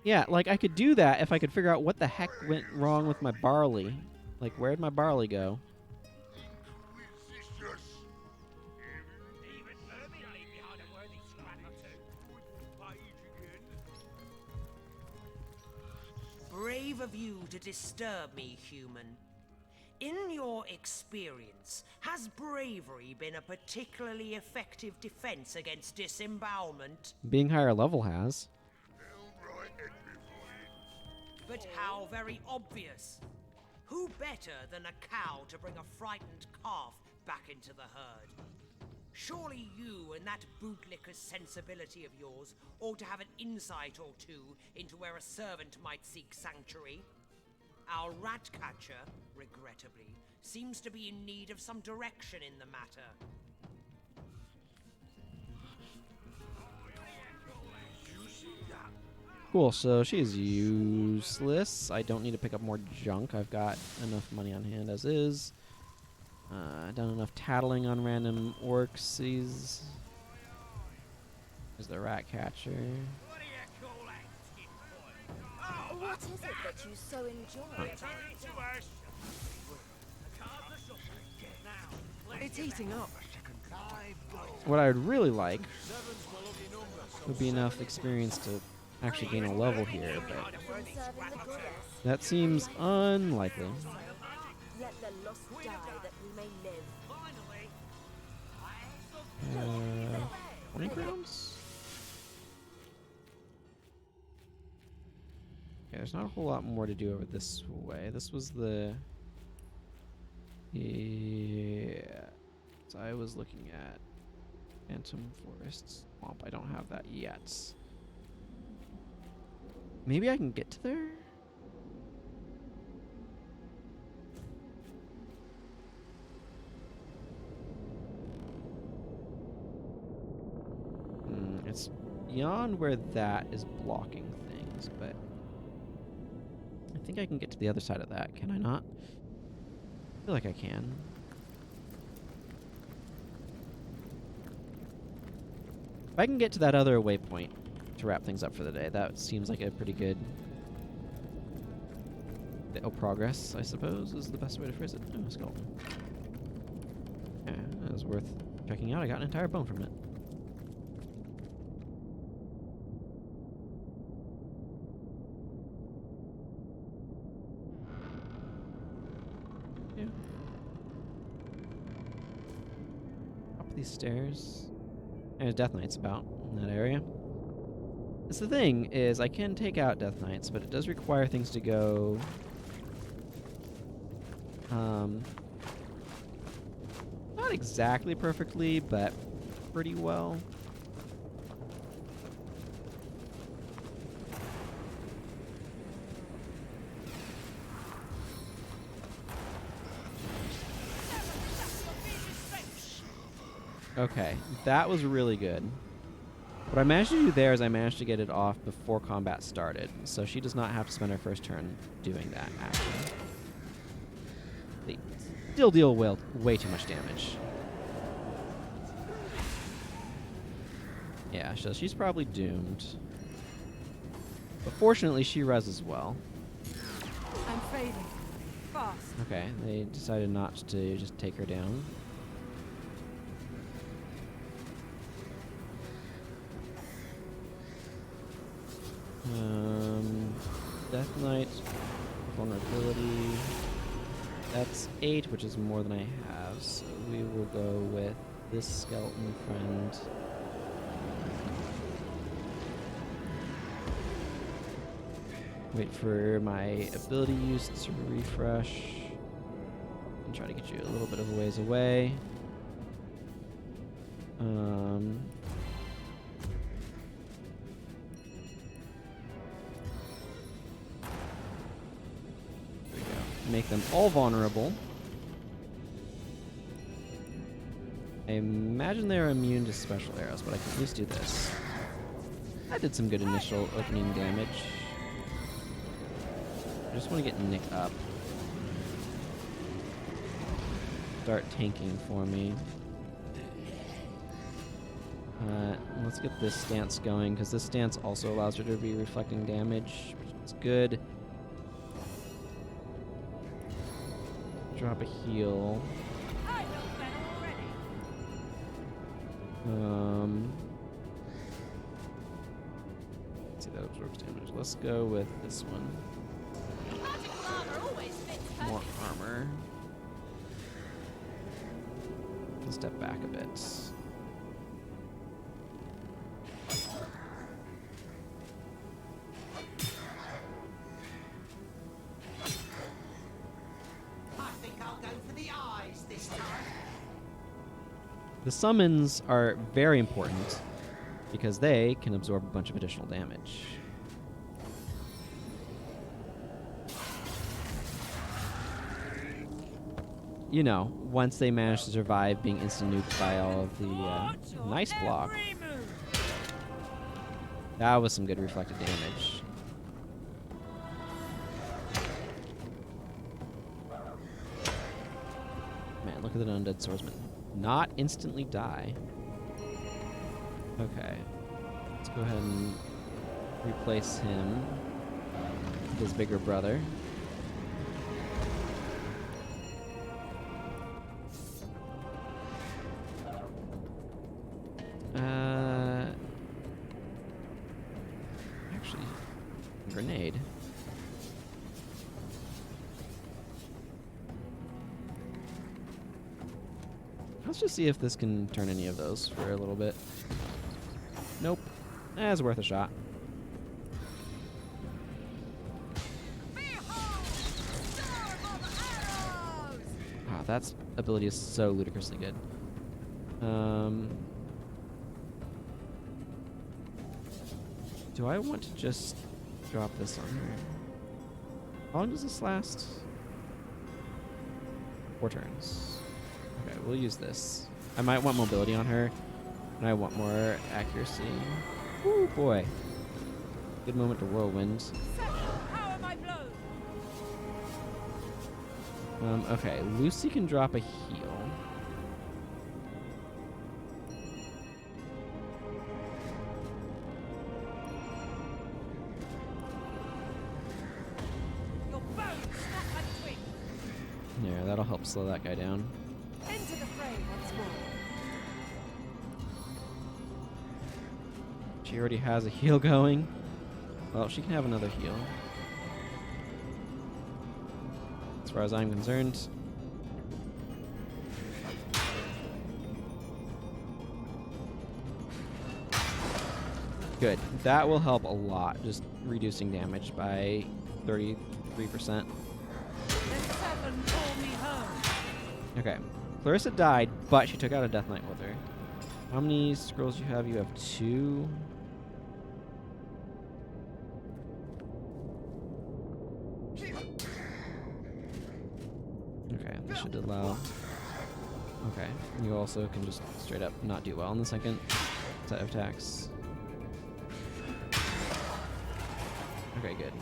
Yeah, like I could do that if I could figure out what the heck went wrong with my barley. Like, where'd my barley go? Brave of you to disturb me, human. In your experience, has bravery been a particularly effective defense against disembowelment? Being higher level has. But how very obvious. Who better than a cow to bring a frightened calf back into the herd? Surely you and that bootlicker's sensibility of yours ought to have an insight or two into where a servant might seek sanctuary. Our rat catcher, regrettably, seems to be in need of some direction in the matter. Cool, so she's useless. I don't need to pick up more junk. I've got enough money on hand as is. Done enough tattling on random orcs. There's the rat catcher. What is it that you so enjoy? It's heating up. What I'd really like would be enough experience to actually gain a level here, but that seems unlikely. Let the lost die that we may live. 20 crowns? Okay, there's not a whole lot more to do over this way. This was the... Yeah. So I was looking at Phantom Forest Swamp. I don't have that yet. Maybe I can get to there? It's beyond where that is blocking things, but I think I can get to the other side of that. Can I not? I feel like I can. If I can get to that other waypoint to wrap things up for the day, that seems like a pretty good progress, I suppose, is the best way to phrase it. Oh, a skeleton. Yeah, that was worth checking out. I got an entire bone from it. Yeah. Up these stairs. There's Death Knights about in that area. That's the thing, is I can take out Death Knights, but it does require things to go not exactly perfectly, but pretty well. Okay, that was really good. What I managed to do there is I managed to get it off before combat started, so she does not have to spend her first turn doing that action. They still deal way too much damage. Yeah, so she's probably doomed. But fortunately, she reses well. I'm fading. Fast. Okay, they decided not to just take her down. Death Knight, vulnerability. That's 8, which is more than I have, so we will go with this skeleton friend. Wait for my ability use to refresh. And try to get you a little bit of a ways away. Make them all vulnerable. I imagine they're immune to special arrows, but I can at least do this. I did some good initial opening damage. I just want to get Nick up. Start tanking for me. Let's get this stance going, because this stance also allows her to be reflecting damage, which is good. Drop a heal. I know better already. Let's see, that absorbs damage. Let's go with this one. More armor. Let's step back a bit. The summons are very important because they can absorb a bunch of additional damage. You know, once they manage to survive being instant nuked by all of the nice block. That was some good reflected damage. Man, look at the undead swordsman. Not instantly die. Okay. Let's go ahead and replace him with his bigger brother. Actually, grenade. Let's just see if this can turn any of those for a little bit. Nope. It's worth a shot. Wow, that ability is so ludicrously good. Do I want to just drop this on her? How long does this last? 4 turns. Okay, we'll use this. I might want mobility on her, and I want more accuracy. Ooh, boy. Good moment to whirlwind. Okay, Lucy can drop a heal. that'll help slow that guy down. Into the fray once more. She already has a heal going. Well, she can have another heal. As far as I'm concerned. Good. That will help a lot, just reducing damage by 33%. Okay. Clarissa died, but she took out a Death Knight with her. How many scrolls do you have? You have 2. Okay, this should allow... Okay, you also can just straight up not do well in the second set of attacks. Okay, good.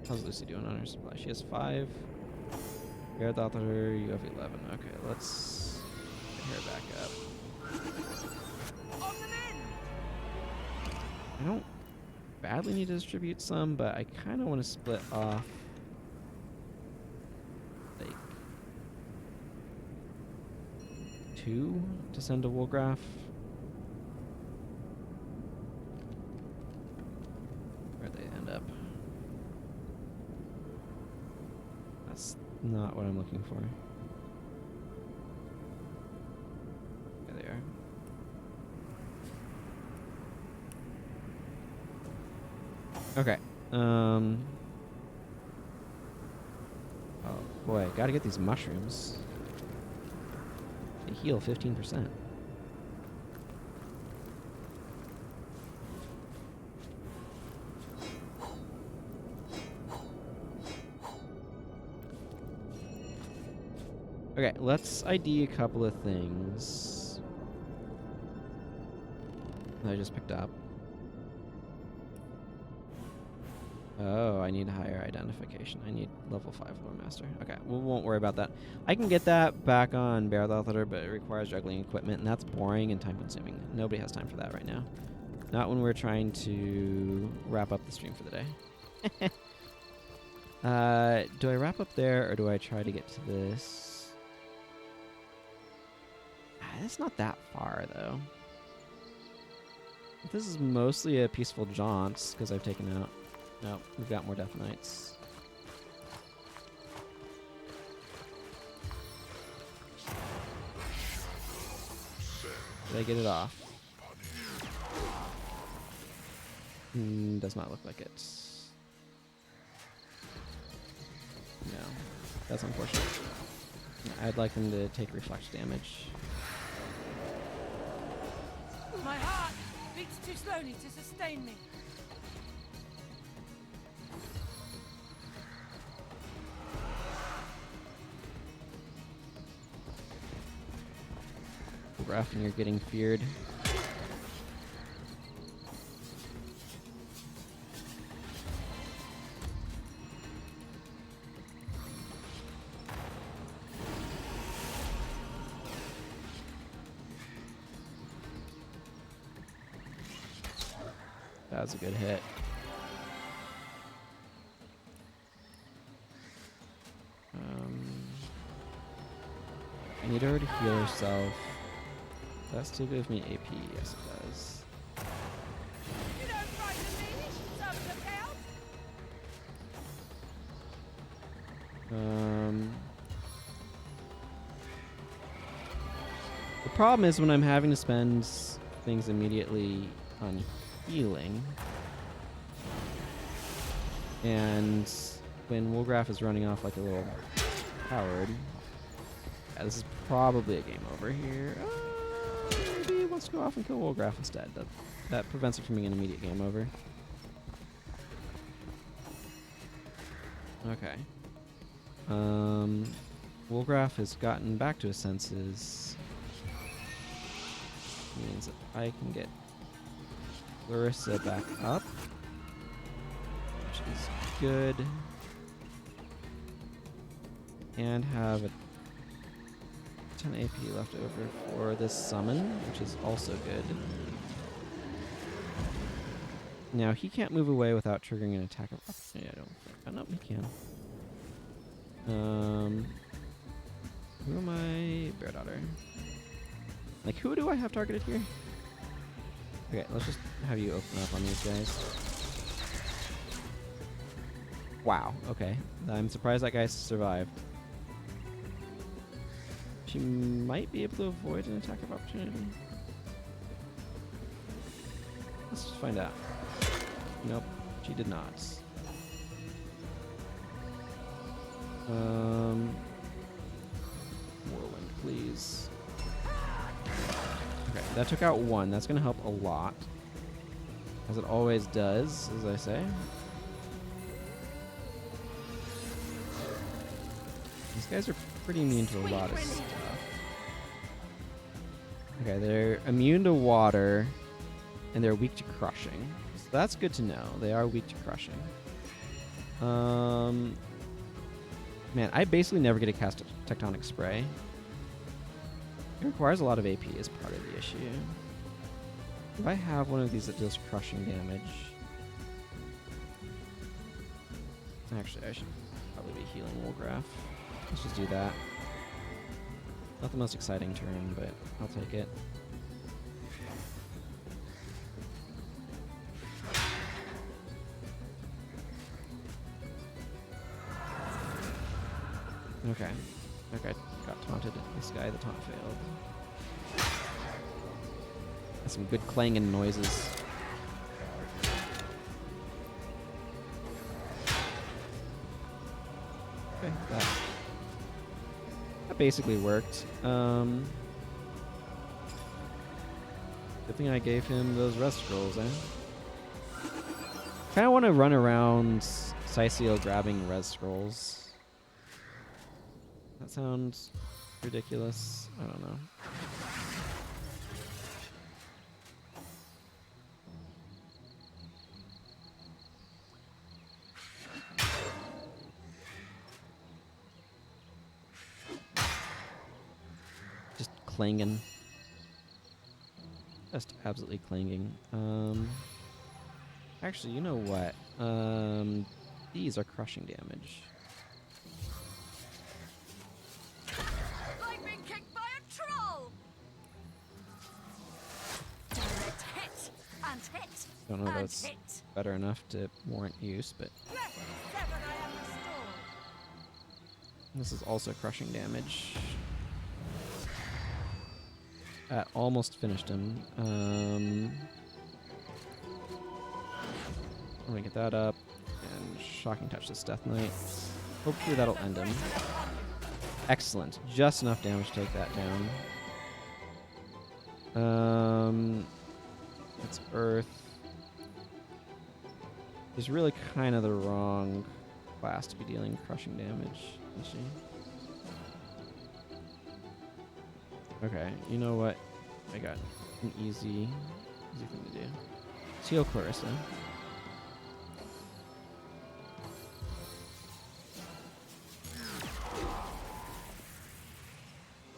How's Lucy doing on her supply? She has 5. Jareth out her, you have 11. Okay, let's get her back up. I don't badly need to distribute some, but I kind of want to split off like 2 to send to Woolgraf. Where'd they end up? That's not what I'm looking for. There they are. Okay. Oh boy, gotta get these mushrooms. They heal 15%. Okay, let's ID a couple of things that I just picked up. Oh, I need higher identification. I need level 5 Lore Master. Okay, we won't worry about that. I can get that back on Jareth, but it requires juggling equipment, and that's boring and time-consuming. Nobody has time for that right now. Not when we're trying to wrap up the stream for the day. Do I wrap up there, or do I try to get to this? It's not that far, though. This is mostly a peaceful jaunt, because I've taken out... Nope, we've got more Death Knights. Did I get it off? Does not look like it. No, that's unfortunate. I'd like them to take reflect damage. My heart beats too slowly to sustain me. Rough, and you're getting feared. That was a good hit. I need her to heal herself. That still gives me AP. Yes, it does. You don't frighten me, so look out. The problem is when I'm having to spend things immediately on healing, and when Woolgraf is running off like a little coward. Yeah, this is probably a game over here. Maybe he wants to go off and kill Woolgraf instead. That prevents it from being an immediate game over. Okay. Woolgraf has gotten back to his senses. Means that I can get Clarissa back up, which is good, and have a 10 AP left over for this summon, which is also good. Now he can't move away without triggering an attack of opportunity. I don't think. Oh no, he can. Who am I? Bear Daughter. Like, who do I have targeted here? Okay, let's just have you open up on these guys. Wow, okay. I'm surprised that guy survived. She might be able to avoid an attack of opportunity. Let's just find out. Nope, she did not. Whirlwind, please. Okay, that took out one. That's going to help a lot. As it always does, as I say. These guys are pretty immune to a lot of stuff. Okay, they're immune to water, and they're weak to crushing. So that's good to know. They are weak to crushing. Man, I basically never get to cast a Tectonic Spray. It requires a lot of AP as part of the issue. If I have one of these that deals crushing damage... Actually, I should probably be healing Woolgraph. Let's just do that. Not the most exciting turn, but I'll take it. Okay. Okay, got taunted. This guy, the taunt failed. That's some good clanging noises. Okay, that basically worked. Good thing I gave him those rest scrolls, eh? Kinda wanna run around Cyciel grabbing res scrolls. That sounds ridiculous. I don't know. Just clanging. Just absolutely clanging. Actually, you know what? These are crushing damage. Don't know if that's better enough to warrant use, but this is also crushing damage. That almost finished him. I'm gonna get that up and shocking touch this Death Knight. Hopefully that'll end him. Excellent, just enough damage to take that down. It's Earth. He's really kind of the wrong class to be dealing crushing damage, isn't she? Okay, you know what? I got an easy thing to do. Let's heal Clarissa.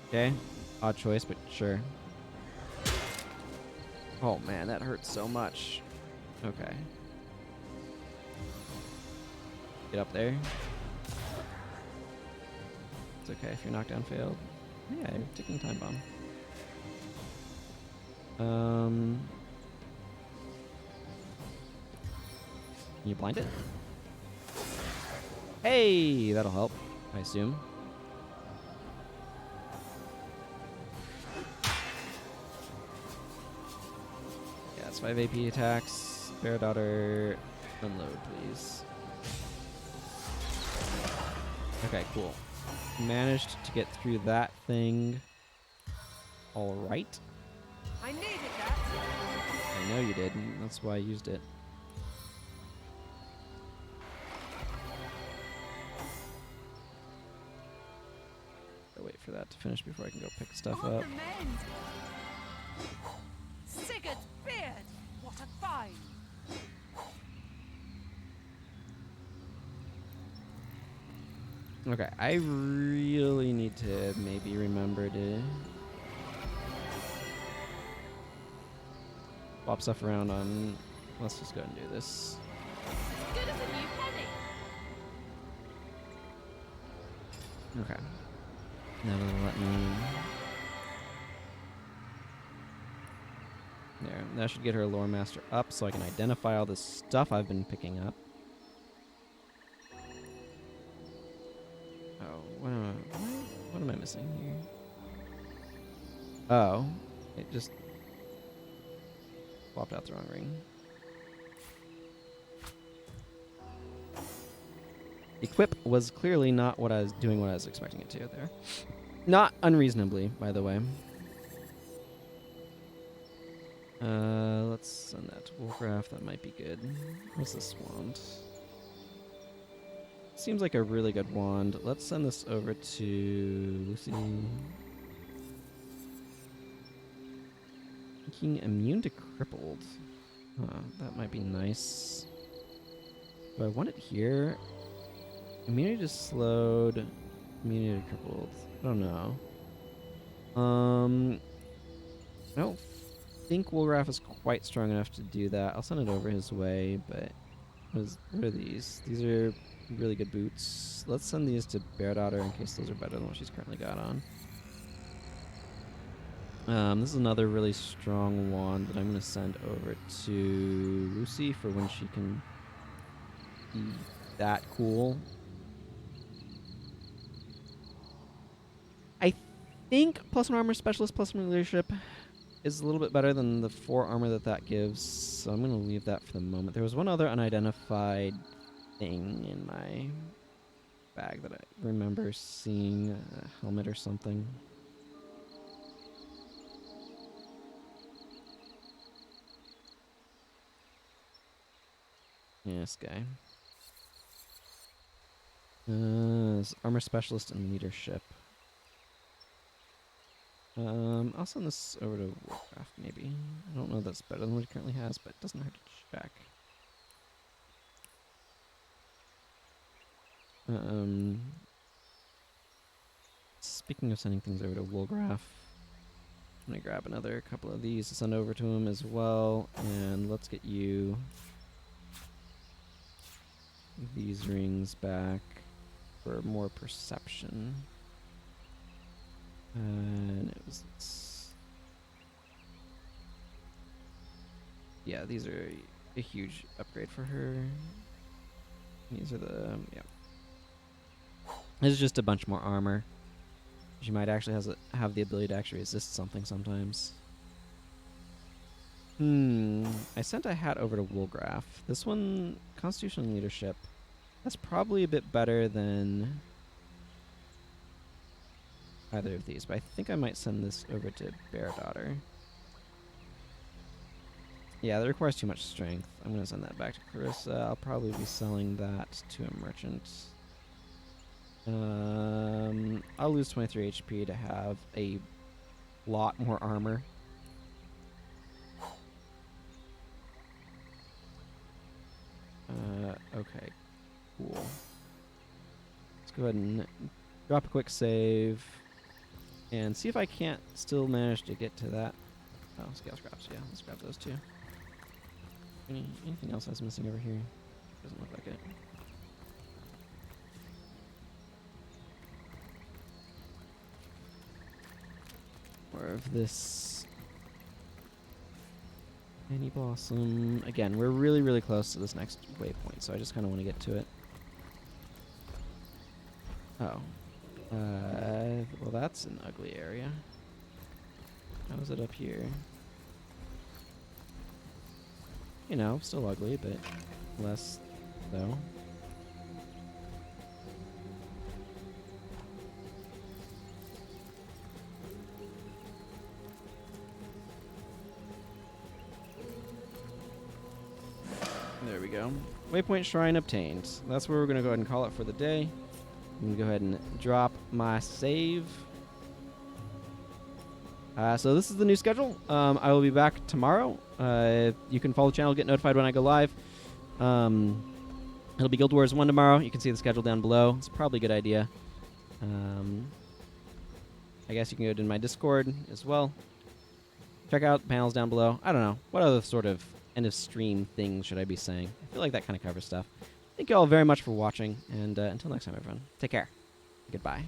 Okay, odd choice, but sure. Oh man, that hurts so much. Okay. Get up there. It's okay if your knockdown failed. Yeah, you're ticking time bomb. Can you blind it? Hey, that'll help, I assume. Yeah, it's 5 AP attacks. Bear Daughter, unload, please. Okay, cool. Managed to get through that thing. All right. I needed that. I know you did, and that's why I used it. I'll wait for that to finish before I can go pick stuff up. Sigurd's beard! What a find! Okay, I really need to maybe remember to swap stuff around on... Let's just go ahead and do this. Good as a new penny. Okay. Now it'll let me... There. That should get her lore master up so I can identify all this stuff I've been picking up. Oh, what am I missing here? Oh, it just swapped out the wrong ring. Equip was clearly not what I was doing, what I was expecting it to there. Not unreasonably, by the way. Let's send that to Wolfcraft. That might be good. What's this wand? Seems like a really good wand. Let's send this over to Lucy. Making immune to crippled. Huh, that might be nice. Do I want it here? Immunity to slowed. Immunity to crippled. I don't know. I don't think Wolfcraft is quite strong enough to do that. I'll send it over his way, but what are these? These are really good boots. Let's send these to Bear Daughter in case those are better than what she's currently got on. This is another really strong wand that I'm going to send over to Lucy for when she can be that cool. I think +1 armor specialist, +1 leadership is a little bit better than the 4 armor that gives, so I'm going to leave that for the moment. There was one other unidentified thing in my bag that I remember seeing, a helmet or something. Yeah, this guy. It's armor specialist and leadership. I'll send this over to Warcraft, maybe. I don't know if that's better than what he currently has, but it doesn't hurt to check. Speaking of sending things over to Wolfcraft, I'm going to grab another couple of these to send over to him as well, and let's get you these rings back for more perception. And it was... Yeah, these are a huge upgrade for her. These are the... yeah. This is just a bunch more armor. She might actually have the ability to actually resist something sometimes. I sent a hat over to Wolfcraft. This one, Constitution and Leadership. That's probably a bit better than either of these, but I think I might send this over to Bear Daughter. Yeah, that requires too much strength. I'm going to send that back to Carissa. I'll probably be selling that to a merchant. I'll lose 23 HP to have a lot more armor. Okay, cool. Let's go ahead and drop a quick save and see if I can't still manage to get to that. Oh, scale scraps, yeah, let's grab those too. Anything else I was missing over here? Doesn't look like it. More of this Penny Blossom. Again, we're really, really close to this next waypoint, so I just kind of want to get to it. Oh. Well, that's an ugly area. How is it up here? You know, still ugly, but less, though. There we go. Waypoint Shrine obtained. That's where we're going to go ahead and call it for the day. I'm going to go ahead and drop my save. So this is the new schedule. I will be back tomorrow. You can follow the channel, get notified when I go live. It'll be Guild Wars 1 tomorrow. You can see the schedule down below. It's probably a good idea. I guess you can go to my Discord as well. Check out the panels down below. I don't know. What other sort of end of stream things should I be saying? I feel like that kind of covers stuff. Thank you all very much for watching, and until next time, everyone, take care. Goodbye.